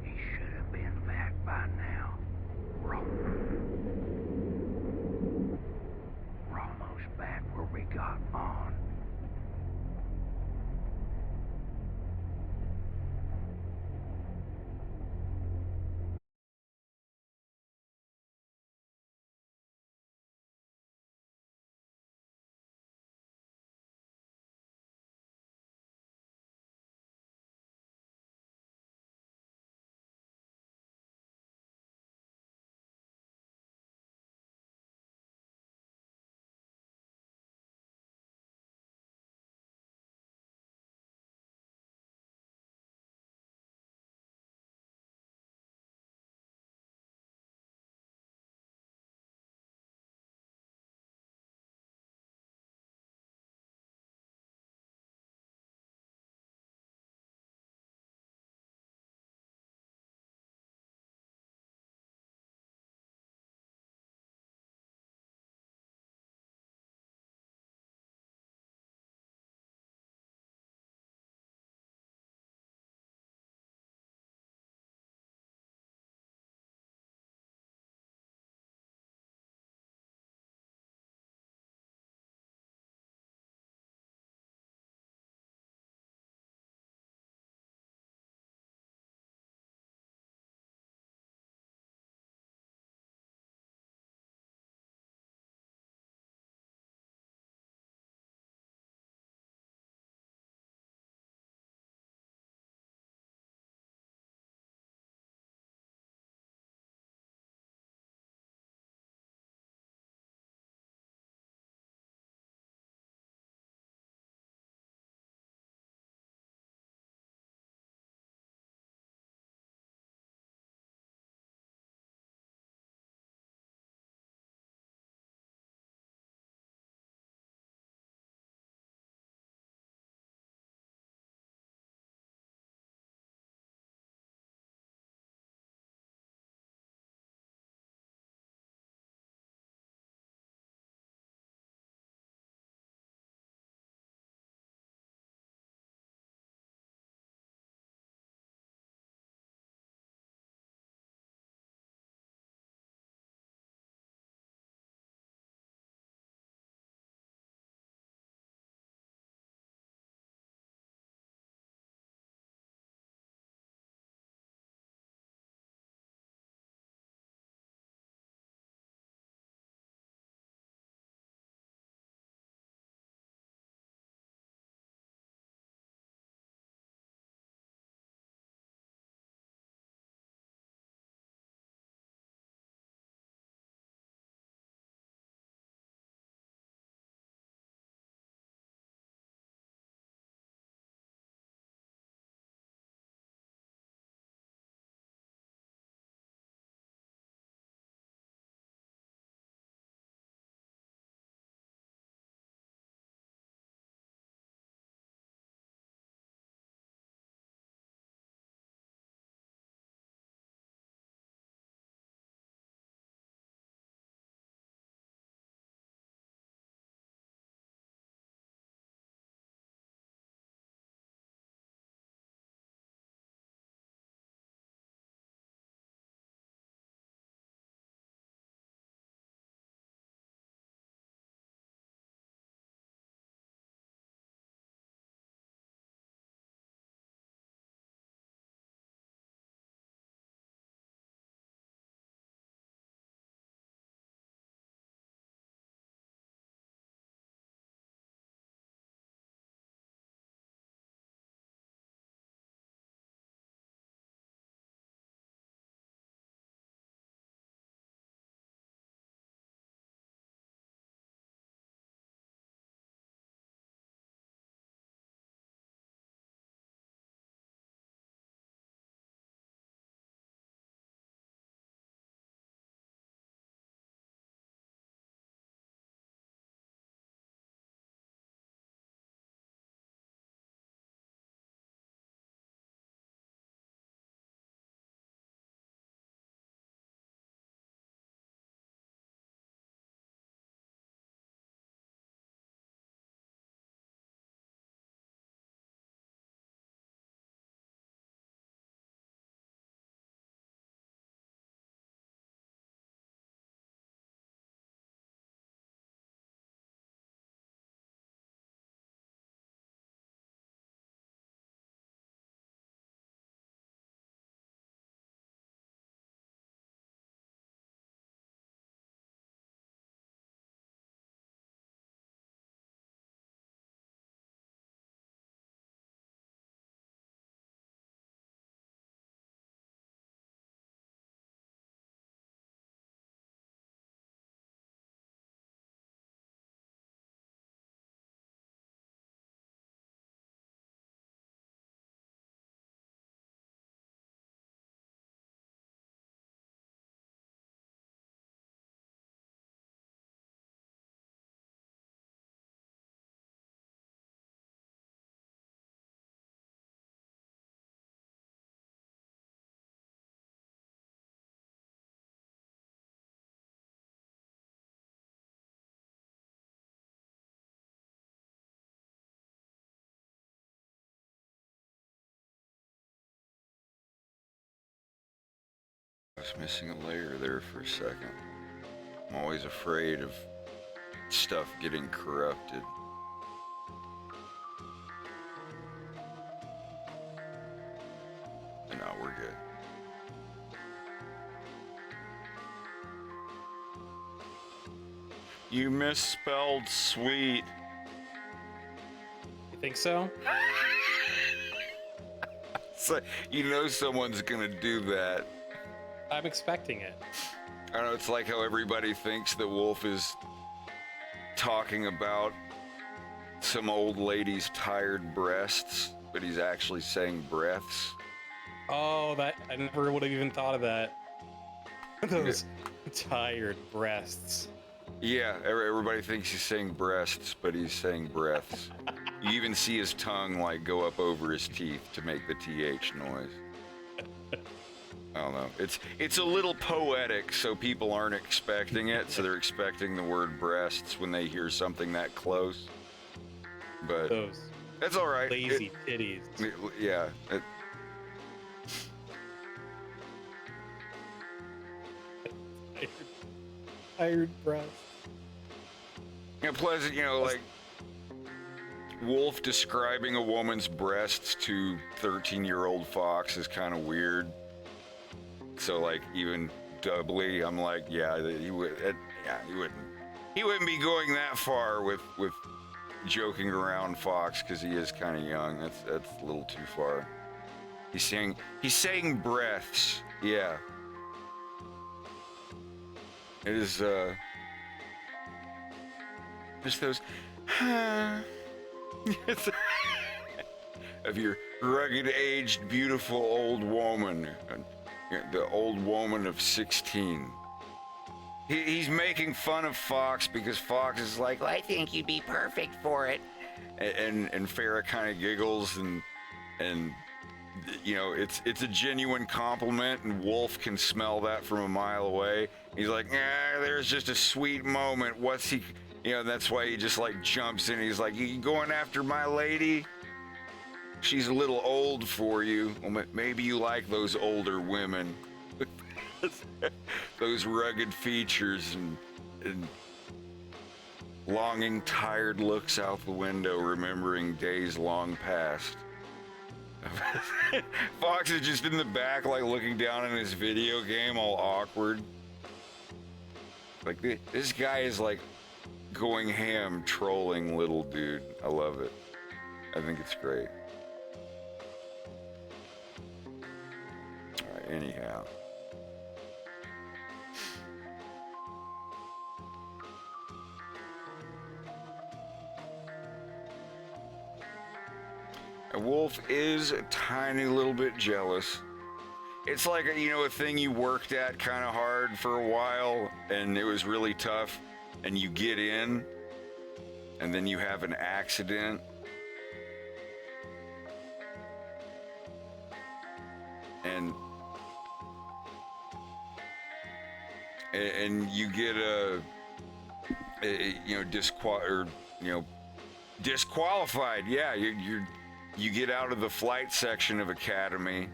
He should have been back by now. We're almost back where we got on. was missing a layer there for a second. I'm always afraid of stuff getting corrupted. No, we're good. You misspelled sweet. You think so? So, you know someone's gonna do that. I'm expecting it. I don't know, it's like how everybody thinks that Wolf is talking about some old lady's tired breasts, but he's actually saying breaths. Oh, that I never would have even thought of that. Those tired breasts. Yeah, everybody thinks he's saying breasts, but he's saying breaths. You even see his tongue like go up over his teeth to make the TH noise. I don't know. It's a little poetic, so people aren't expecting it, so they're expecting the word breasts when they hear something that close. But Those that's all right. lazy titties. Yeah. Tired breasts. Yeah, plus, you know, like Wolf describing a woman's breasts to 13-year-old Fox is kind of weird. So, like, even doubly, I'm like, yeah, he wouldn't be going that far with joking around Fox because he is kind of young. That's a little too far. He's saying breaths. Yeah. It is just those of your rugged, aged, beautiful old woman, the old woman of 16. He's making fun of Fox because Fox is like, well, I think you'd be perfect for it, and Farrah kind of giggles and you know it's a genuine compliment, and Wolf can smell that from a mile away. He's like, there's just a sweet moment. What's he? You know, that's why he just like jumps in. He's like, you going after my lady? She's a little old for you. Well, maybe you like those older women. Those rugged features and longing, tired looks out the window, remembering days long past. Fox is just in the back, like looking down in his video game, all awkward. Like, this guy is like going ham trolling little dude. I love it. I think it's great. All right, anyhow. Wolf is a tiny little bit jealous. It's like, a thing you worked at kind of hard for a while, and it was really tough, and you get in, and then you have an accident. And you get disqualified. Yeah, you get out of the flight section of Academy,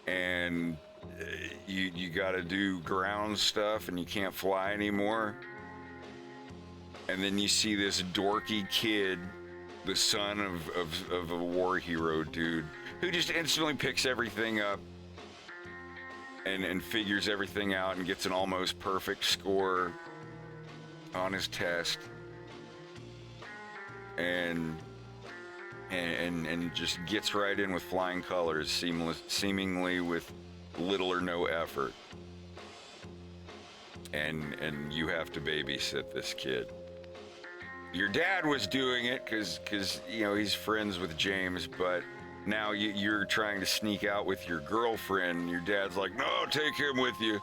and you got to do ground stuff, and you can't fly anymore. And then you see this dorky kid, the son of a war hero dude, who just instantly picks everything up and figures everything out and gets an almost perfect score on his test, and just gets right in with flying colors, seemingly with little or no effort. And you have to babysit this kid. Your dad was doing it because he's friends with James, but now you're trying to sneak out with your girlfriend, and your dad's like, no, take him with you.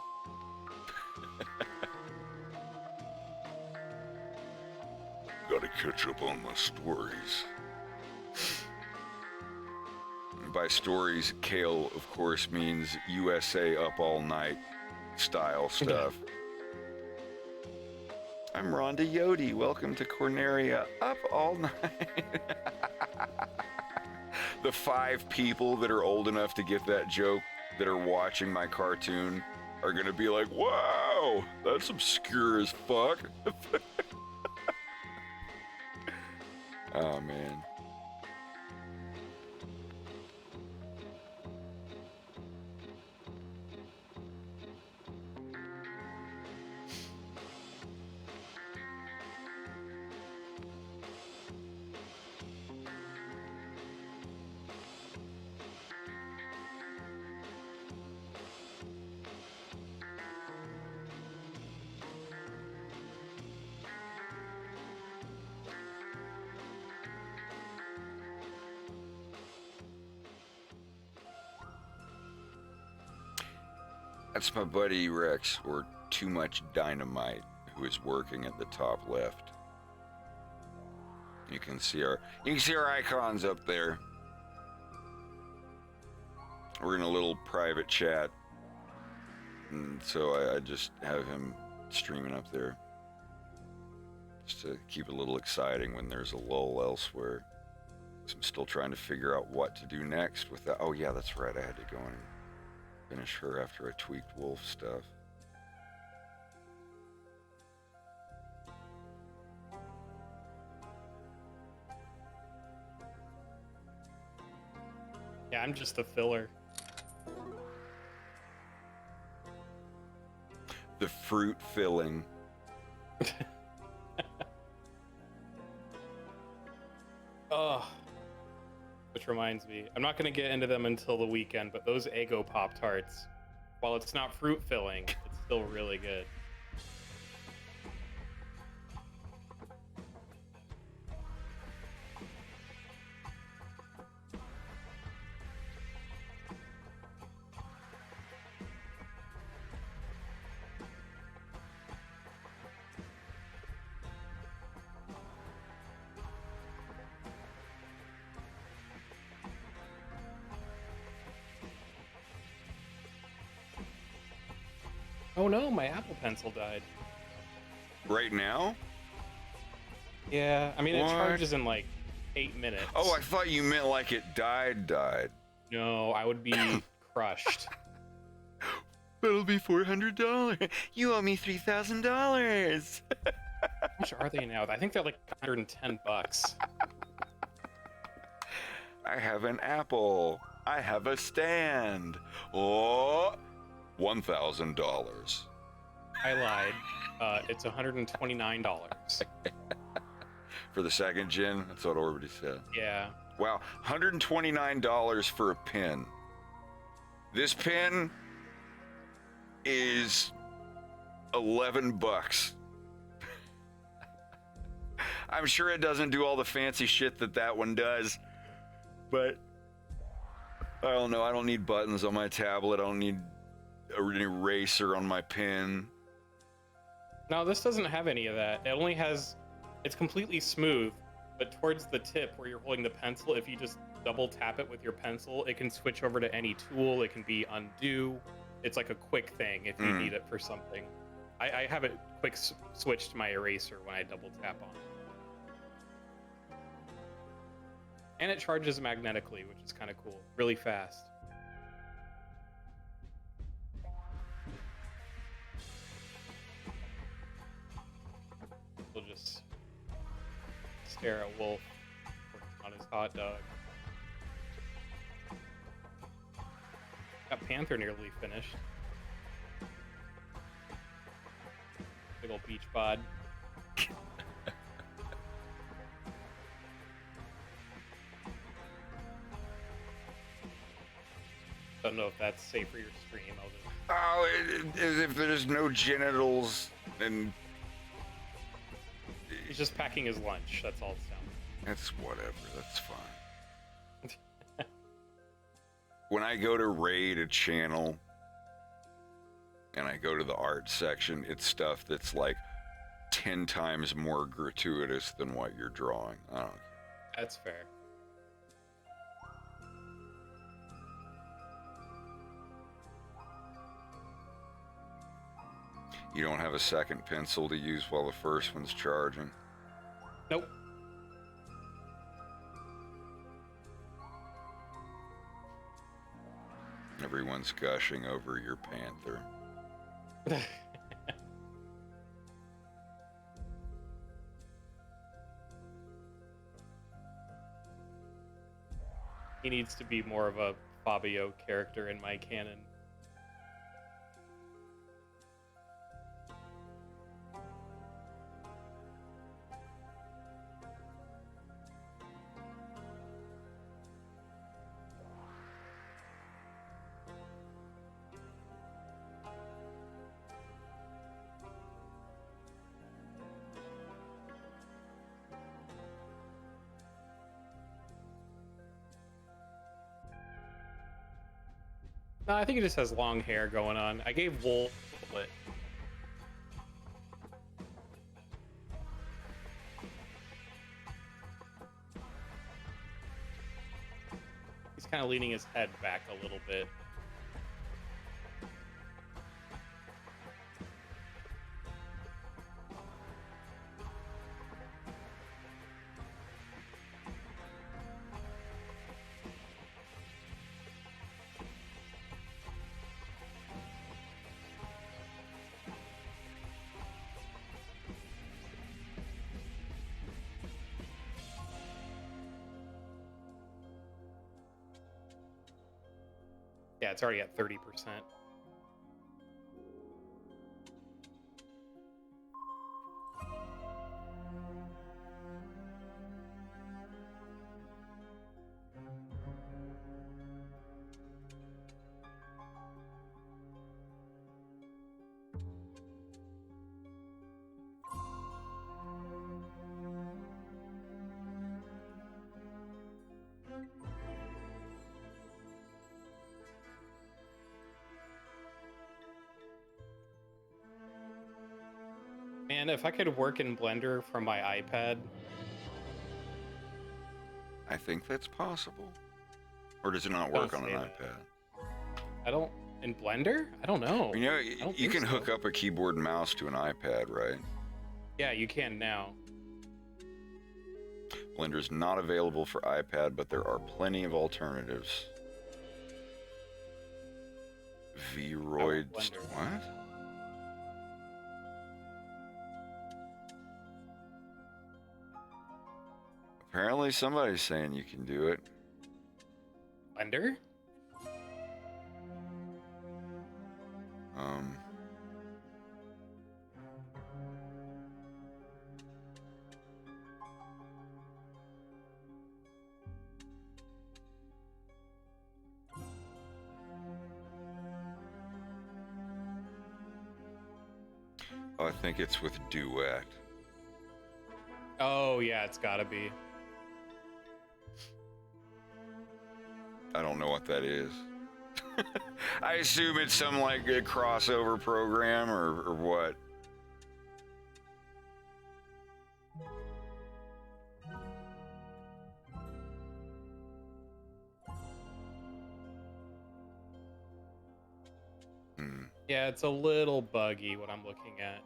Gotta catch up on my stories. By stories, Kale, of course, means USA Up All Night style stuff. I'm Rhonda Yodi. Welcome to Corneria Up All Night. The 5 people that are old enough to get that joke that are watching my cartoon are gonna be like, "Wow, that's obscure as fuck." Oh man. That's my buddy Rex, or Too Much Dynamite, who is working at the top left. You can see our icons up there. We're in a little private chat, and so I just have him streaming up there, just to keep it a little exciting when there's a lull elsewhere. So I'm still trying to figure out what to do next with that. Oh yeah, that's right. I had to go in and finish her after I tweaked Wolf stuff. Yeah, I'm just a filler. The fruit filling. Oh, which reminds me, I'm not going to get into them until the weekend, but those Eggo Pop-Tarts, while it's not fruit filling, it's still really good. Oh no, my Apple Pencil died. Right now? Yeah, I mean, What? it charges in like 8 minutes. Oh, I thought you meant like it died. No, I would be crushed. That'll be $400. You owe me $3,000. How much are they now? I think they're like $110. I have an Apple. I have a stand. Oh, $1,000. I lied. It's $129. For the second gen? That's what Orbity said. Yeah. Wow, $129 for a pen. This pen is $11. I'm sure it doesn't do all the fancy shit that one does, but I don't know. I don't need buttons on my tablet. I don't need an eraser on my pen. No, this doesn't have any of that. It only has, it's completely smooth, but towards the tip where you're holding the pencil, if you just double tap it with your pencil, it can switch over to any tool. It can be undo. It's like a quick thing if you need it for something. I have it quick switch to my eraser when I double tap on it. And it charges magnetically, which is kind of cool. Really fast. We'll just stare at Wolf working on his hot dog. Got Panther nearly finished. Big old beach bod. Don't know if that's safe for your stream. I'll just... Oh, if there's no genitals, then he's just packing his lunch. That's all it's down. That's whatever. That's fine. When I go to raid a channel and I go to the art section, it's stuff that's like 10 times more gratuitous than what you're drawing. I don't. That's fair. You don't have a second pencil to use while the first one's charging? Nope. Everyone's Everyone's gushing over your panther. He needs to be more of a Fabio character in my canon. No, I think he just has long hair going on. I gave Wolf a bullet. He's kind of leaning his head back a little bit. Yeah, it's already at 30%. Man, if I could work in Blender from my iPad. I think that's possible. Or does it not work on an iPad? I don't... In Blender? I don't know. You know, you can hook up a keyboard and mouse to an iPad, right? Yeah, you can now. Blender's not available for iPad, but there are plenty of alternatives. Vroid... What? Apparently somebody's saying you can do it. Blender? Oh, I think it's with Duet. Oh, yeah, it's gotta be. I don't know what that is. I assume it's some like a crossover program or what. Yeah, it's a little buggy what I'm looking at.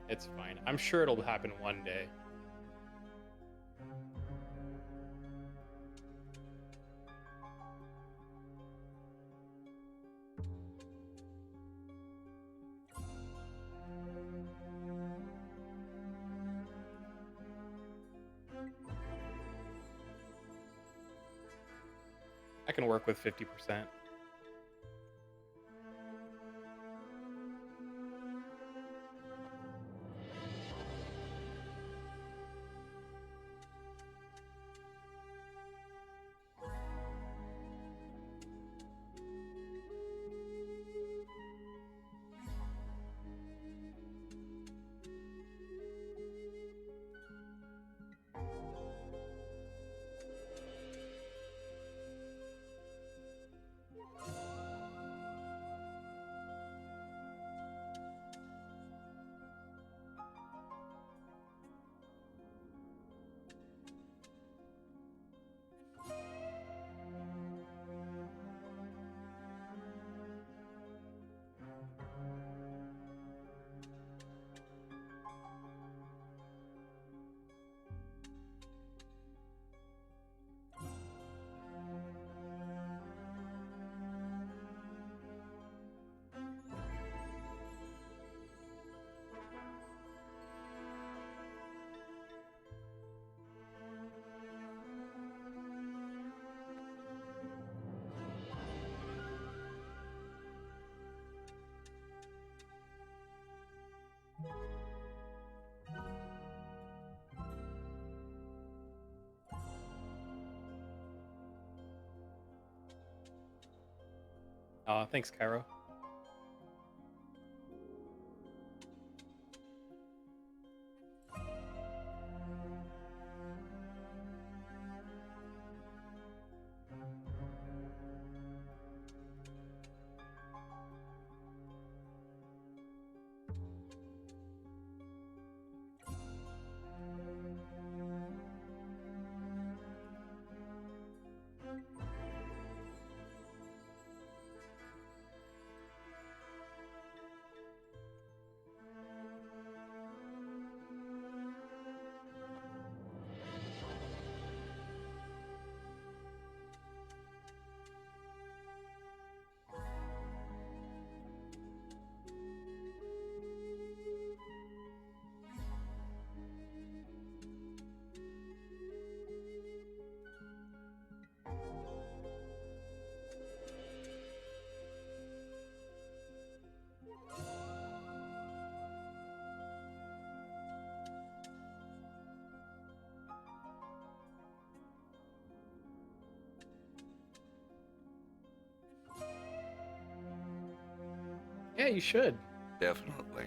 It's fine. I'm sure it'll happen one day. I can work with 50%. Thanks, Cairo. Yeah, you should. Definitely.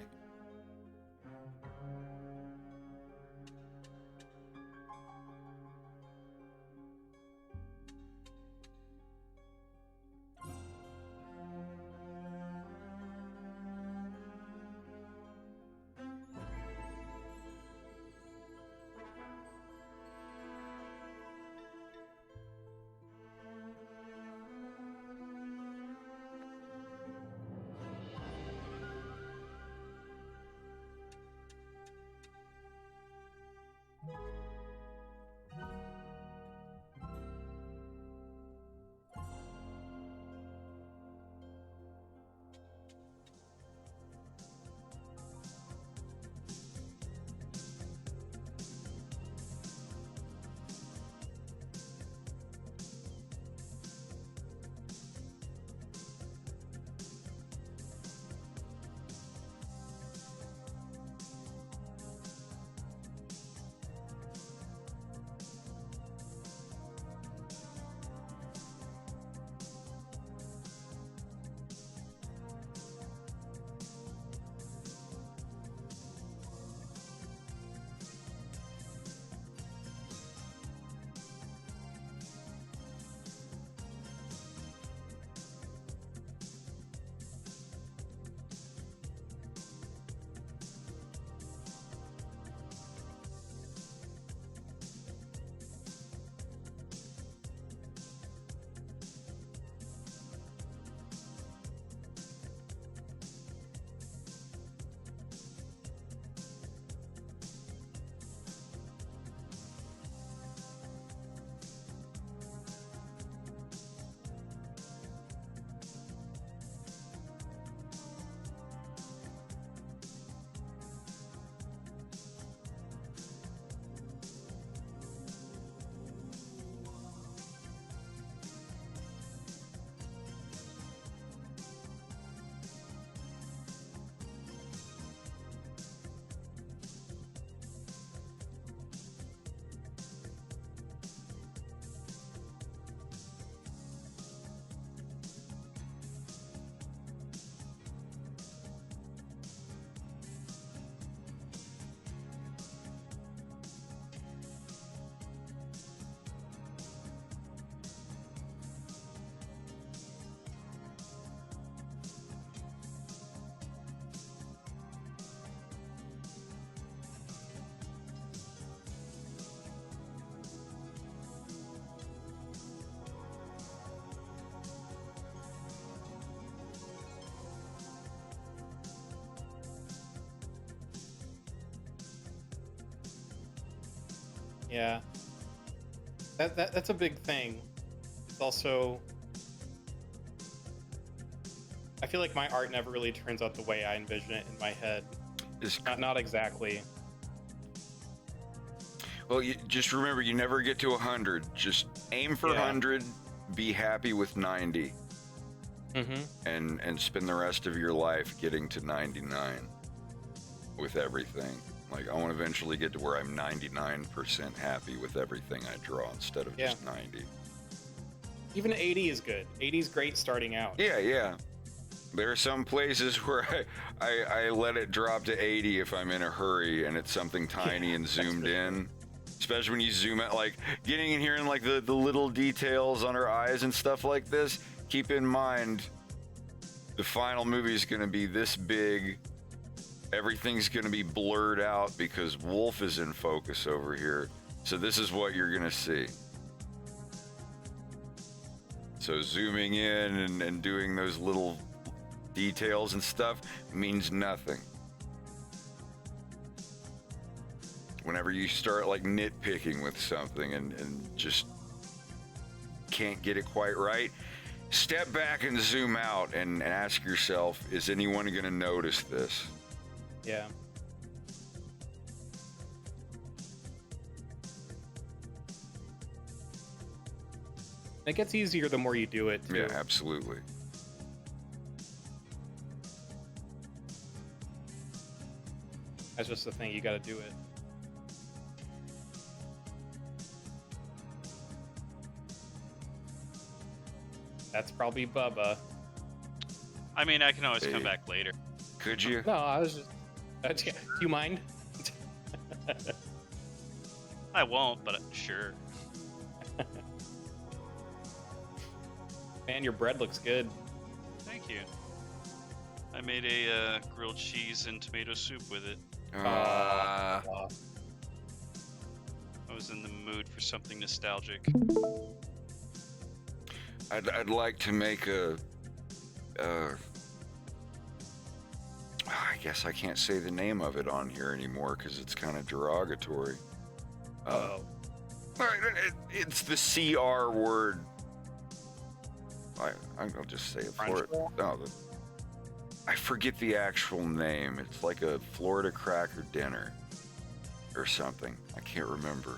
Yeah. That's a big thing. It's also, I feel like my art never really turns out the way I envision it in my head. Not exactly. Well, just remember, you never get to 100. Just aim for 100, be happy with 90. And spend the rest of your life getting to 99 with everything. Like, I want to eventually get to where I'm 99% happy with everything I draw instead of just 90. Even 80 is good. 80 is great starting out. Yeah. There are some places where I let it drop to 80 if I'm in a hurry and it's something tiny and zoomed in. Especially when you zoom out, like getting in here and like the little details on her eyes and stuff like this. Keep in mind, the final movie is going to be this big. Everything's going to be blurred out because Wolf is in focus over here. So this is what you're going to see. So zooming in and doing those little details and stuff means nothing. Whenever you start like nitpicking with something and just can't get it quite right, step back and zoom out and ask yourself, is anyone going to notice this? Yeah. It gets easier the more you do it, too. Yeah, absolutely. That's just the thing, you gotta do it. That's probably Bubba. I mean, I can always come back later. Could you? No, I was just... do you mind? I won't, but sure. Man, your bread looks good. Thank you. I made a grilled cheese and tomato soup with it. I was in the mood for something nostalgic. I'd like to make a I guess I can't say the name of it on here anymore because it's kind of derogatory. It's the CR word. I'll just say it. I forget the actual name. It's like a Florida cracker dinner or something. I can't remember.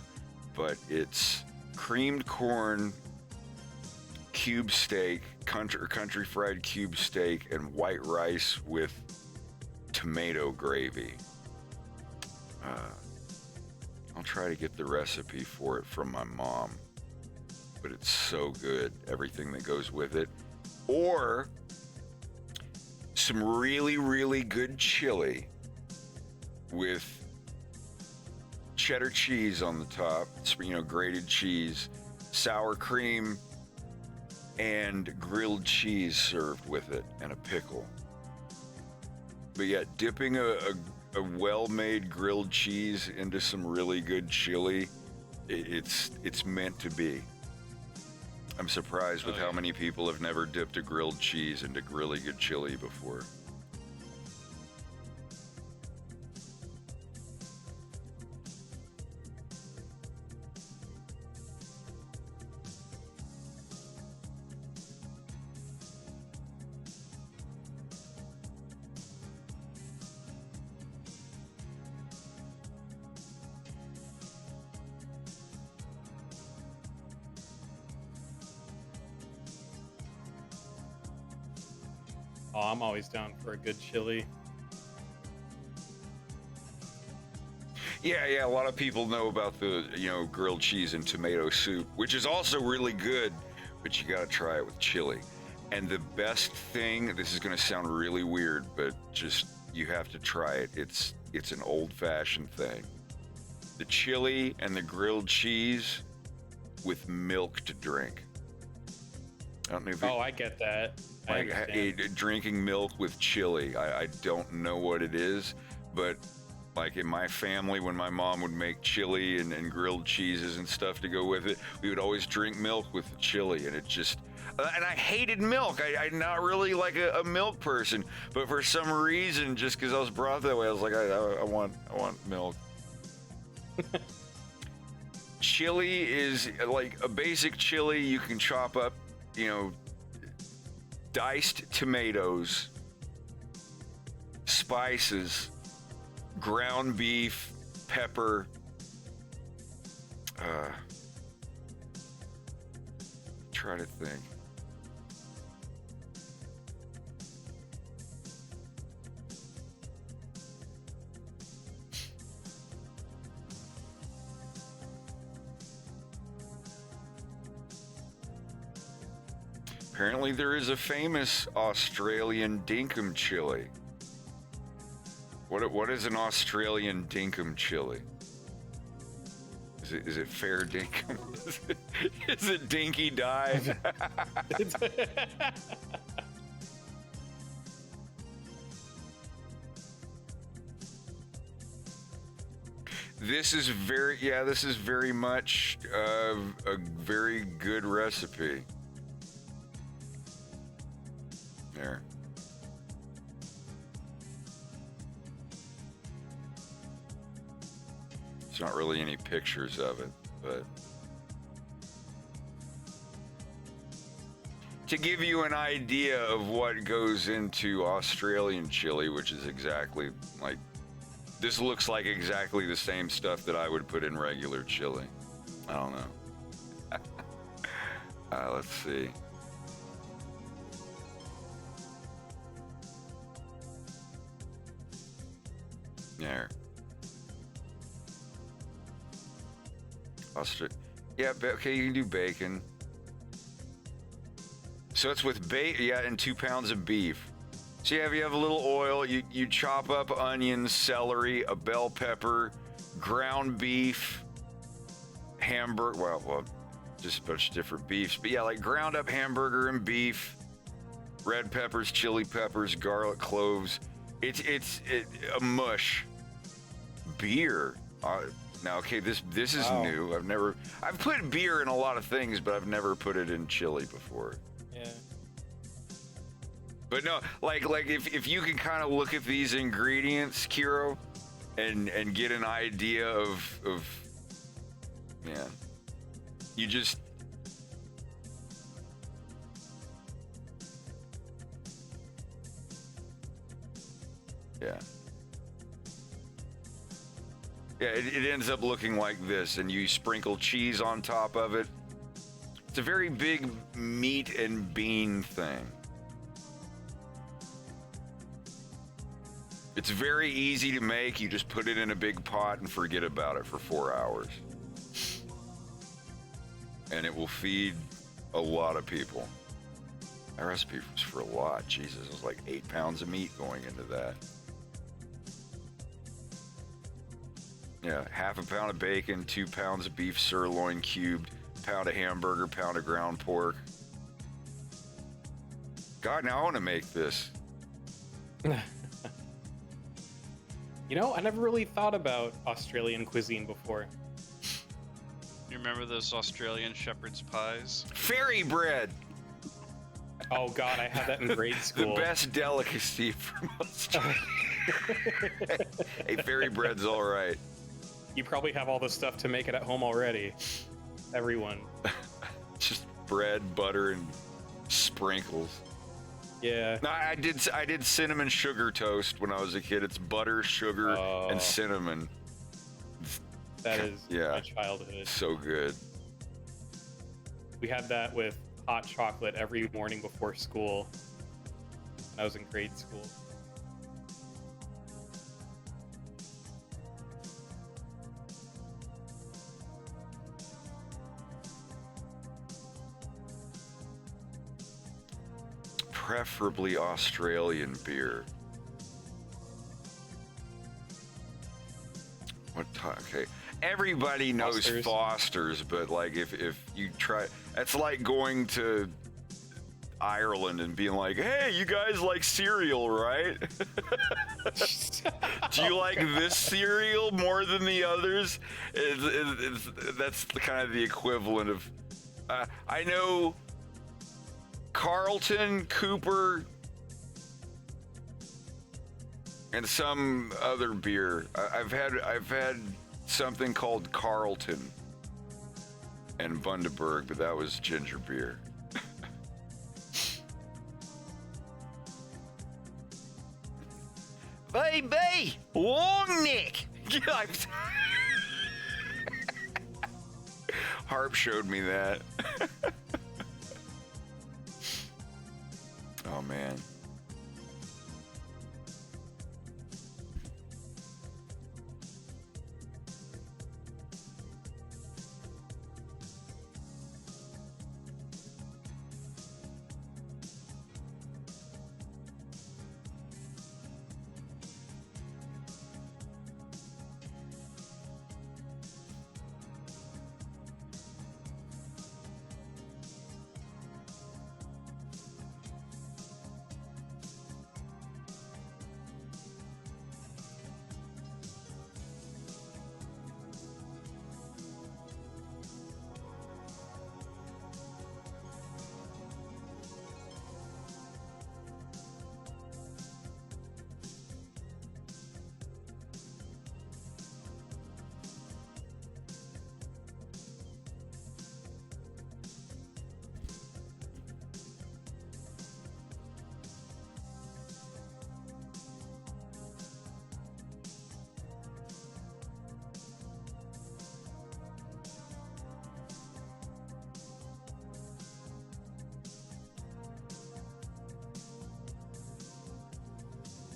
But it's creamed corn, cube steak, country fried cube steak, and white rice with tomato gravy. I'll try to get the recipe for it from my mom. But it's so good, everything that goes with it. Or some really, really good chili with cheddar cheese on the top, grated cheese, sour cream, and grilled cheese served with it, and a pickle. But yeah, dipping a well-made grilled cheese into some really good chili, it's meant to be. I'm surprised with how many people have never dipped a grilled cheese into really good chili before. Oh, I'm always down for a good chili. Yeah, a lot of people know about the, grilled cheese and tomato soup, which is also really good, but you gotta try it with chili. And the best thing, this is gonna sound really weird, but just, you have to try it. It's an old-fashioned thing. The chili and the grilled cheese with milk to drink. I don't know if I get that. Drinking milk with chili. I don't know what it is, but like in my family, when my mom would make chili and grilled cheeses and stuff to go with it, we would always drink milk with the chili, and it just... and I hated milk. I'm not really like a milk person, but for some reason, just because I was brought that way, I was like, I want milk. Chili is like a basic chili. You can chop up, diced tomatoes, spices, ground beef, pepper, try to think. Apparently there is a famous Australian dinkum chili. What is an Australian dinkum chili? Is it fair dinkum? Is it dinky dive? This is very much a very good recipe. There. There's not really any pictures of it, but to give you an idea of what goes into Australian chili, which is exactly like, this looks like exactly the same stuff that I would put in regular chili. I don't know. Let's see. There. Yeah, okay, you can do bacon. So it's with bacon, yeah, and 2 pounds of beef. So you have a little oil, you chop up onions, celery, a bell pepper, ground beef, hamburger, well, just a bunch of different beefs. But yeah, like ground up hamburger and beef, red peppers, chili peppers, garlic, cloves. It's a mush. Beer. Now, okay, this is new. I've put beer in a lot of things, but I've never put it in chili before. Yeah. But no, like if you can kind of look at these ingredients, Kiro, and get an idea of yeah, you just yeah. Yeah, it ends up looking like this, and you sprinkle cheese on top of it. It's a very big meat and bean thing. It's very easy to make. You just put it in a big pot and forget about it for 4 hours. And it will feed a lot of people. That recipe was for a lot. Jesus, it was like 8 pounds of meat going into that. Yeah, half a pound of bacon, 2 pounds of beef sirloin cubed, pound of hamburger, pound of ground pork. God, now I want to make this. You know, I never really thought about Australian cuisine before. You remember those Australian shepherd's pies? Fairy bread! Oh God, I had that in grade school. The best delicacy from Australia. Hey, fairy bread's all right. You probably have all the stuff to make it at home already. Everyone. Just bread, butter, and sprinkles. Yeah. No, I did cinnamon sugar toast when I was a kid. It's butter, sugar, and cinnamon. That is my childhood. So good. We had that with hot chocolate every morning before school when I was in grade school. Preferably Australian beer. Okay. Everybody knows Foster's, but like if you try, it's like going to Ireland and being like, hey, you guys like cereal, right? Do you like this cereal more than the others? That's kind of the equivalent of, I know Carlton, Cooper, and some other beer. I've had something called Carlton and Bundaberg, but that was ginger beer. Baby, long neck. Harp showed me that. Oh man.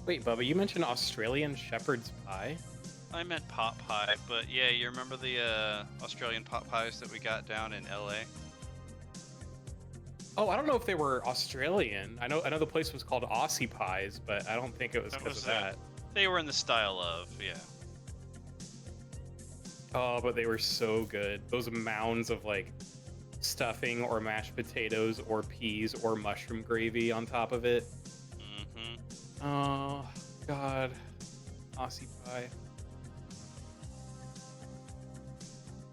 Wait, Bubba, you mentioned Australian shepherd's pie? I meant pot pie, but yeah, you remember the Australian pot pies that we got down in LA? Oh, I don't know if they were Australian. I know the place was called Aussie Pies, but I don't think it was because of that. They were in the style of, yeah. Oh, but they were so good. Those mounds of like stuffing or mashed potatoes or peas or mushroom gravy on top of it. Mm-hmm. Oh, God. Aussie pie.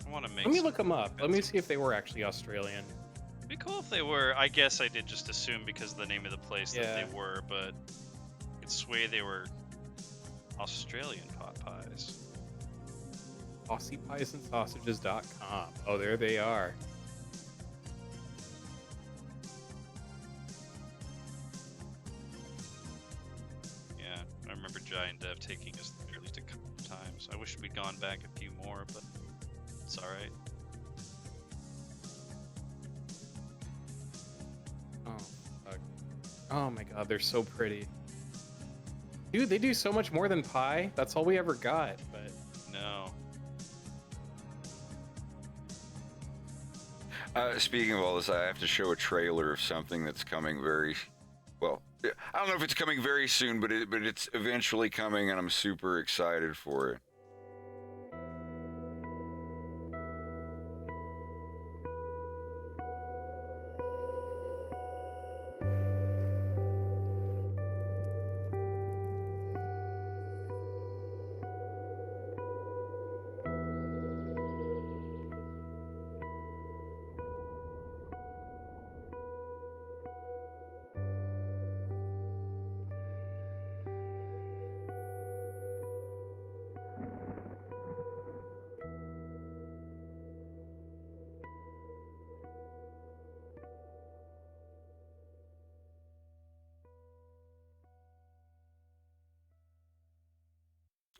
I want to make. Let me look them up. Let me see if they were actually Australian. It'd be cool if they were. I guess I did just assume because of the name of the place that they were, but it's sway they were Australian pot pies. AussiePiesandSausages.com. Oh, there they are. Yeah, I remember Giant Dev taking us there at least a couple of times. I wish we'd gone back a few more, but it's alright. Oh, fuck. Oh my god, they're so pretty. Dude, they do so much more than pie. That's all we ever got, but... No. Speaking of all this, I have to show a trailer of something that's coming very... Well, I don't know if it's coming very soon, but it's eventually coming, and I'm super excited for it.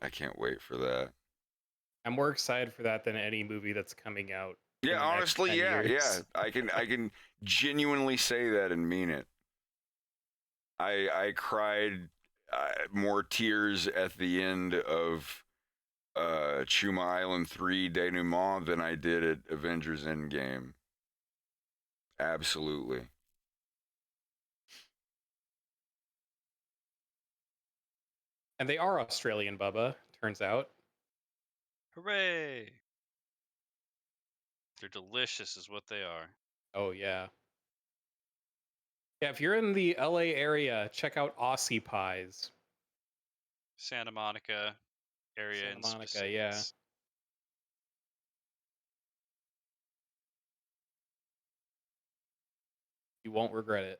I can't wait for that. I'm more excited for that than any movie that's coming out. Yeah, honestly, yeah. I can genuinely say that and mean it. I cried more tears at the end of Chuma Island 3 Denouement than I did at Avengers Endgame. Absolutely. And they are Australian, Bubba, turns out. Hooray! They're delicious is what they are. Oh, yeah. Yeah, if you're in the LA area, check out Aussie Pies. Santa Monica area in Santa Monica, specifics. yeah. You won't regret it.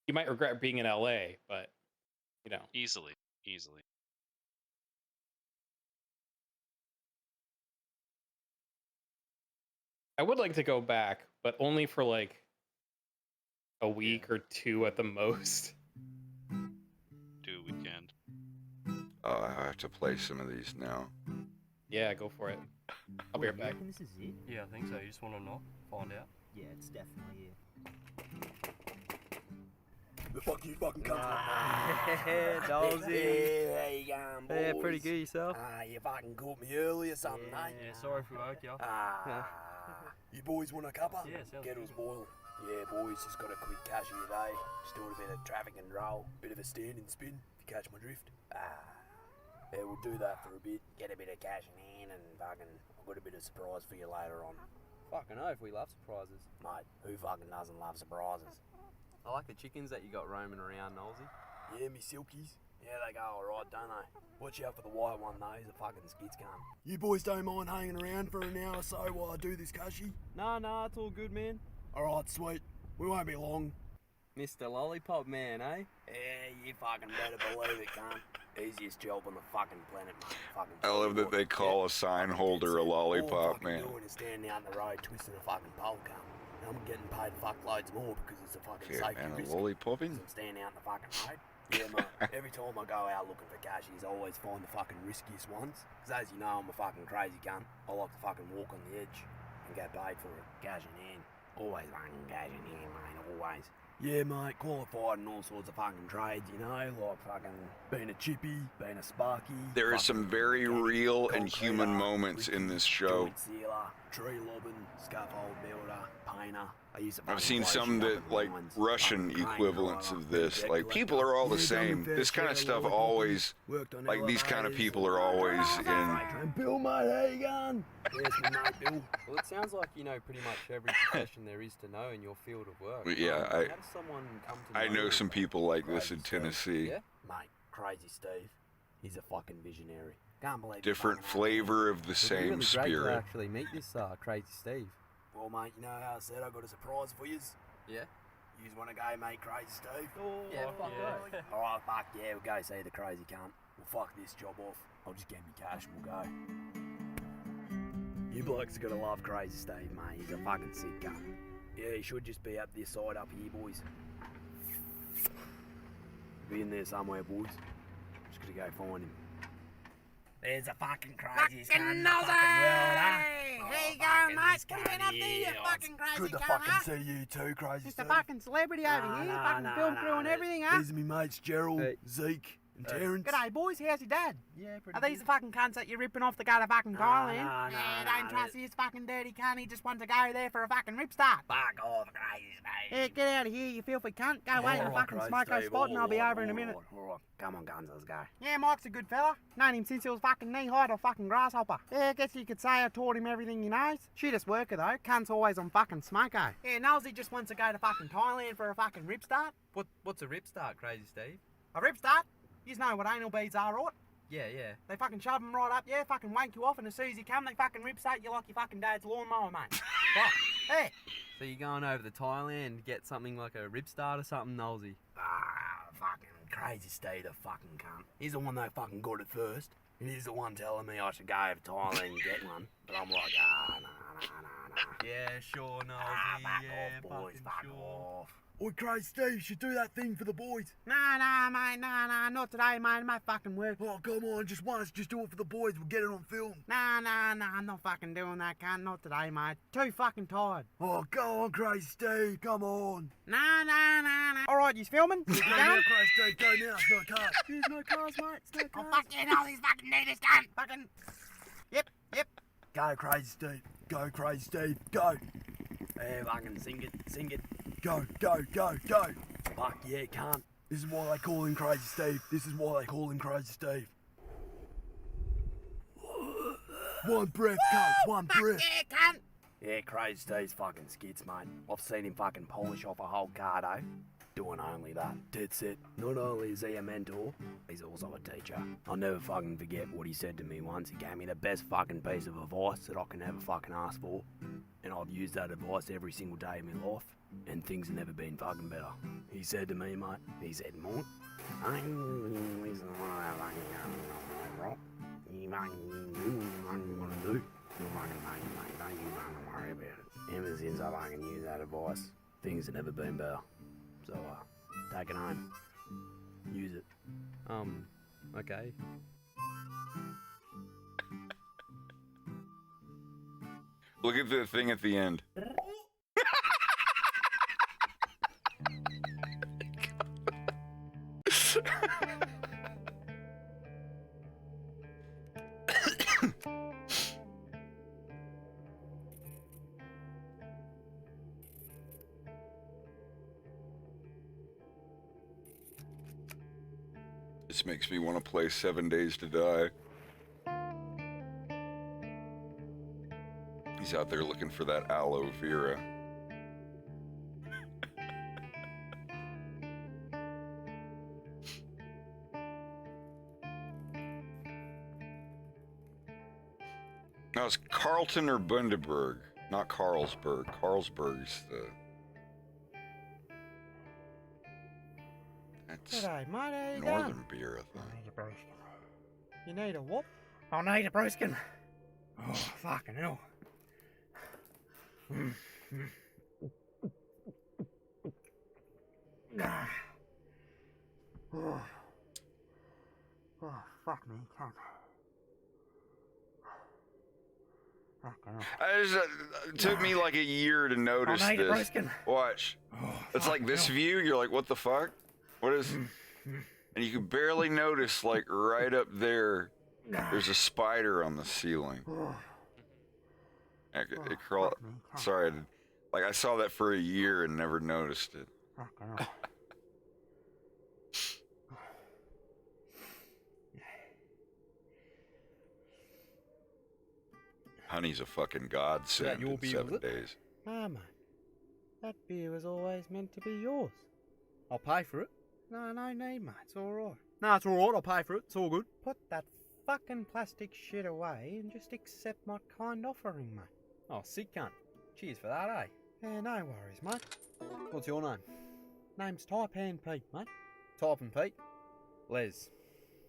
You might regret being in LA, but, you know. Easily. I would like to go back, but only for like a week or two at the most. Do a weekend. Oh, I have to play some of these now. Yeah, go for it. I'll be right back. This is it? Yeah, I think so. You just want to know? Find out? Yeah, it's definitely it. The fuck you fucking cunt. Yeah, Dolzy. Yeah, how you going, boys? Yeah, pretty good yourself. You fucking caught me early or something, eh? Yeah, sorry if we woke you. You boys want a cuppa? Yeah, sounds Kettle's boiling. Yeah, boys, just got a quick cashy today. Just doing a bit of traffic and roll. Bit of a stand and spin, if you catch my drift. Yeah, we'll do that for a bit. Get a bit of cash in hand and fucking... I've got a bit of surprise for you later on. Fucking oath, we love surprises. Mate, who fucking doesn't love surprises? I like the chickens that you got roaming around, Nolsey. Yeah, me silkies. Yeah, they go alright, don't they? Watch out for the white one though, he's a fucking skid scum. You boys don't mind hanging around for an hour or so while I do this cushy? Nah, it's all good, man. Alright, sweet. We won't be long. Mr. Lollipop Man, eh? Yeah, you fucking better believe it, cunt. Easiest job on the fucking planet, mate. Fucking I love that they call a sign holder a lollipop man. All I'm fucking doing is standing out in the road twisting a fucking pole, cunt. I'm getting paid fuckloads more because it's a fucking Shit, safety man, a risk. lollipopping? I'm standing out in the fucking road. Yeah, mate. Every time I go out looking for cashies, I always find the fucking riskiest ones. Because as you know, I'm a fucking crazy cunt. I like to fucking walk on the edge and get paid for it. Cash in hand. Always fucking cash in hand, mate. Always. Yeah, mate, qualified in all sorts of fucking trades, you know, like fucking being a chippy, being a sparky. There are some very real and human moments in this show. Joint sealer, tree lobbing, scaffold builder, painter. I've seen some that, like, Russian equivalents of this. Like, people are all the same. This kind of stuff always, like, these kind of people are always in. Bill, mate, how you going? Yes, my mate, Bill. Well, it sounds like you know pretty much every profession there is to know in your field of work. Yeah, How does someone come to I know you? some people like this in Tennessee. Yeah? Mate, Crazy Steve. He's a fucking visionary. Can't believe Different flavor of the It'd be same really great to spirit. actually meet this Crazy Steve. Well, mate, you know how I said I got a surprise for yous? Yeah? Yous want to go meet Crazy Steve? Oh, yeah, fuck yeah. Alright, fuck yeah, we'll go see the crazy cunt. We'll fuck this job off. I'll just get me cash and we'll go. You blokes are gonna love Crazy Steve, mate. He's a fucking sick cunt. Yeah, he should just be up this side up here, boys. Be in there somewhere, boys. Just gotta go find him. There's a fucking craziest cunt in the fucking world, huh? There you go, mate. Get up there, you fucking crazy Good to cunt, fucking huh? see you too, Crazy Just Steve. a fucking celebrity over here, fucking film crew and everything, huh? These are my mates Gerald, Zeke, and Terrence. G'day, boys. How's your dad? Yeah, Are these the fucking cunts that you're ripping off to go to fucking Thailand? no, Yeah, no, don't trust this fucking dirty cunt. He just wants to go there for a fucking rip start. Fuck off, Crazy Steve. Yeah, get out of here, you filthy cunt. Go wait in the fucking smoko spot and I'll be over in a minute. Alright, come on, guns, let's go. Yeah, Mike's a good fella. Known him since he was fucking knee-high to a fucking grasshopper. Yeah, guess you could say I taught him everything he knows. Shittest worker though, cunt's always on fucking smoko. Yeah, Nosey just wants to go to fucking Thailand for a fucking rip start. What's a rip start, Crazy Steve? A rip start? You know what anal beads are, right? Yeah, yeah. They fucking shove them right up, yeah, fucking wank you off, and as soon as you come, they fucking rip start you like your fucking dad's lawnmower, mate. What? Hey! So you're going over to Thailand to get something like a rip start or something, Nosey? Fucking Crazy Steve, the fucking cunt. He's the one that fucking got it first. And he's the one telling me I should go over to Thailand and get one. But I'm like, nah. Yeah, sure, Nosey. Fuck yeah, off, boys, fucking fuck sure. off. Oi, Crazy Steve, you should do that thing for the boys. Nah, mate, nah, not today, mate. It might fucking work. Oh, come on, just once, just do it for the boys. We'll get it on film. Nah, I'm not fucking doing that, cunt. Not today, mate. Too fucking tired. Oh, go on, Crazy Steve, come on. Nah. Alright, you filming? You Go going? now, Crazy Steve, go now. It's no cars. There's no cars, mate. It's no cars. Oh, fuck yeah, all these fucking natives done. Fucking. Yep. Go, Crazy Steve. Go, Crazy Steve. Go. Hey, fucking sing it. Go. Fuck yeah, can't. This is why they call him Crazy Steve. One breath, cunt. One breath. Yeah, cunt. Yeah, Crazy Steve's fucking skits, mate. I've seen him fucking polish off a whole cardo. Doing only that. Dead set. Not only is he a mentor, he's also a teacher. I'll never fucking forget what he said to me once. He gave me the best fucking piece of advice that I can ever fucking ask for. And I've used that advice every single day of my life. And things have never been fucking better. He said to me, mate, he said, Mort, ever since I fucking used that advice, things have never been better. So, take it home. Use it. Okay. Look at the thing at the end. This makes me want to play 7 Days to Die. He's out there looking for that aloe vera. Now it's Carlton or Bundaberg, not Carlsberg. Carlsberg's the... That's G'day, mate. How you northern going? beer, I think. You need a whoop? I need a brewskin. Oh, fucking hell. Oh, fuck me, cunt. Fucking hell. It took me like a year to notice made it, this. Bruskin. Watch. It's like this view, you're like, what the fuck? What is... And you can barely notice, like, right up there, there's a spider on the ceiling. It crawled... Sorry, like, I saw that for a year and never noticed it. Fucking hell. Honey's a fucking godsend your in beer, 7 was it? days. Ah, mate. That beer was always meant to be yours. I'll pay for it. No need, mate. It's alright. No, it's alright, I'll pay for it. It's all good. Put that fucking plastic shit away and just accept my kind offering, mate. Oh, sick cunt. Cheers for that, eh? Yeah, no worries, mate. What's your name? Name's Taipan Pete, mate. Type and Pete. Les.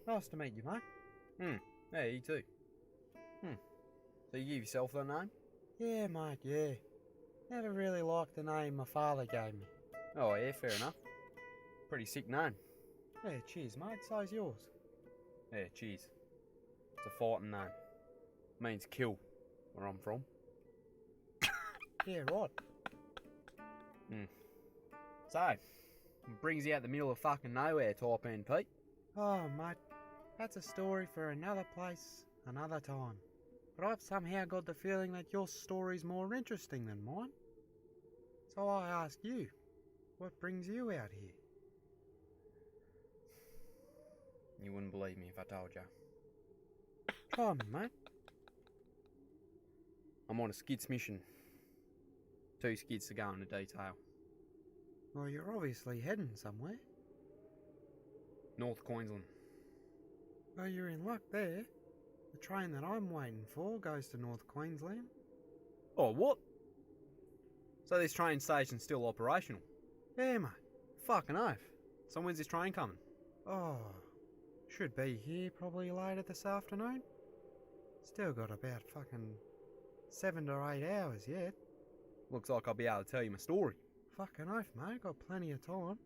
Nice to meet you, mate. Yeah, you too. So you give yourself that name? Yeah, mate, yeah. Never really liked the name my father gave me. Oh, yeah, fair enough. Pretty sick name. Yeah, cheers, mate. So's yours. Yeah, cheers. It's a fighting name. Means kill, where I'm from. Yeah, right. So, what brings you out the middle of fucking nowhere, Taipan Pete? Oh, mate. That's a story for another place, another time. But I've somehow got the feeling that your story's more interesting than mine. So I ask you, what brings you out here? You wouldn't believe me if I told you. Try me, mate. I'm on a skids mission. 2 skids to go into detail. Well, you're obviously heading somewhere. North Queensland. Well, you're in luck there. The train that I'm waiting for goes to North Queensland. Oh, what? So this train station's still operational? Yeah, mate. Fucking oath. So when's this train coming? Oh, should be here probably later this afternoon. Still got about fucking 7 to 8 hours yet. Looks like I'll be able to tell you my story. Fucking oath, mate. Got plenty of time.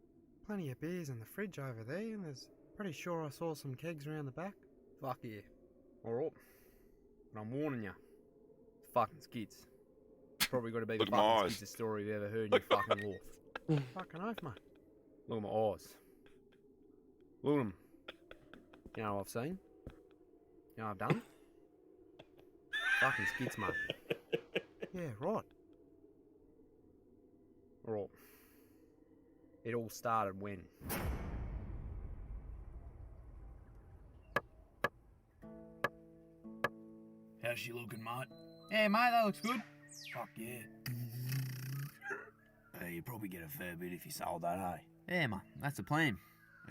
Plenty of beers in the fridge over there, and there's pretty sure I saw some kegs around the back. Fuck yeah. Alright. But I'm warning you. It's fucking skids. It's probably got to be the Look at my fucking eyes. skids story you've ever heard in your fucking life. Fucking oath, mate. Look at my eyes. Look at them. You know what I've seen? You know what I've done? Fucking skids, mate. Yeah, right. Alright. It all started when? How's she looking, mate? Yeah, mate, that looks good. Fuck yeah. You probably get a fair bit if you sold that, hey? Yeah, mate, that's the plan.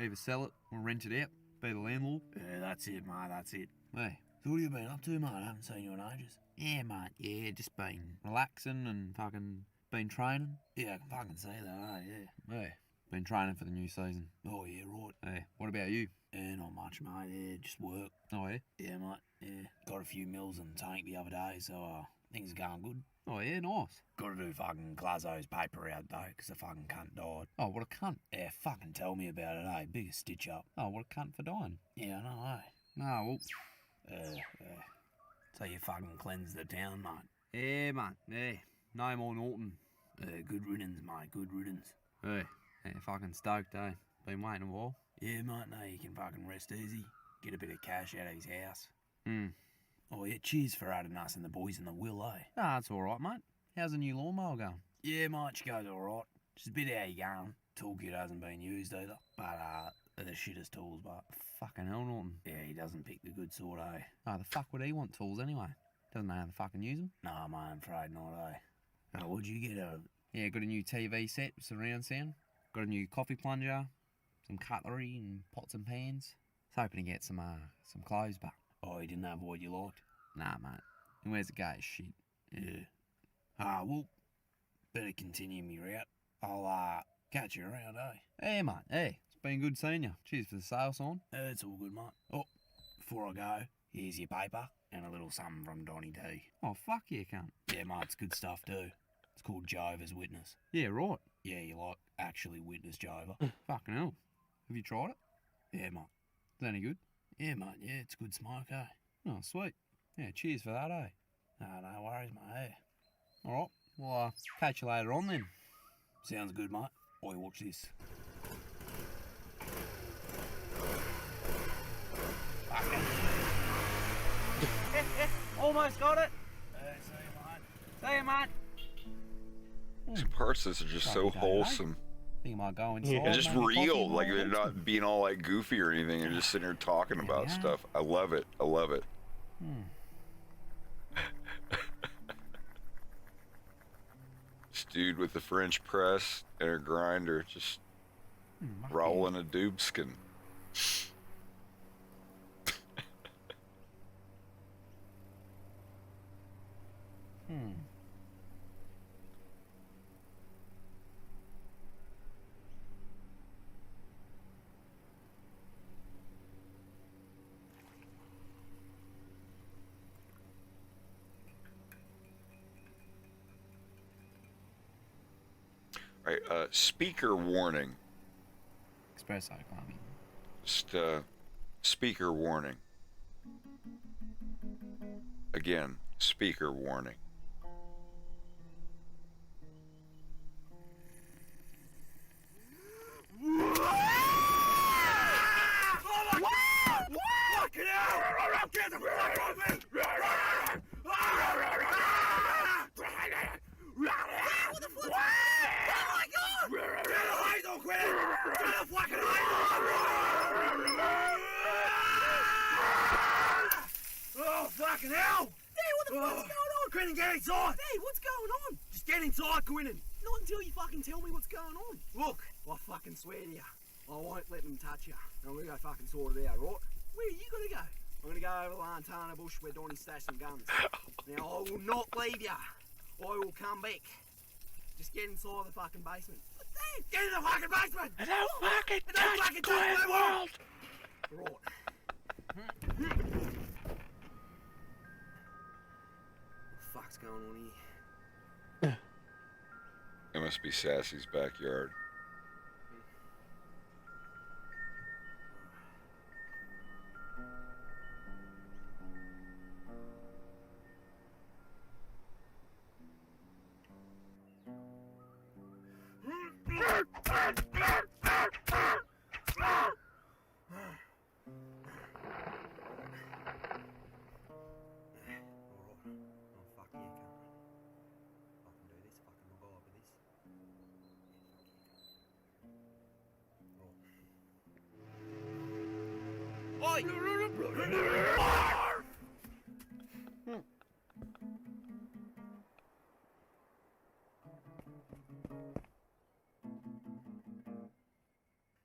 Either sell it or rent it out. Be the landlord. Yeah, that's it, mate, that's it. Hey. So what have you been up to, mate? I haven't seen you in ages. Yeah, mate, yeah, just been relaxing and fucking been training. Yeah, I can fucking see that, yeah. Yeah, been training for the new season. Oh, yeah, right. Hey, what about you? Yeah, not much, mate. Yeah, just work. Oh, yeah? Yeah, mate. Yeah. Got a few mills in the tank the other day, so things are going good. Oh, yeah, nice. Got to do fucking Glazo's paper out, though, because the fucking cunt died. Oh, what a cunt. Yeah, fucking tell me about it, eh? Biggest stitch up. Oh, what a cunt for dying. Yeah, I know, eh? No, well... So you fucking cleansed the town, mate? Yeah, mate, yeah. No more Norton. Good riddance, mate, good riddance. Hey, yeah, fucking stoked, eh? Been waiting a while. Yeah, mate, now you can fucking rest easy. Get a bit of cash out of his house. Oh, yeah, cheers for adding us and the boys in the will, eh? Ah, that's alright, mate. How's the new lawnmower going? Yeah, mate, she goes alright. Just a bit how you going. Toolkit hasn't been used either. But, they're the shittest tools, but... Fucking hell, Norton. Yeah, he doesn't pick the good sort, eh? Oh, the fuck would he want tools anyway? Doesn't know how to fucking use them. Nah, mate, I'm afraid not, eh? Oh, what'd you get out of it? Yeah, got a new TV set with surround sound. Got a new coffee plunger. Some cutlery and pots and pans. Was hoping to get some clothes back. Oh, you didn't have what you liked? Nah, mate. And where's the guy's shit? Yeah. Well, better continue me route. I'll, catch you around, eh? Hey, mate, hey. It's been good seeing you. Cheers for the sale sign. It's all good, mate. Oh, before I go, here's your paper and a little something from Donny D. Oh, fuck yeah, cunt. Yeah, mate, it's good stuff too. It's called Jehovah's Witness. Yeah, right. Yeah, you like actually witness Jehovah. Fucking hell. Have you tried it? Yeah, mate. Is that any good? Yeah, mate. Yeah, it's good smoke, eh? Oh, sweet. Yeah, cheers for that, eh? No worries, mate. Alright, well, catch you later on then. Sounds good, mate. Oi, watch this. Almost got it. See you, mate. Some parts of this are just so wholesome. I think I might go inside. And just make a coffee real, and like all they're that. not being all like goofy or anything. They're just sitting here talking about stuff. I love it. I love it. This dude with the French press and a grinder just rolling a dubskin. Right, speaker warning. Espresso, Kwame. Just, speaker warning. Again, speaker warning. Fucking hell! Get the fuck off me! What the fuck? Oh my god! Get the hose on, Quinn! Get the fucking hose on! Oh, fucking hell! Hey, what the fuck's going on? Quinnan, get inside! Hey, what's going on? Just get inside, Quinnan! Not until you fucking tell me what's going on. Look, I fucking swear to you, I won't let them touch you. I'm gonna go fucking sort it out, right? Where are you gonna go? I'm gonna go over to Lantana Bush where Donnie stashed some guns. Now, I will not leave you. I will come back. Just get inside the fucking basement. What's that? Get in the fucking basement! I don't fucking touch my world! Right. What the fuck's going on here? It must be Sassy's backyard.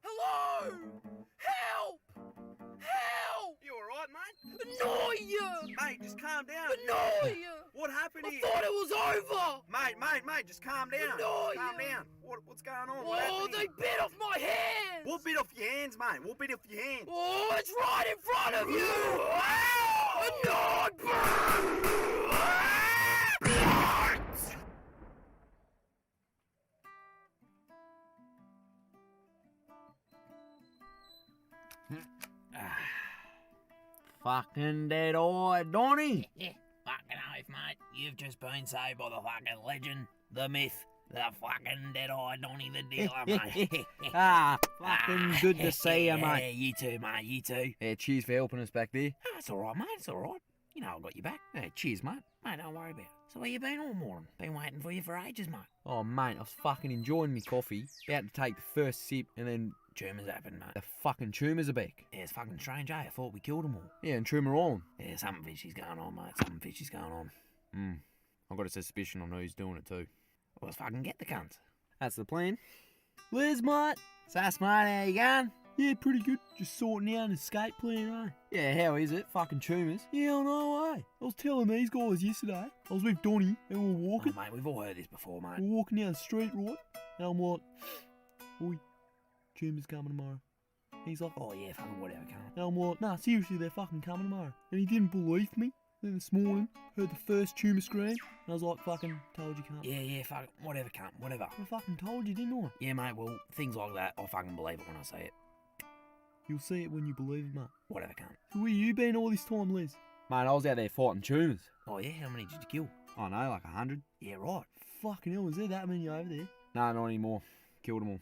Hello! Help! Help! You alright, mate? Annoy! Mate, just calm down. Annoy! What happened here? I thought it was over! Mate, just calm down. Annoy! Calm down. What's going on? Oh, they bit off my hands! What bit off your hands, mate? What bit off your hands? Oh, it's right in front of you! Fucking dead eye, Donnie. Fucking oath, mate. You've just been saved by the fucking legend, the myth, the fucking dead-eye Donnie the dealer, mate. Fucking good to see you, mate. Yeah, you too, mate, you too. Yeah, cheers for helping us back there. That's alright, mate, it's alright. You know I got you back. Yeah, cheers, mate. Mate, don't worry about it. So where you been all morning? Been waiting for you for ages, mate. Oh, mate, I was fucking enjoying me coffee. About to take the first sip and then... Tumours happened, mate. The fucking tumours are back. Yeah, it's fucking strange, eh? I thought we killed them all. Yeah, and Tumour Island. Yeah, something fishy's going on, mate. Something fishy's going on. I've got a suspicion on who's doing it too. Well, let's fucking get the cunt. That's the plan. Liz, mate. Sass, mate, how you going? Yeah, pretty good. Just sorting out an escape plan, eh? Yeah, how is it? Fucking tumours. Yeah, I know, eh? I was telling these guys yesterday. I was with Donnie and we were walking. Oh, mate, we've all heard this before, mate. We're walking down the street, right? And I'm like, oi, tumours coming tomorrow. He's like, oh yeah, fucking whatever, cunt. And I'm like, nah, seriously, they're fucking coming tomorrow. And he didn't believe me. Then this morning, heard the first tumour scream, and I was like, fucking, told you can't. Yeah, fuck, whatever, cunt, whatever. I fucking told you, didn't I? Yeah, mate, well, things like that, I fucking believe it when I say it. You'll see it when you believe it, mate. Whatever, cunt. So where you been all this time, Les? Mate, I was out there fighting tumours. Oh, yeah, how many did you kill? I know, like 100. Yeah, right. Fucking hell, is there that many over there? No, not anymore. Killed them all.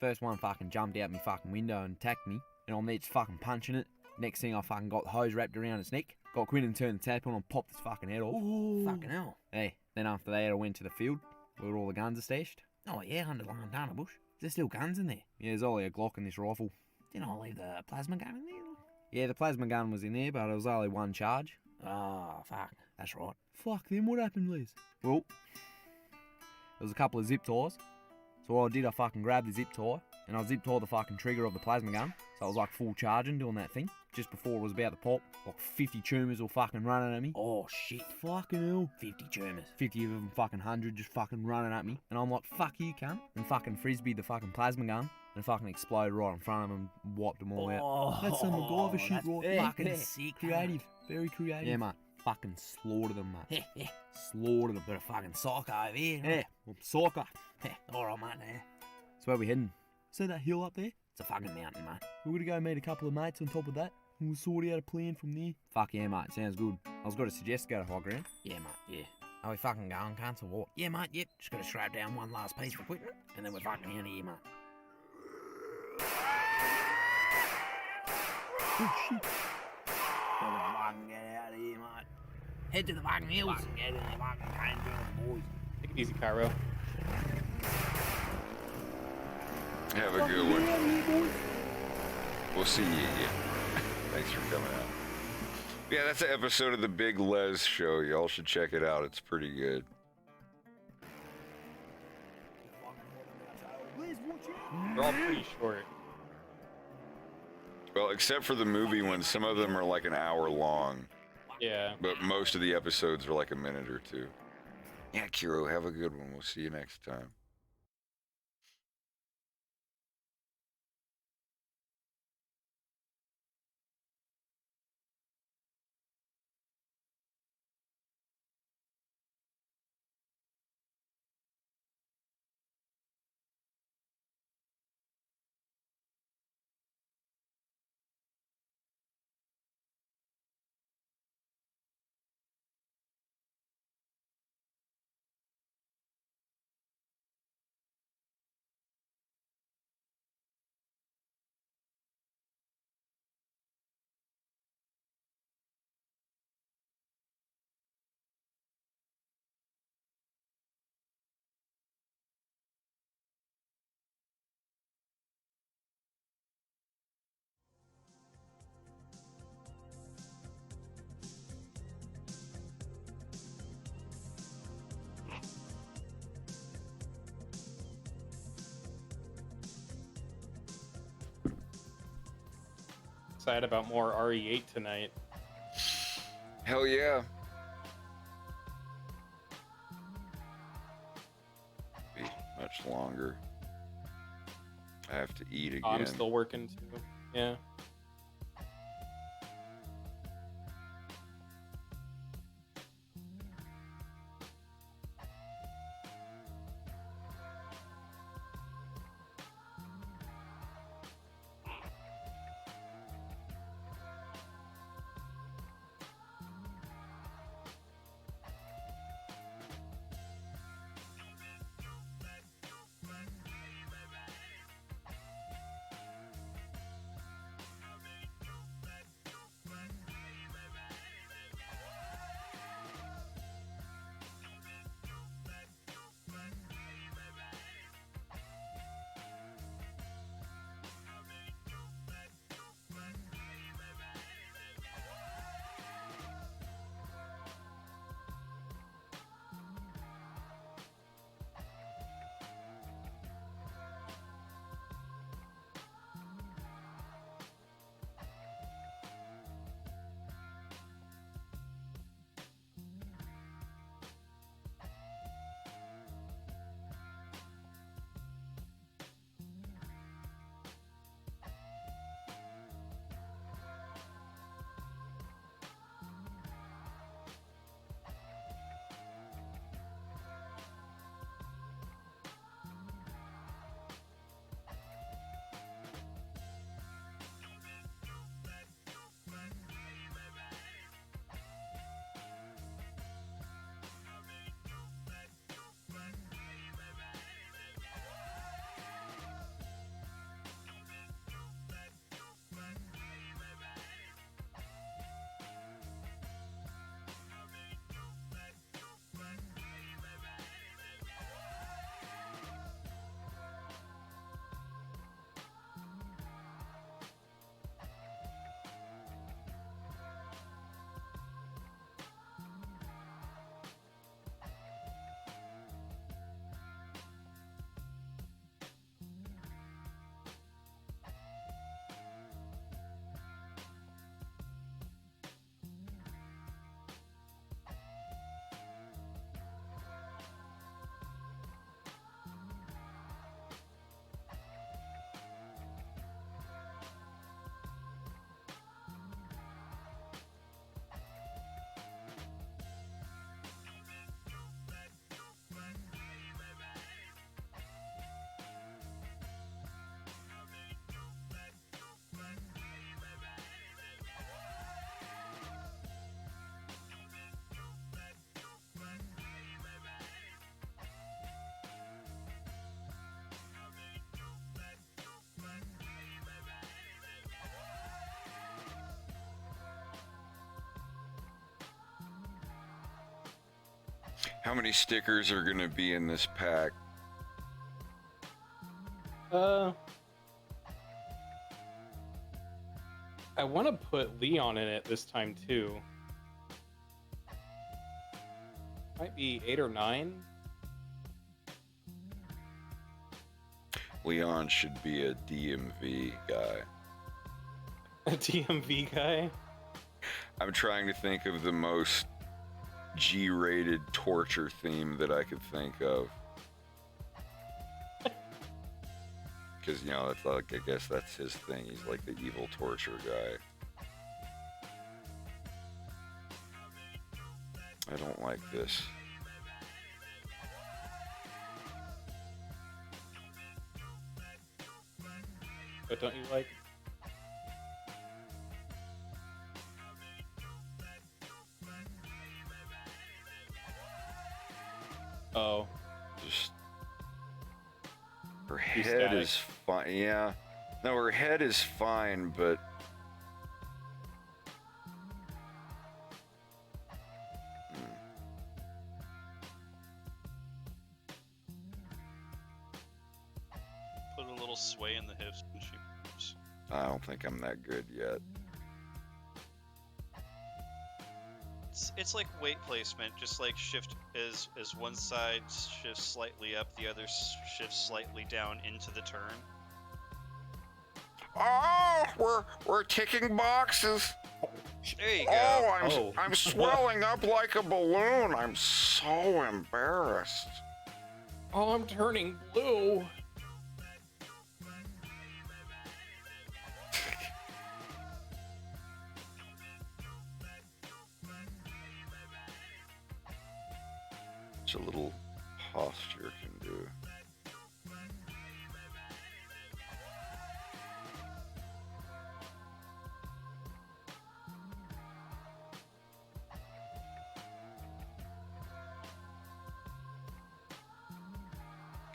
First one fucking jumped out my fucking window and attacked me, and I'm there just fucking punching it. Next thing, I fucking got the hose wrapped around its neck. Got Quinn and turned the tap on and popped its fucking head off. Ooh. Fucking hell. Hey, then after that, I went to the field where all the guns are stashed. Oh yeah, under the lantana bush. There's still guns in there. Yeah, there's only a Glock in this rifle. Didn't I leave the plasma gun in there? Yeah, the plasma gun was in there, but it was only one charge. Oh, fuck. That's right. Fuck, then what happened, Les? Well, there was a couple of zip ties. So what I did, I fucking grabbed the zip tie, and I zip tied the fucking trigger of the plasma gun. So I was like full charging doing that thing. Just before it was about to pop, like 50 tumours were fucking running at me. Oh shit. Fucking hell. 50 tumours. 50 of them fucking 100 just fucking running at me. And I'm like, fuck you, cunt. And fucking frisbeed the fucking plasma gun. And fucking exploded right in front of them and wiped them all out. That's some MacGyver shit, right? Fucking sick. Creative. Very creative. Yeah, mate. Fucking slaughtered them, mate. Slaughtered them. Got a fucking psycho over here. Yeah, I'm psycho. Alright, mate, now. So where we heading? See that hill up there? It's a fucking mountain, mate. We're gonna go meet a couple of mates on top of that, and we'll sort out a plan from there. Fuck yeah, mate. Sounds good. I was gonna suggest go to high ground. Yeah, mate, yeah. Are we fucking going, cunts, or what? Yeah, mate, yep. Just gotta scrap down one last piece of equipment, and then we're fucking out of here, mate. Oh, shit. Gotta fucking get out of here, mate. Head to the fucking hills. Fucking get in the fucking cane with the boys. Take it easy, Cairo. Have a good one. We'll see you again. Thanks for coming out. Yeah, that's an episode of the Big Les Show. Y'all should check it out. It's pretty good. They're all pretty short. Well, except for the movie one, some of them are like an hour long. Yeah. But most of the episodes are like a minute or two. Yeah, Kiro, have a good one. We'll see you next time. Excited about more RE8 tonight. Hell yeah. Be much longer. I have to eat again. I'm still working too. Yeah. How many stickers are gonna be in this pack? I want to put Leon in it this time too. Might be 8 or 9. Leon should be a DMV guy. A DMV guy? I'm trying to think of the most G-rated torture theme that I could think of. Because, you know, that's like, I guess that's his thing. He's like the evil torture guy. I don't like this. What don't you like? Oh. Just... Her Too head static. is fine. Yeah. No, her head is fine, but... Put a little sway in the hips when she moves. I don't think I'm that good yet. It's like weight placement, just like shift as one side shifts slightly up, the other shifts slightly down into the turn. Oh, we're ticking boxes. There you go. Oh, I'm swelling up like a balloon. I'm so embarrassed. Oh, I'm turning blue. It's a little posture can do.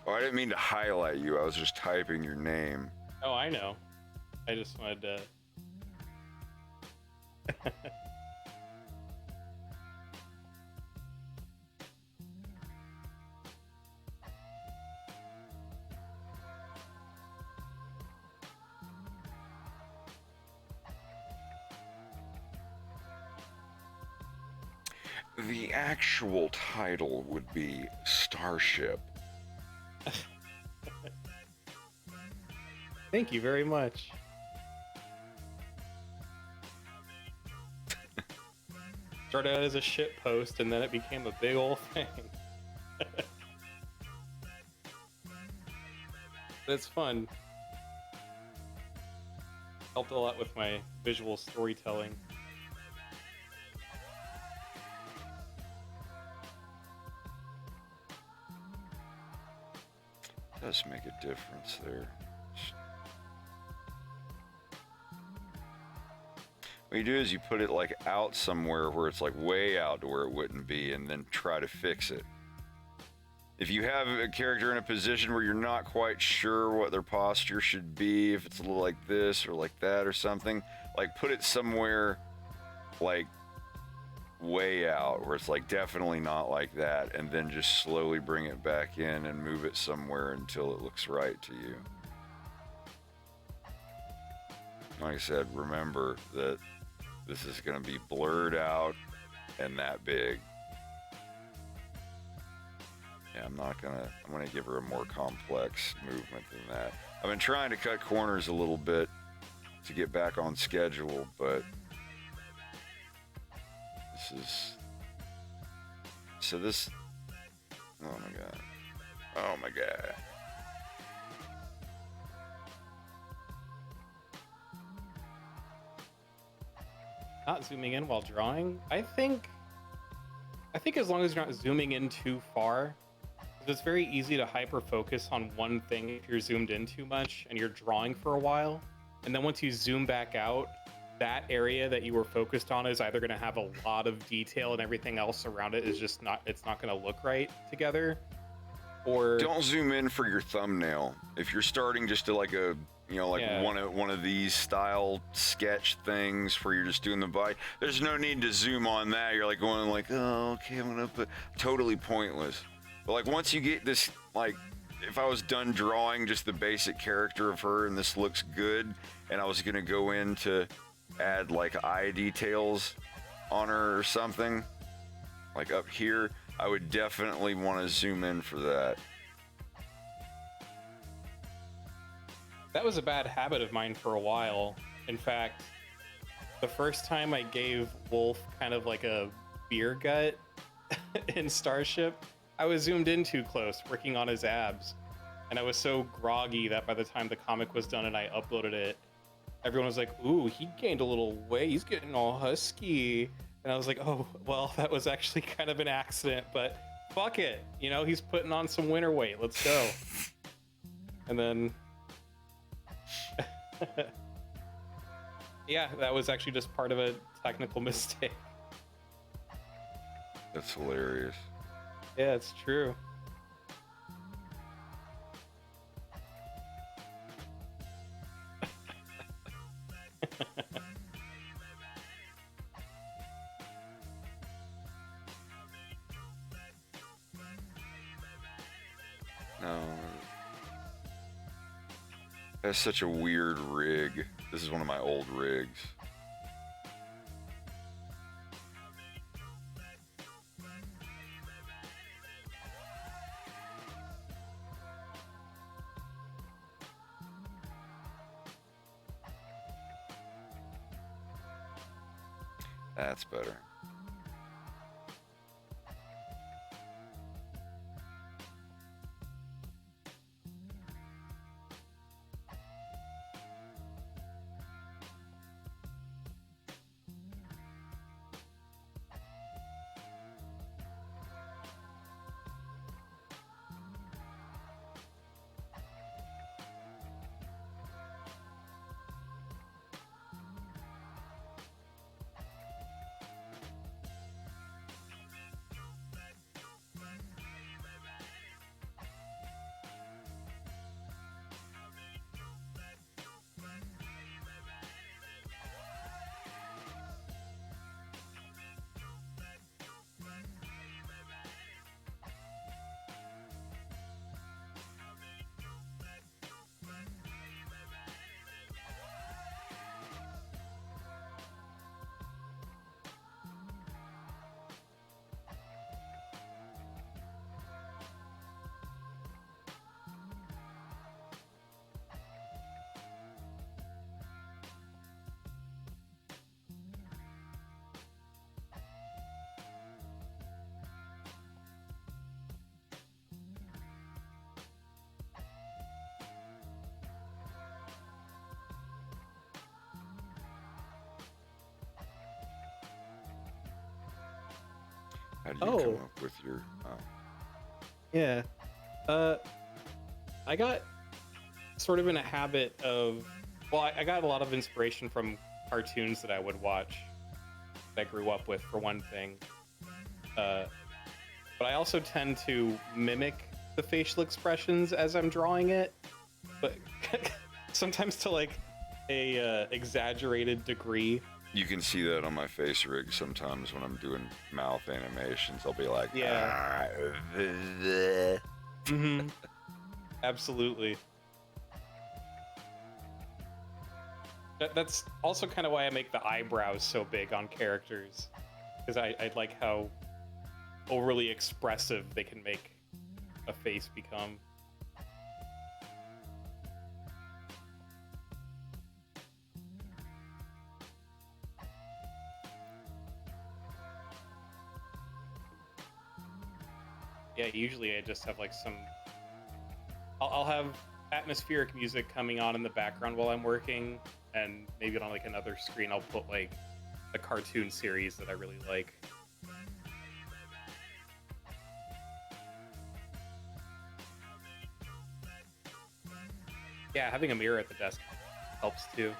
Oh, I didn't mean to highlight you. I was just typing your name. Oh, I know. I just wanted to... The actual title would be Starship. Thank you very much. Started out as a shit post and then it became a big old thing. It's fun. Helped a lot with my visual storytelling. Does make a difference there. What you do is you put it like out somewhere where it's like way out to where it wouldn't be, and then try to fix it. If you have a character in a position where you're not quite sure what their posture should be, if it's a little like this or like that or something, like put it somewhere like way out where it's like definitely not like that, and then just slowly bring it back in and move it somewhere until it looks right to you. Like I said, remember that this is going to be blurred out and that big. Yeah, I'm going to give her a more complex movement than that. I've been trying to cut corners a little bit to get back on schedule, but this, oh my god. Oh my god. Not zooming in while drawing? I think as long as you're not zooming in too far, it's very easy to hyper focus on one thing if you're zoomed in too much and you're drawing for a while. And then once you zoom back out, that area that you were focused on is either going to have a lot of detail and everything else around it is just not, it's not going to look right together. Or don't zoom in for your thumbnail. If you're starting just to like a You know, like Yeah. one of these style sketch things where you're just doing the body. There's no need to zoom on that. You're like going like, oh, okay, I'm gonna put totally pointless. But like once you get this, like if I was done drawing just the basic character of her and this looks good, and I was gonna go in to add like eye details on her or something, like up here, I would definitely want to zoom in for that. That was a bad habit of mine for a while. In fact, the first time I gave Wolf kind of like a beer gut in Starship, I was zoomed in too close, working on his abs. And I was so groggy that by the time the comic was done and I uploaded it, everyone was like, ooh, he gained a little weight. He's getting all husky. And I was like, oh, well, that was actually kind of an accident, but fuck it. You know, he's putting on some winter weight. Let's go. And then... yeah, that was actually just part of a technical mistake. That's hilarious. Yeah, it's true. No. That's such a weird rig. This is one of my old rigs. That's better. How do you come up with your... Yeah. I got sort of in a habit of... Well, I got a lot of inspiration from cartoons that I would watch that I grew up with, for one thing. But I also tend to mimic the facial expressions as I'm drawing it. But sometimes to like a exaggerated degree. You can see that on my face rig sometimes when I'm doing mouth animations. I'll be like, yeah. Mm-hmm. Absolutely. That's also kind of why I make the eyebrows so big on characters. Because I like how overly expressive they can make a face become. Yeah, usually I just have like some... I'll have atmospheric music coming on in the background while I'm working, and maybe on like another screen I'll put like a cartoon series that I really like. Yeah, having a mirror at the desk helps too.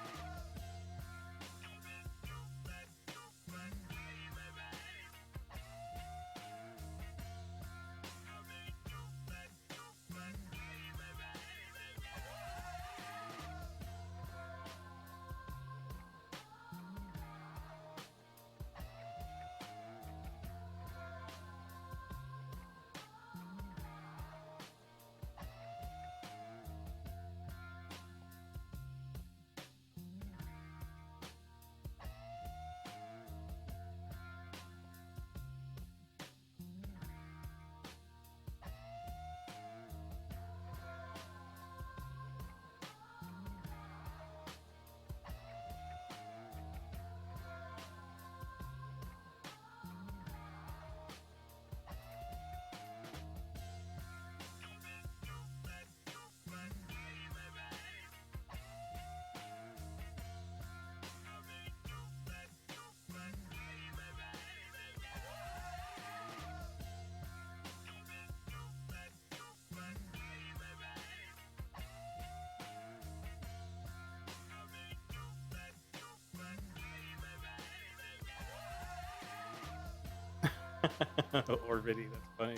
Orbity, that's funny.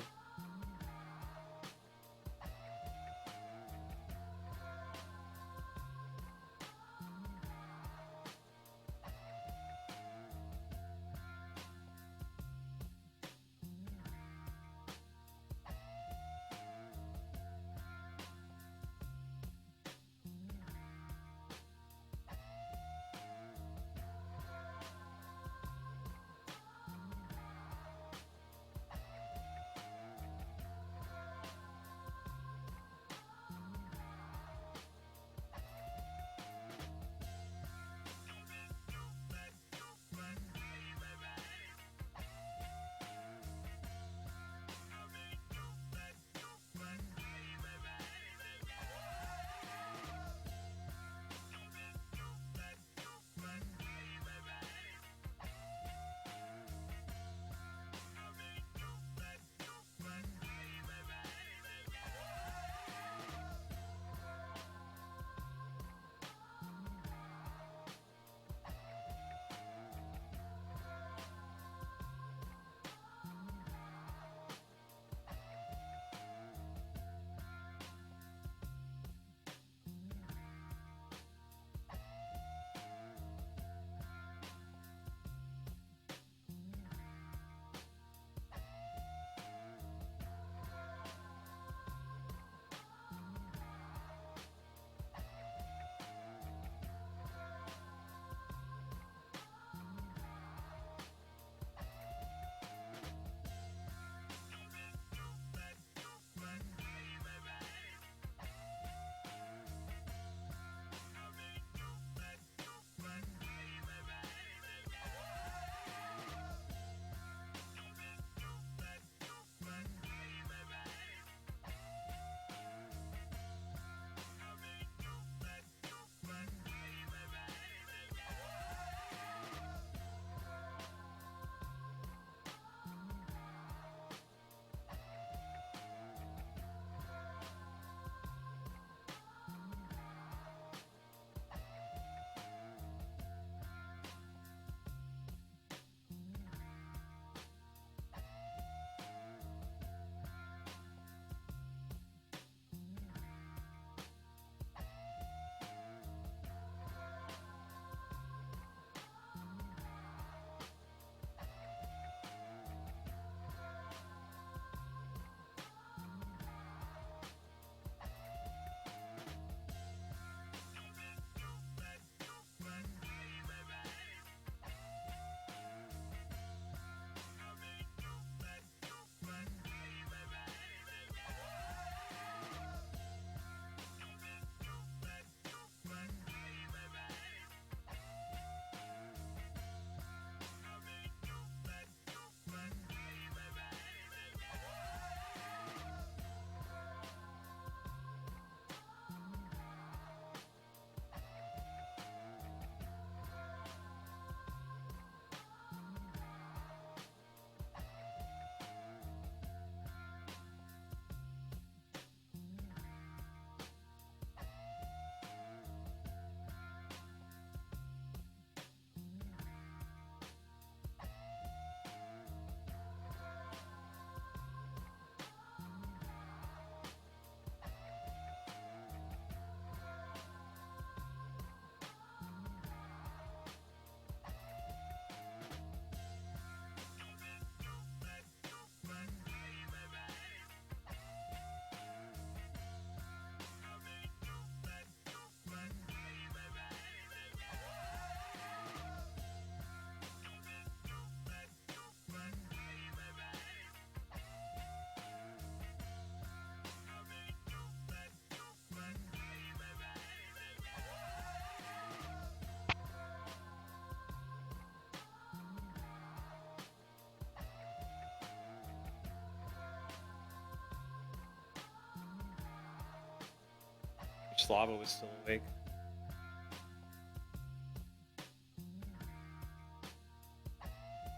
Slava was still awake.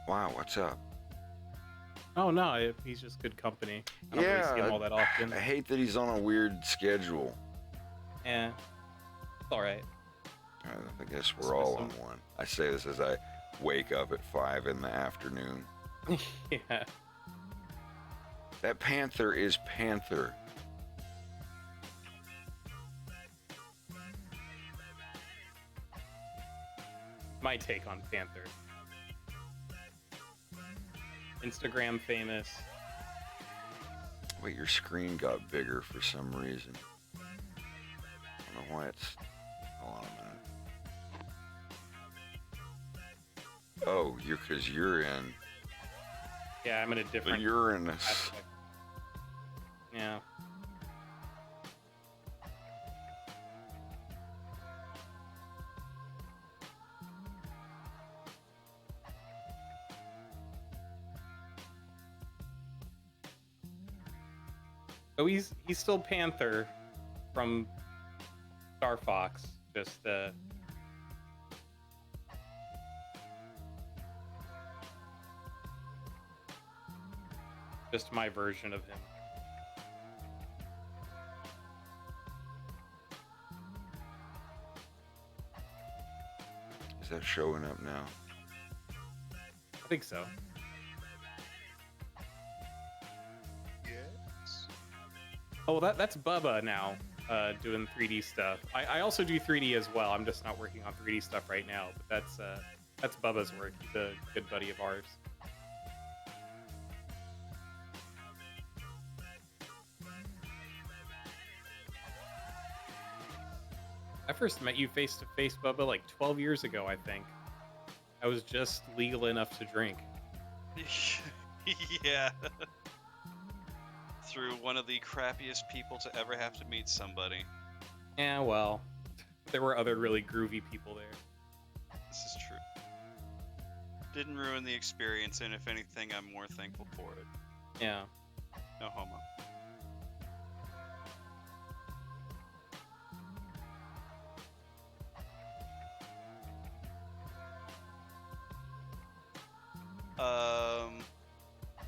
Wow, what's up? Oh no, he's just good company. I don't really see him all that often. I hate that he's on a weird schedule. Yeah, it's all right. I guess we're all on one. I say this as I wake up at 5 in the afternoon. Yeah. That panther is Panther. My take on Panther. Instagram famous. Wait, your screen got bigger for some reason. I don't know why it's... Hold on a minute. Oh, because you're in... Yeah, I'm in a different... You're in... aspect. Yeah. So he's still Panther from Star Fox, just my version of him. Is that showing up now? I think so. Yes. Oh, well, that's Bubba now, doing 3D stuff. I also do 3D as well. I'm just not working on 3D stuff right now, but that's Bubba's work. He's a good buddy of ours. I first met you face to face, Bubba, like 12 years ago, I think. I was just legal enough to drink. Yeah. Through one of the crappiest people to ever have to meet somebody. Yeah, well, there were other really groovy people there. This is true. Didn't ruin the experience, and if anything, I'm more thankful for it. Yeah. No homo.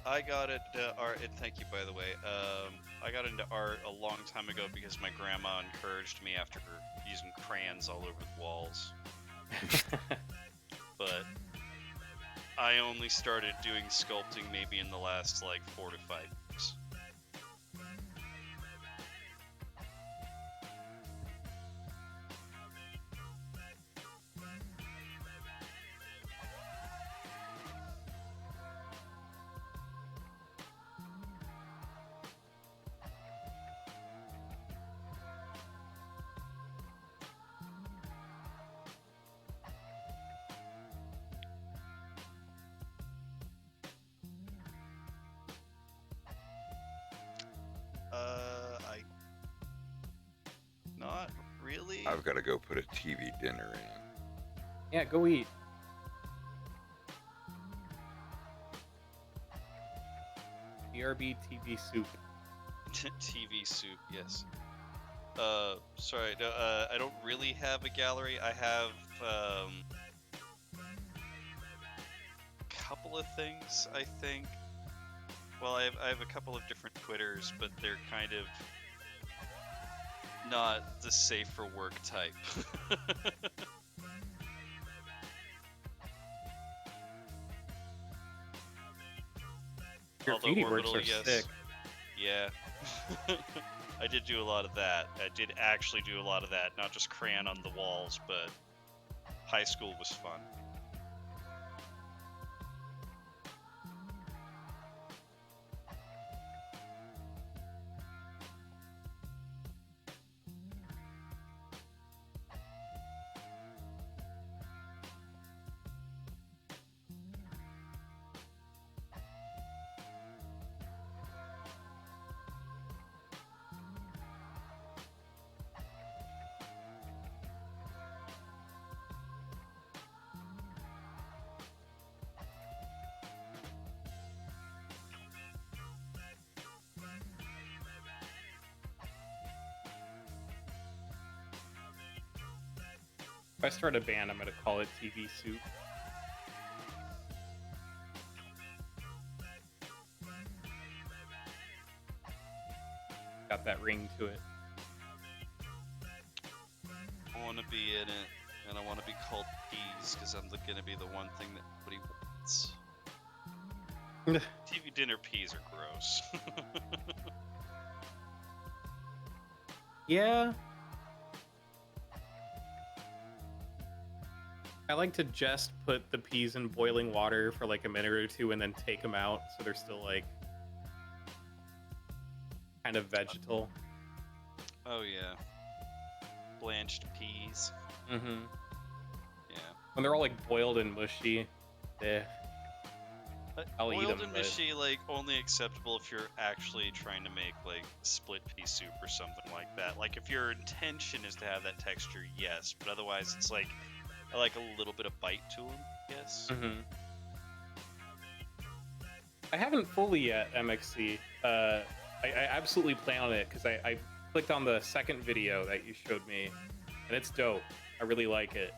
I got it art, and thank you by the way. I got into art a long time ago because my grandma encouraged me after using crayons all over the walls. But I only started doing sculpting maybe in the last like 4 to 5 years. Not really. I've got to go put a TV dinner in. Yeah, go eat. BRB TV soup. TV soup, yes. Sorry, no, I don't really have a gallery. I have a couple of things, I think. Well, I have a couple of different Twitters, but they're kind of not the safe for work type. Graffiti works are sick. Yeah. I did do a lot of that. I did actually do a lot of that, not just crayon on the walls, but high school was fun. If I start a band, I'm gonna call it TV Soup. Got that ring to it. I want to be in it, and I want to be called Peas, because I'm gonna be the one thing that nobody wants. TV dinner peas are gross. Yeah. I like to just put the peas in boiling water for like a minute or two and then take them out so they're still like kind of vegetal. Oh yeah. Blanched peas. Mm-hmm. Yeah. When they're all like boiled and mushy, I'll eat Boiled them. and mushy, like, only acceptable if you're actually trying to make, like, split pea soup or something like that. Like, if your intention is to have that texture, yes. But otherwise, it's like, I like a little bit of bite to them, yes. Mm-hmm. I haven't fully yet, MXC. I absolutely plan on it, because I clicked on the second video that you showed me, and it's dope. I really like it.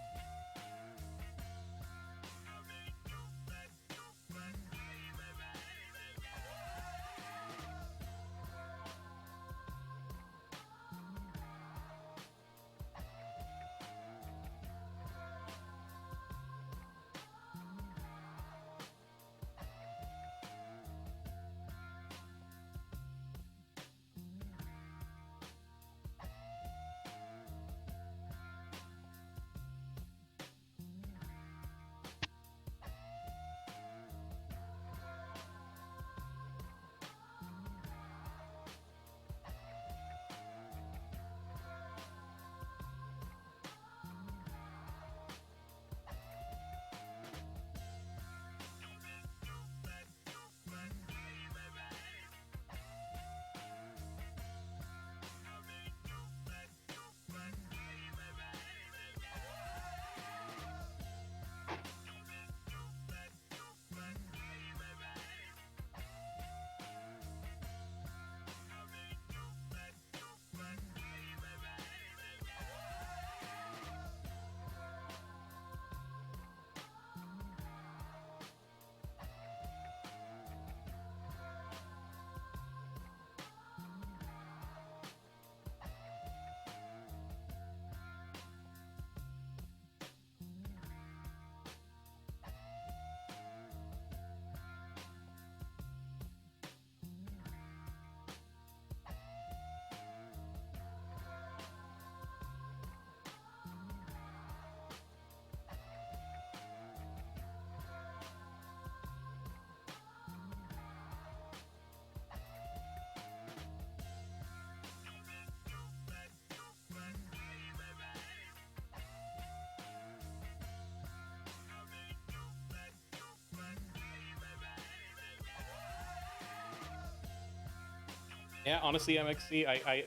Yeah, honestly, MXC, I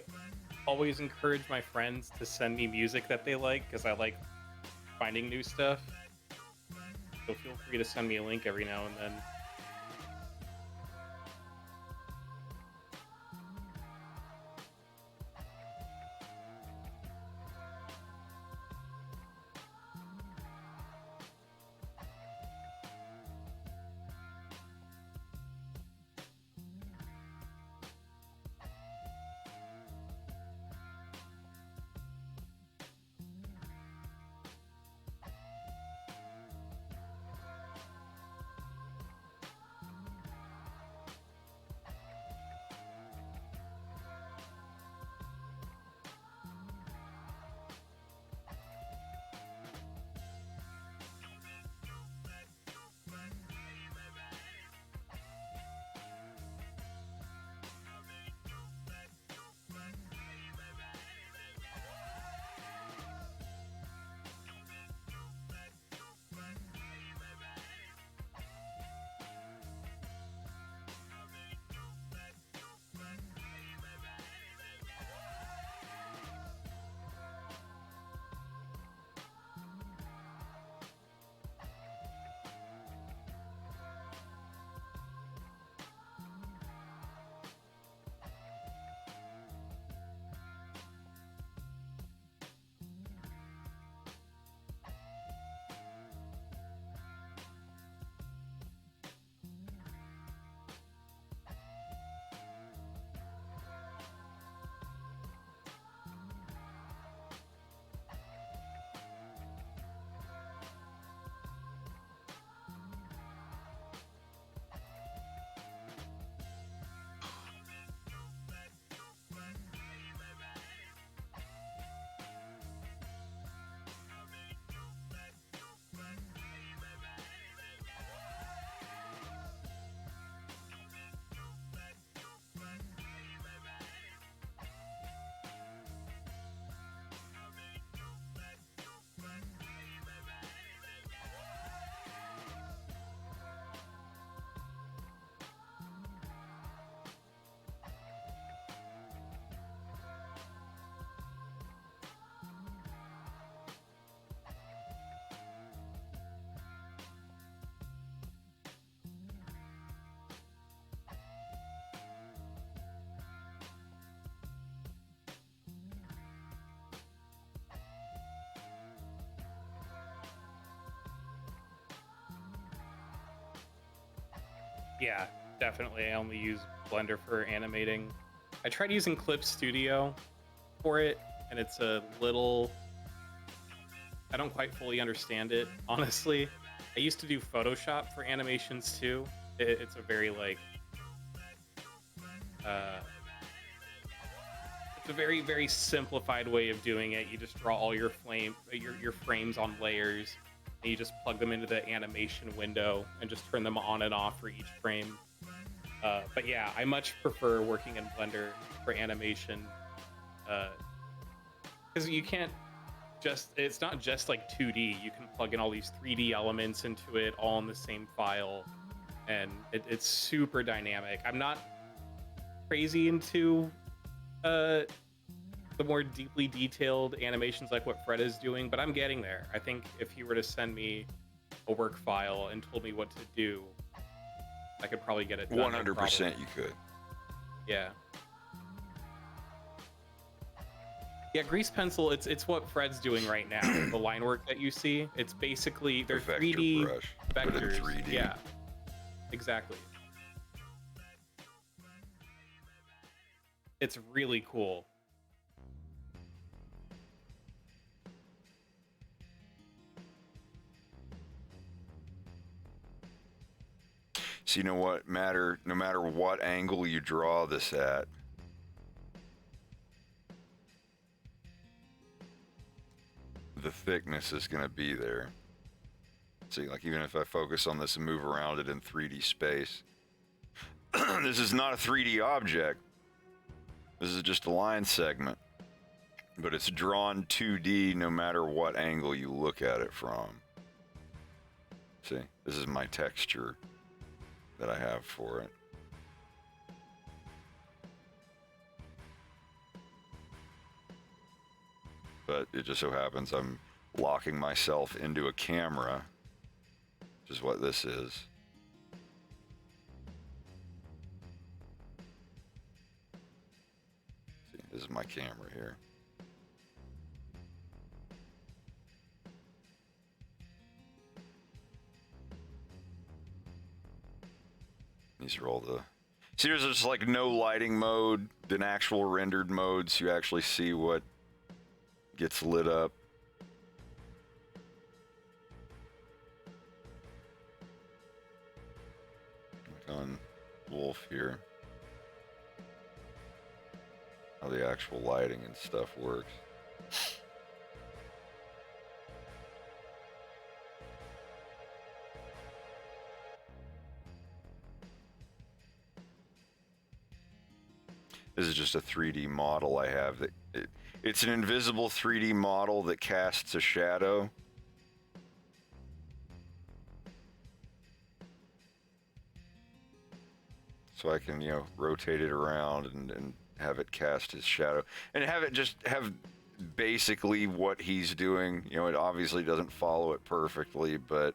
always encourage my friends to send me music that they like, because I like finding new stuff. So feel free to send me a link every now and then. Yeah, definitely. I only use Blender for animating. I tried using Clip Studio for it, and it's a little... I don't quite fully understand it, honestly. I used to do Photoshop for animations too. It's a very like... it's a very, very simplified way of doing it. You just draw all your frames on layers, and you just plug them into the animation window and just turn them on and off for each frame. But yeah, I much prefer working in Blender for animation, because you can't it's not just like 2D. You can plug in all these 3D elements into it all in the same file, and it's super dynamic. I'm not crazy into the more deeply detailed animations like what Fred is doing, but I'm getting there. I think if he were to send me a work file and told me what to do, I could probably get it done. 100% you could. Yeah. Yeah, Grease Pencil, it's what Fred's doing right now. The line work that you see, it's basically, they're 3D brush, but in vectors. 3D. Yeah, exactly. It's really cool. So you know what? No matter what angle you draw this at, the thickness is going to be there. See, like even if I focus on this and move around it in 3D space, this is not a 3D object. This is just a line segment, but it's drawn 2D no matter what angle you look at it from. See, this is my texture that I have for it. But it just so happens I'm locking myself into a camera, which is what this is. See, this is my camera here. These are all the... See, there's just like no lighting mode, then actual rendered modes. You actually see what gets lit up. Like on Wolf here. How the actual lighting and stuff works. This is just a 3D model I have. It's an invisible 3D model that casts a shadow. So I can, rotate it around and have it cast his shadow. And have it just have basically what he's doing. It obviously doesn't follow it perfectly, but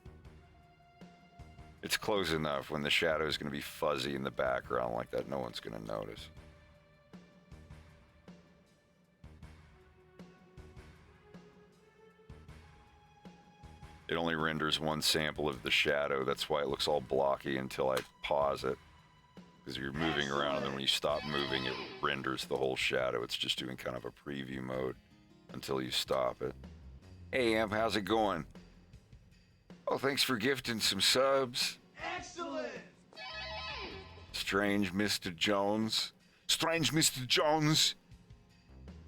it's close enough. When the shadow is going to be fuzzy in the background like that, no one's going to notice. It only renders one sample of the shadow. That's why it looks all blocky until I pause it. Because you're moving around, and then when you stop moving, it renders the whole shadow. It's just doing kind of a preview mode until you stop it. Hey, Amp, how's it going? Oh, thanks for gifting some subs. Excellent! Strange Mr. Jones. Strange Mr. Jones!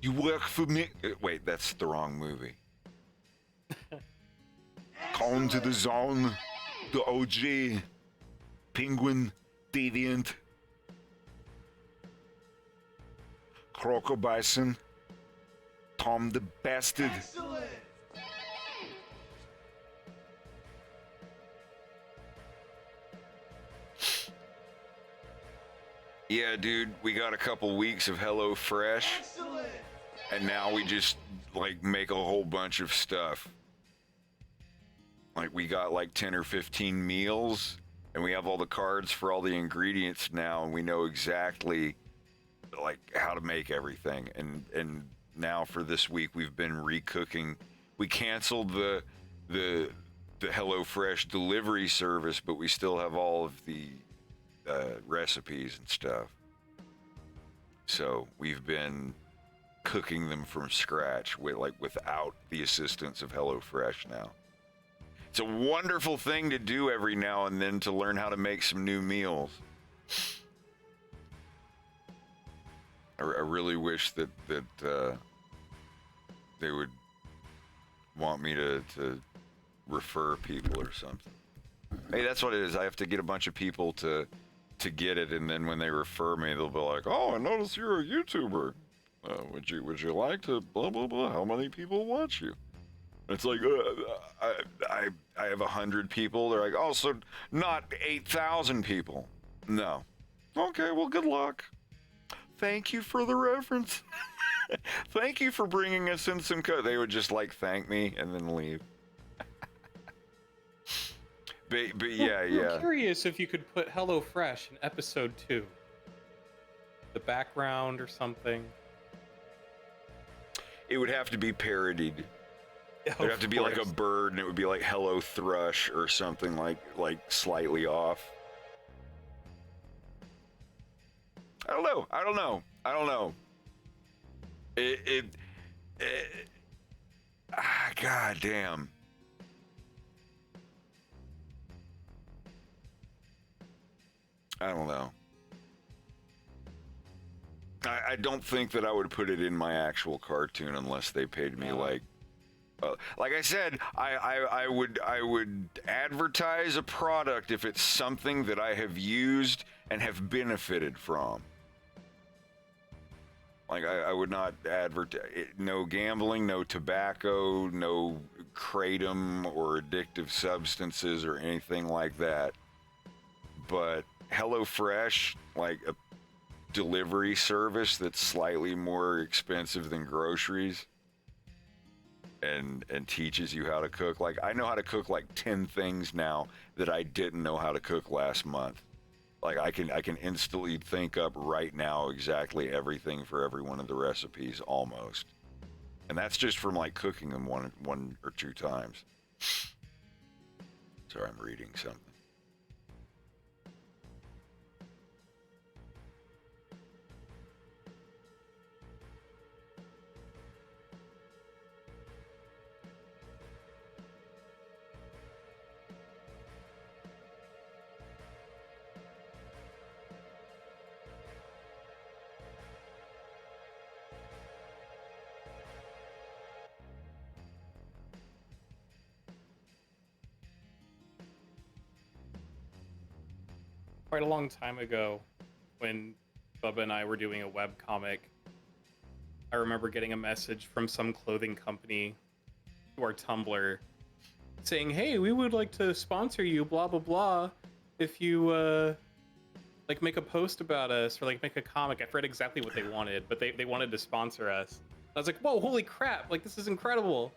You work for me? Wait, that's the wrong movie. Cone to the Zone, the OG, Penguin, Deviant, Croco Bison, Tom the Bastard. Excellent! Yeah, dude, we got a couple weeks of Hello Fresh. Excellent! And now we just, make a whole bunch of stuff. We got 10 or 15 meals, and we have all the cards for all the ingredients now, and we know exactly how to make everything. And now for this week we've been recooking. We canceled the HelloFresh delivery service, but we still have all of the recipes and stuff. So we've been cooking them from scratch without the assistance of HelloFresh now. It's a wonderful thing to do every now and then to learn how to make some new meals. I really wish that they would want me to refer people or something. Hey, that's what it is. I have to get a bunch of people to get it, and then when they refer me, they'll be like, "Oh, I noticed you're a YouTuber. Would you like to blah blah blah? How many people watch you?" It's like I have 100 people. They're like, "Oh, so not 8,000 people?" No. Okay, well, good luck. Thank you for the reference. Thank you for bringing us in some code. They would just thank me and then leave. But yeah. I'm curious if you could put HelloFresh in episode 2. The background or something. It would have to be parodied. It'd have to be like a bird, and it would be like Hello Thrush or something like slightly off. I don't know. God damn. I don't know. I don't think that I would put it in my actual cartoon unless they paid me like I said, I would advertise a product if it's something that I have used and have benefited from. Like I would not advertise no gambling, no tobacco, no kratom or addictive substances or anything like that. But HelloFresh, like a delivery service that's slightly more expensive than groceries and teaches you how to cook. Like I know how to cook like 10 things now that I didn't know how to cook last month. Like I can instantly think up right now exactly everything for every one of the recipes almost. And that's just from like cooking them one or two times. Sorry, I'm reading something. Quite a long time ago, when Bubba and I were doing a webcomic, I remember getting a message from some clothing company to our Tumblr saying, "Hey, we would like to sponsor you, blah blah blah, if you like make a post about us or like make a comic." I forget exactly what they wanted, but they wanted to sponsor us. I was like, "Whoa, holy crap, like this is incredible."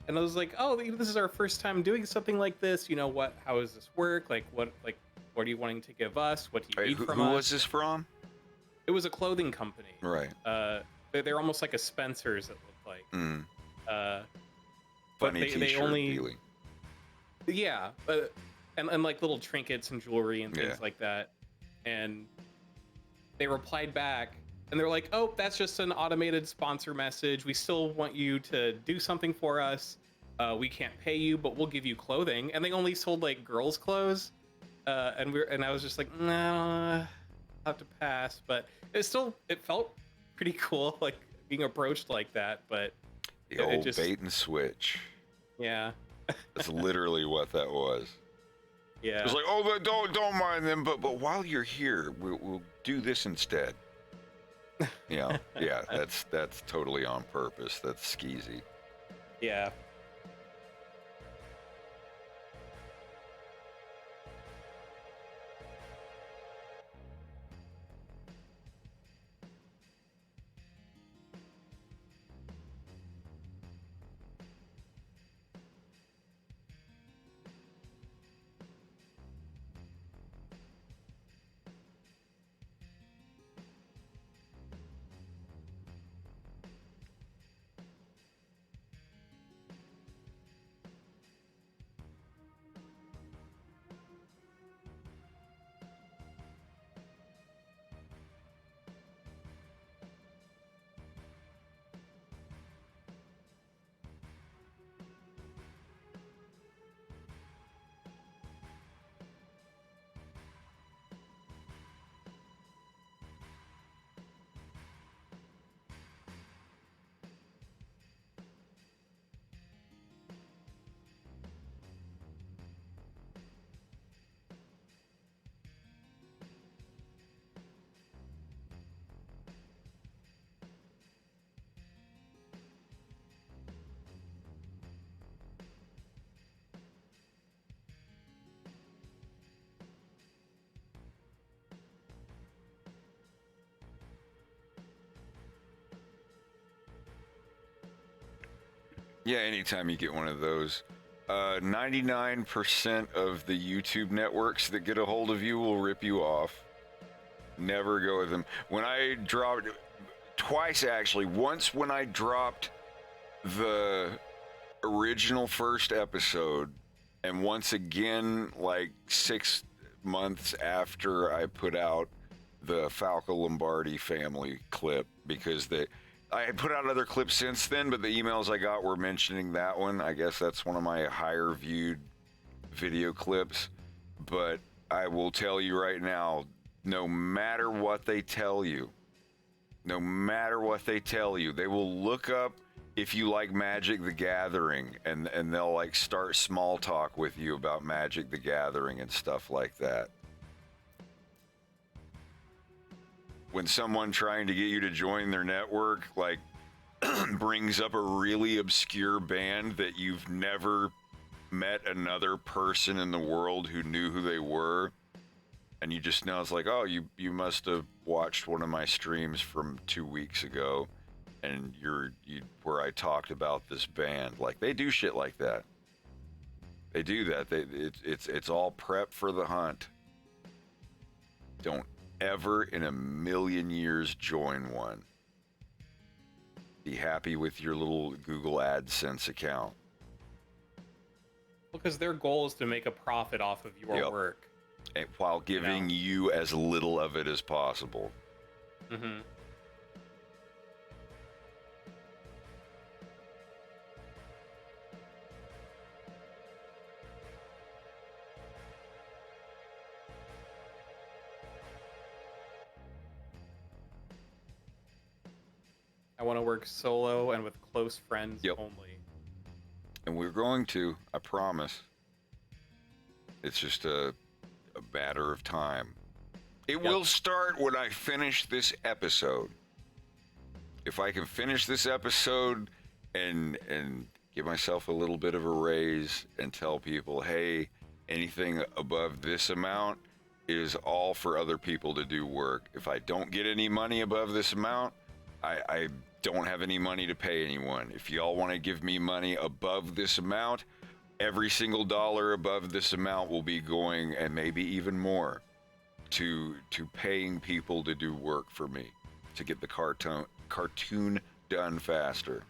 And I was like, "Oh, this is our first time doing something like this. You know what, how does this work? Like what are you wanting to give us? What do you need from us?" Who was this from? It was a clothing company. Right. They're almost like a Spencer's, it looked like. Mm. But Funny they t-shirt only... dealing. Yeah, and like little trinkets and jewelry and things like that. And they replied back, and they're like, "Oh, that's just an automated sponsor message. We still want you to do something for us. We can't pay you, but we'll give you clothing." And they only sold like girls' clothes. And I was just like, "Nah, I'll have to pass." But it felt pretty cool, like being approached like that. But the old bait and switch. Yeah. That's literally what that was. Yeah. It was like, "Oh, don't mind them, but while you're here, we'll do this instead." Yeah, that's totally on purpose. That's skeezy. Yeah. Yeah, anytime you get one of those. 99% of the YouTube networks that get a hold of you will rip you off. Never go with them. When I dropped, twice actually, once when I dropped the original first episode, and once again like 6 months after I put out the Falco Lombardi family clip, because I had put out other clips since then, but the emails I got were mentioning that one. I guess that's one of my higher viewed video clips. But I will tell you right now, no matter what they tell you, they will look up if you like Magic the Gathering, and they'll like start small talk with you about Magic the Gathering and stuff like that. When someone trying to get you to join their network like brings up a really obscure band that you've never met another person in the world who knew who they were, and you just know, it's like, oh, you must have watched one of my streams from 2 weeks ago, and where I talked about this band. Like, they do shit like that. They do that. It's all prep for the hunt. Don't ever in a million years join one. Be happy with your little Google AdSense account. Because their goal is to make a profit off of your work. And while giving you as little of it as possible. Mm-hmm. I want to work solo and with close friends only. And we're going to, I promise. It's just a matter of time. It will start when I finish this episode. If I can finish this episode and give myself a little bit of a raise and tell people, hey, anything above this amount is all for other people to do work. If I don't get any money above this amount, I don't have any money to pay anyone. If y'all want to give me money above this amount, every single dollar above this amount will be going, and maybe even more, to paying people to do work for me, to get the cartoon done faster.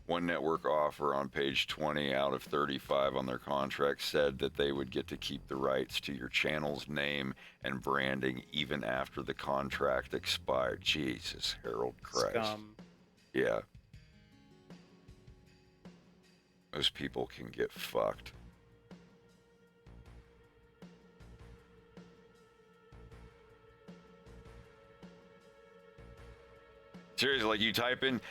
One network offer on page 20 out of 35 on their contract said that they would get to keep the rights to your channel's name and branding even after the contract expired. Jesus, Harold Christ. Scum. Yeah. Those people can get fucked. Seriously, like, you type in,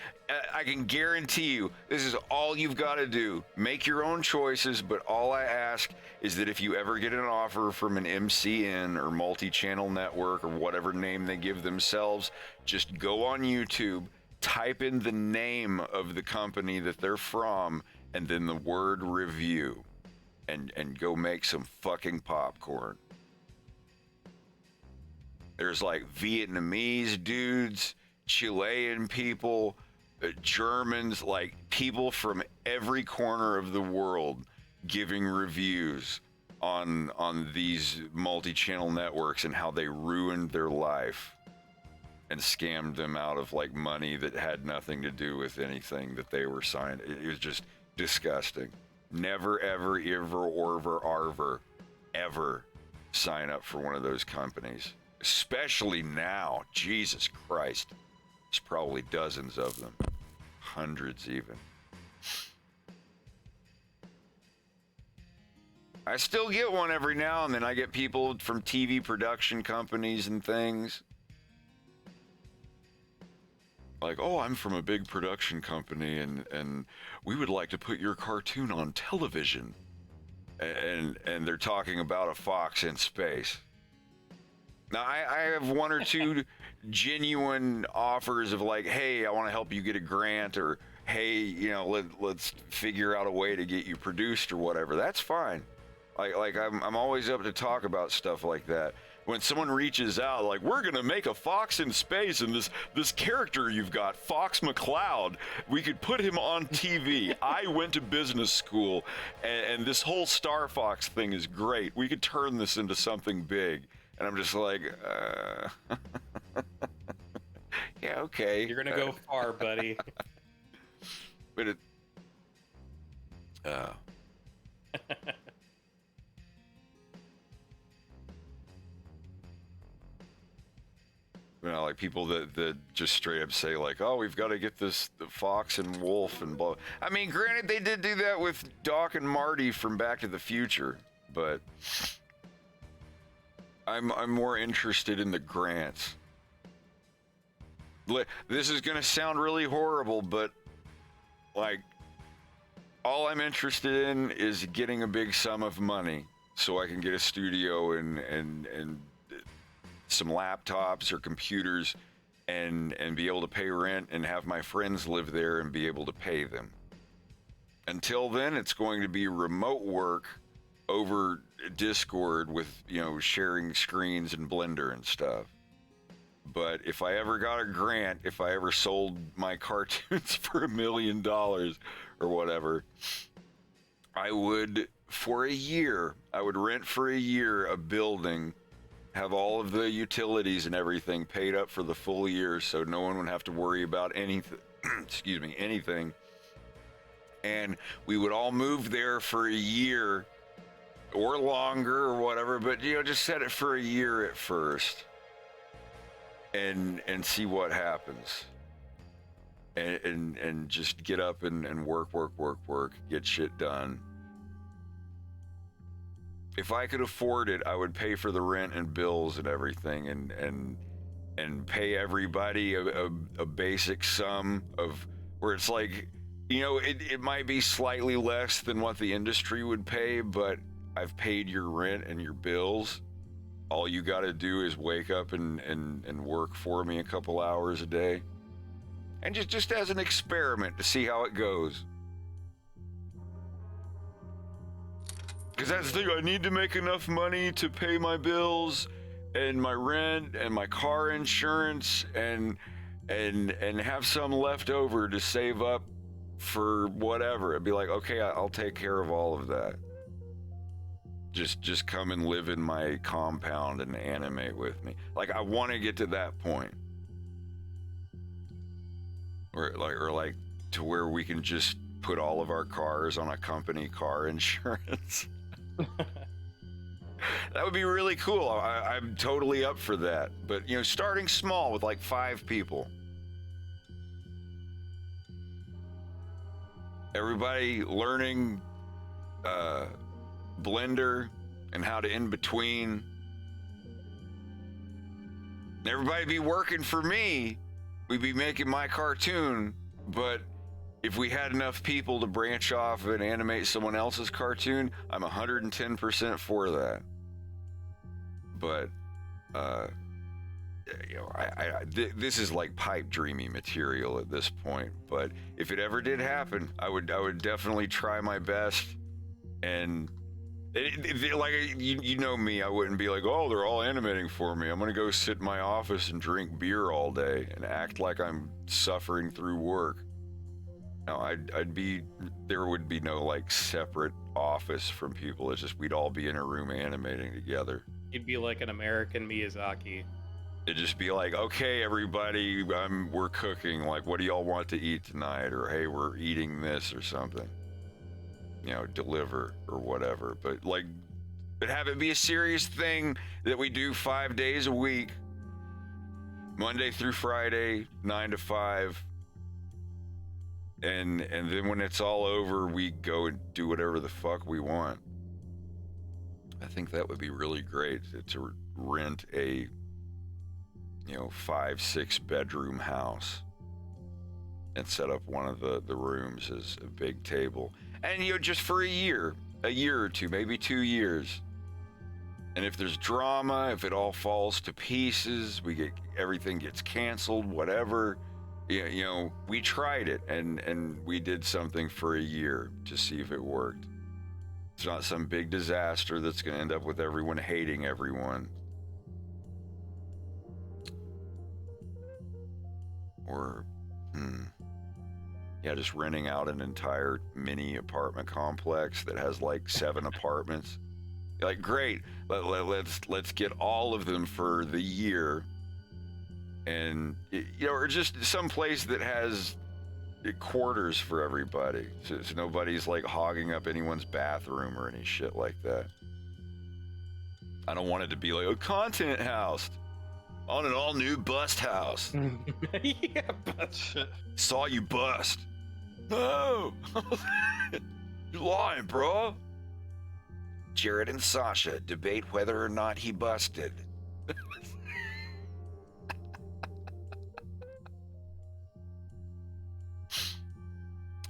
I can guarantee you, this is all you've got to do. Make your own choices, but all I ask is that if you ever get an offer from an MCN or multi-channel network or whatever name they give themselves, just go on YouTube, type in the name of the company that they're from, and then the word review, and go make some fucking popcorn. There's like Vietnamese dudes, Chilean people, Germans, like people from every corner of the world giving reviews on these multi-channel networks and how they ruined their life and scammed them out of like money that had nothing to do with anything that they were signed. It was just disgusting. Never, ever, ever sign up for one of those companies, especially now. Jesus Christ. There's probably dozens of them, hundreds even. I still get one every now and then. I get people from TV production companies and things. Like, oh, I'm from a big production company and we would like to put your cartoon on television. And they're talking about a fox in space. Now, I have one or two genuine offers of like, hey, I want to help you get a grant, or hey, you know, let's figure out a way to get you produced or whatever. That's fine. Like I'm always up to talk about stuff like that. when someone reaches out, like, we're gonna make a Fox in space, and this character you've got, Fox McCloud, we could put him on TV. I went to business school, and this whole Star Fox thing is great. We could turn this into something big. And I'm just like, yeah, okay. You're gonna go far, buddy. But it, you know, like people that just straight up say like, oh, we've got to get the Fox and Wolf and blah. I mean, granted, they did do that with Doc and Marty from Back to the Future, but I'm more interested in the grants. This is gonna sound really horrible, but like, all I'm interested in is getting a big sum of money so I can get a studio and some laptops or computers and be able to pay rent and have my friends live there and be able to pay them. Until then, it's going to be remote work over Discord with, you know, sharing screens and Blender and stuff. But if I ever got a grant, if I ever sold my cartoons for $1 million or whatever, I would, for a year, I would rent for a year a building, have all of the utilities and everything paid up for the full year so no one would have to worry about anything, excuse me, anything. And we would all move there for a year or longer or whatever, but, you know, just set it for a year at first and see what happens. And just get up and work, get shit done. If I could afford it, I would pay for the rent and bills and everything and pay everybody a basic sum of where it's like, you know, it might be slightly less than what the industry would pay, but I've paid your rent and your bills. All you got to do is wake up and work for me a couple hours a day. And just as an experiment to see how it goes. Because that's the thing, I need to make enough money to pay my bills and my rent and my car insurance and have some left over to save up for whatever. It'd be like, okay, I'll take care of all of that. Just come and live in my compound and animate with me. Like, I want to get to that point. Or like to where we can just put all of our cars on a company car insurance. That would be really cool. I'm totally up for that. But, you know, starting small with like 5 people. Everybody learning Blender and how to in between. Everybody be working for me. We'd be making my cartoon, but if we had enough people to branch off and animate someone else's cartoon, I'm 110% for that. But, you know, this is like pipe dreamy material at this point. But if it ever did happen, I would definitely try my best. And like, you know me, I wouldn't be like, oh, they're all animating for me. I'm gonna go sit in my office and drink beer all day and act like I'm suffering through work. No, there would be no like separate office from people. It's just we'd all be in a room animating together. You'd be like an American Miyazaki. It'd just be like, okay, everybody, we're cooking. Like, what do y'all want to eat tonight? Or hey, we're eating this or something. You know, deliver or whatever. But have it be a serious thing that we do 5 days a week, Monday through Friday, 9 to 5. And then when it's all over, we go and do whatever the fuck we want. I think that would be really great to rent a, 5-6 bedroom house and set up one of the rooms as a big table. And, just for a year or two, maybe 2 years. And if there's drama, if it all falls to pieces, everything gets canceled, whatever. We tried it and we did something for a year to see if it worked. It's not some big disaster that's going to end up with everyone hating everyone. Or, yeah, just renting out an entire mini apartment complex that has like 7 apartments. Like, great, let's get all of them for the year. And, you know, or just some place that has quarters for everybody. So nobody's like hogging up anyone's bathroom or any shit like that. I don't want it to be like a content house on an all new bust house. Yeah, bust. Saw you bust. No, you're lying, bro. Jared and Sasha debate whether or not he busted.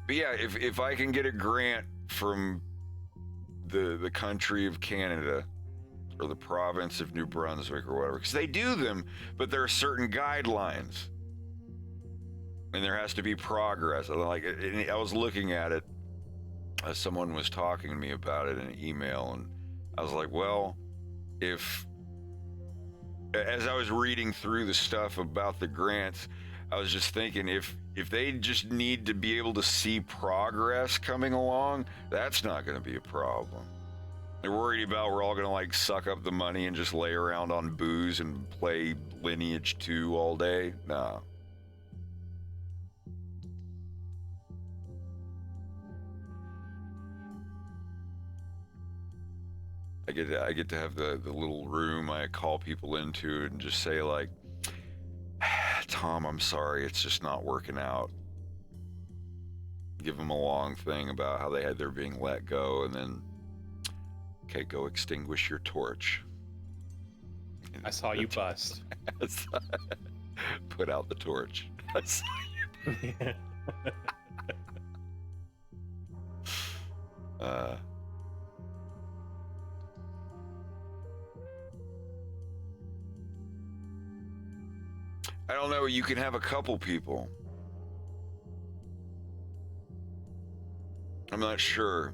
But yeah, if I can get a grant from the country of Canada or the province of New Brunswick or whatever, because they do them, but there are certain guidelines. And there has to be progress. Like, I was looking at it as someone was talking to me about it in an email, and I was like, well, as I was reading through the stuff about the grants, I was just thinking if they just need to be able to see progress coming along, that's not going to be a problem. They're worried about we're all going to like suck up the money and just lay around on booze and play Lineage 2 all day. No. I get to have the little room I call people into and just say like, Tom, I'm sorry, it's just not working out. Give them a long thing about how they're being let go, and then, okay, go extinguish your torch. I saw you bust. Put out the torch. I saw you bust. I don't know, you can have a couple people. I'm not sure.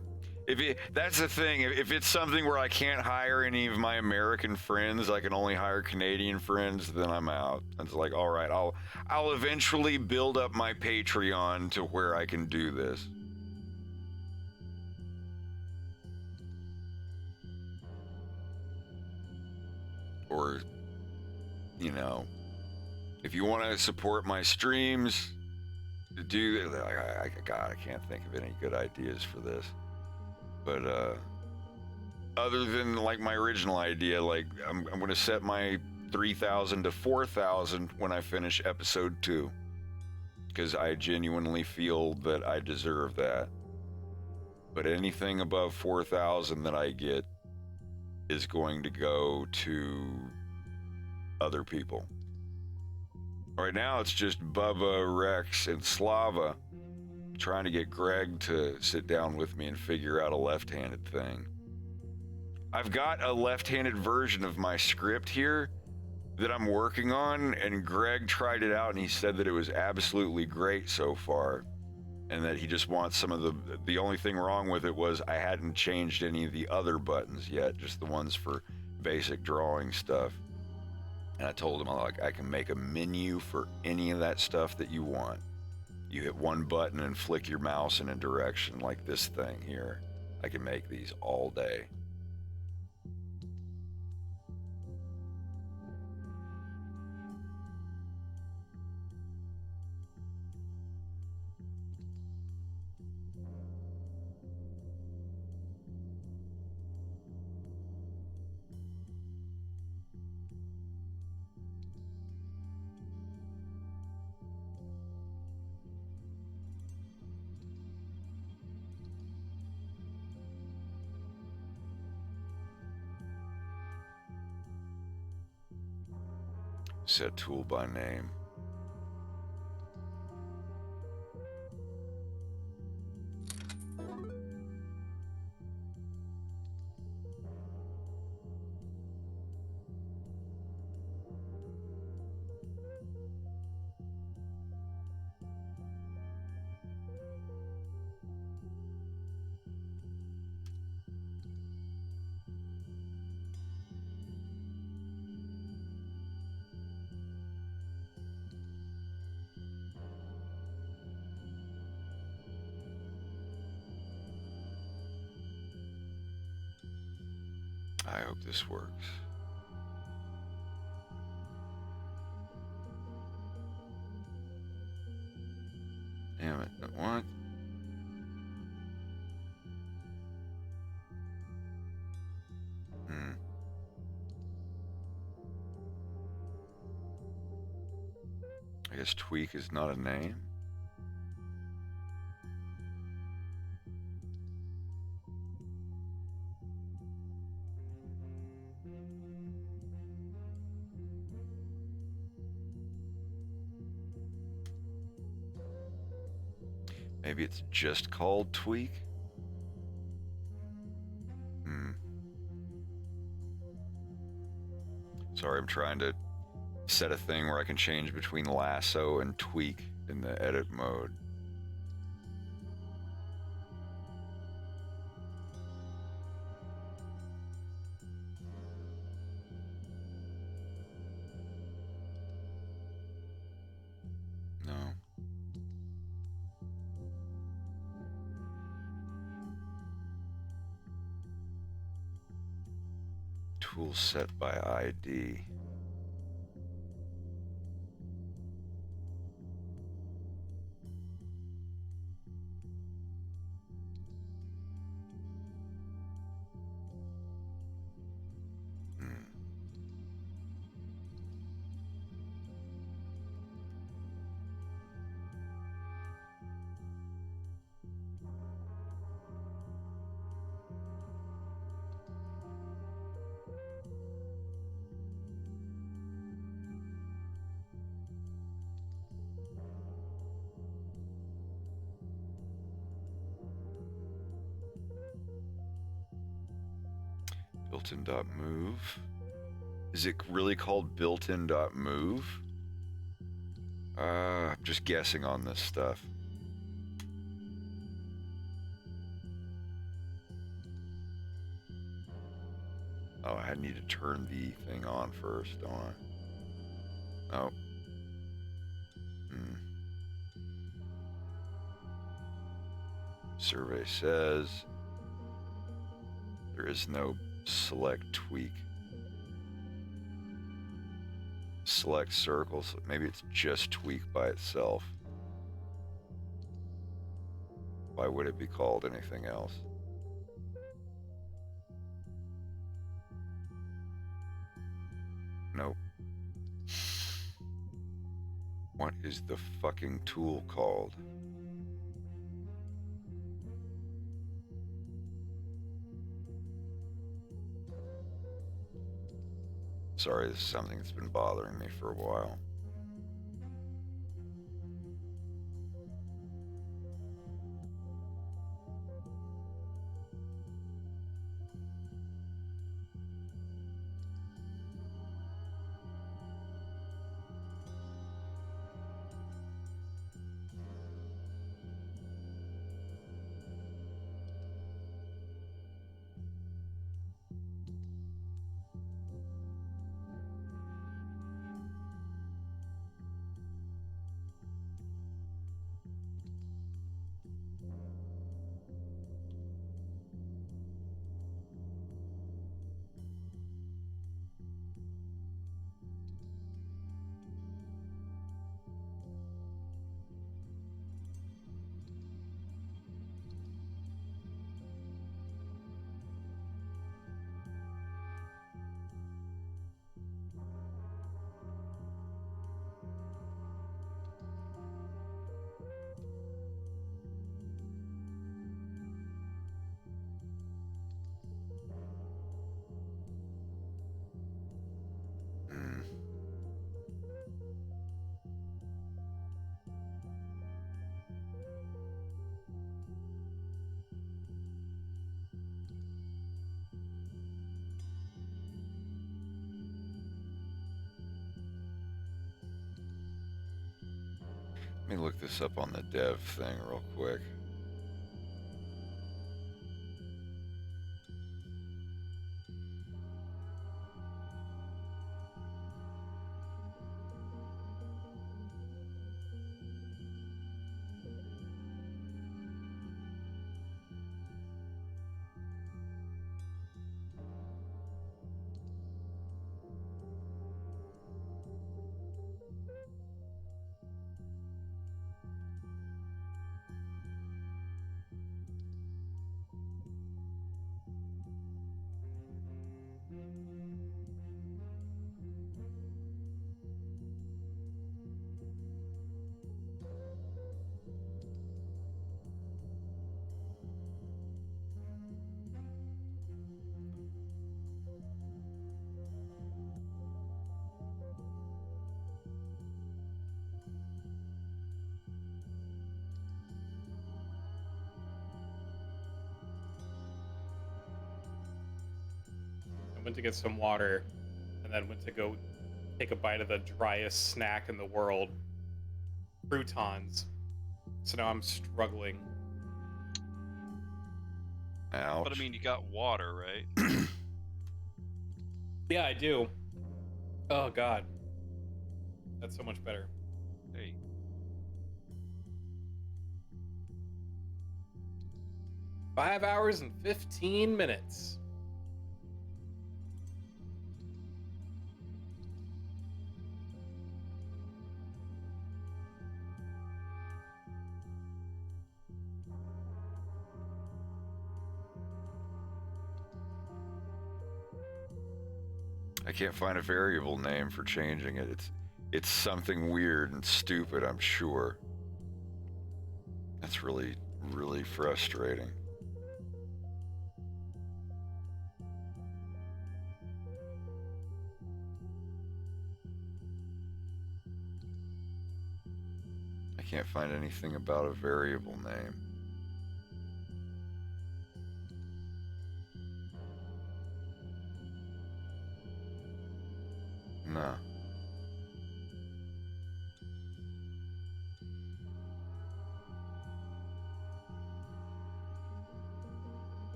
That's the thing, if it's something where I can't hire any of my American friends, I can only hire Canadian friends, then I'm out. It's like, all right, I'll eventually build up my Patreon to where I can do this. Or, you know, if you want to support my streams, do God, I can't think of any good ideas for this. But other than like my original idea, like I'm going to set my 3,000 to 4,000 when I finish episode 2, because I genuinely feel that I deserve that. But anything above 4,000 that I get is going to go to other people. Right now, it's just Bubba, Rex, and Slava trying to get Greg to sit down with me and figure out a left-handed thing. I've got a left-handed version of my script here that I'm working on, and Greg tried it out, and he said that it was absolutely great so far, and that he just wants some of the only thing wrong with it was I hadn't changed any of the other buttons yet, just the ones for basic drawing stuff. And I told him, I can make a menu for any of that stuff that you want. You hit one button and flick your mouse in a direction like this thing here. I can make these all day. Set tool by name. I hope this works. Damn it, what? I guess Tweak is not a name. Maybe it's just called Tweak? Sorry, I'm trying to set a thing where I can change between lasso and tweak in the edit mode. No. Tool set by ID. Built-in.move. Is it really called built-in.move? I'm just guessing on this stuff. Oh, I need to turn the thing on first, don't I? Oh. Survey says there is no select tweak. Select circles. Maybe it's just tweak by itself. Why would it be called anything else? Nope. What is the fucking tool called? Sorry, this is something that's been bothering me for a while. Let me look this up on the dev thing real quick. went to get some water, and then went to go take a bite of the driest snack in the world, croutons. So now I'm struggling. Ouch. But I mean, you got water, right? Yeah, I do. Oh God, that's so much better. Hey. 5 hours and 15 minutes. I can't find a variable name for changing it. It's something weird and stupid, I'm sure. That's really, really frustrating. I can't find anything about a variable name. No.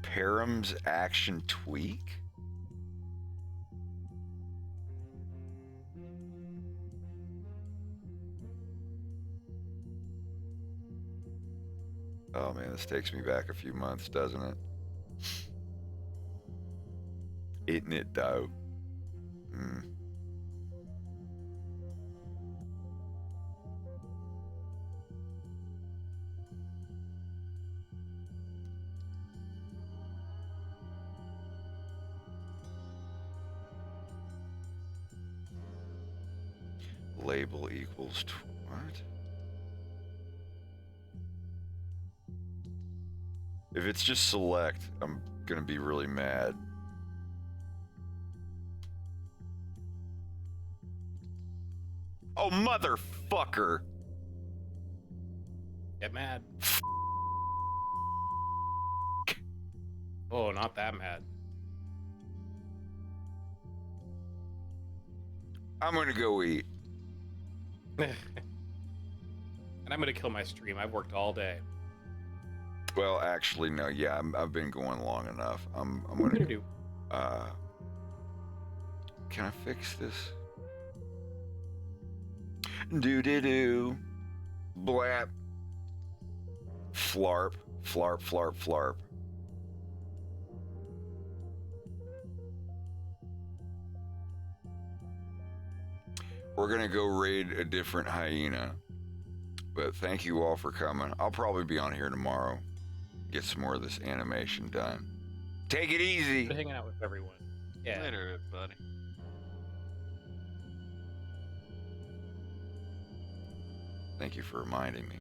Parham's action tweak? Oh man, this takes me back a few months, doesn't it? Isn't it though? Label equals what? If it's just select, I'm gonna be really mad. Oh, motherfucker! Get mad. Oh, not that mad. I'm gonna go eat. And I'm gonna kill my stream. I've worked all day. Well, actually, no. Yeah, I've been going long enough. I'm What gonna do? Can I fix this? Do. Blap. Flarp. Flarp, flarp, flarp. We're gonna go raid a different hyena. But thank you all for coming. I'll probably be on here tomorrow. Get some more of this animation done. Take it easy. Hanging out with everyone. Yeah. Later, buddy. Thank you for reminding me.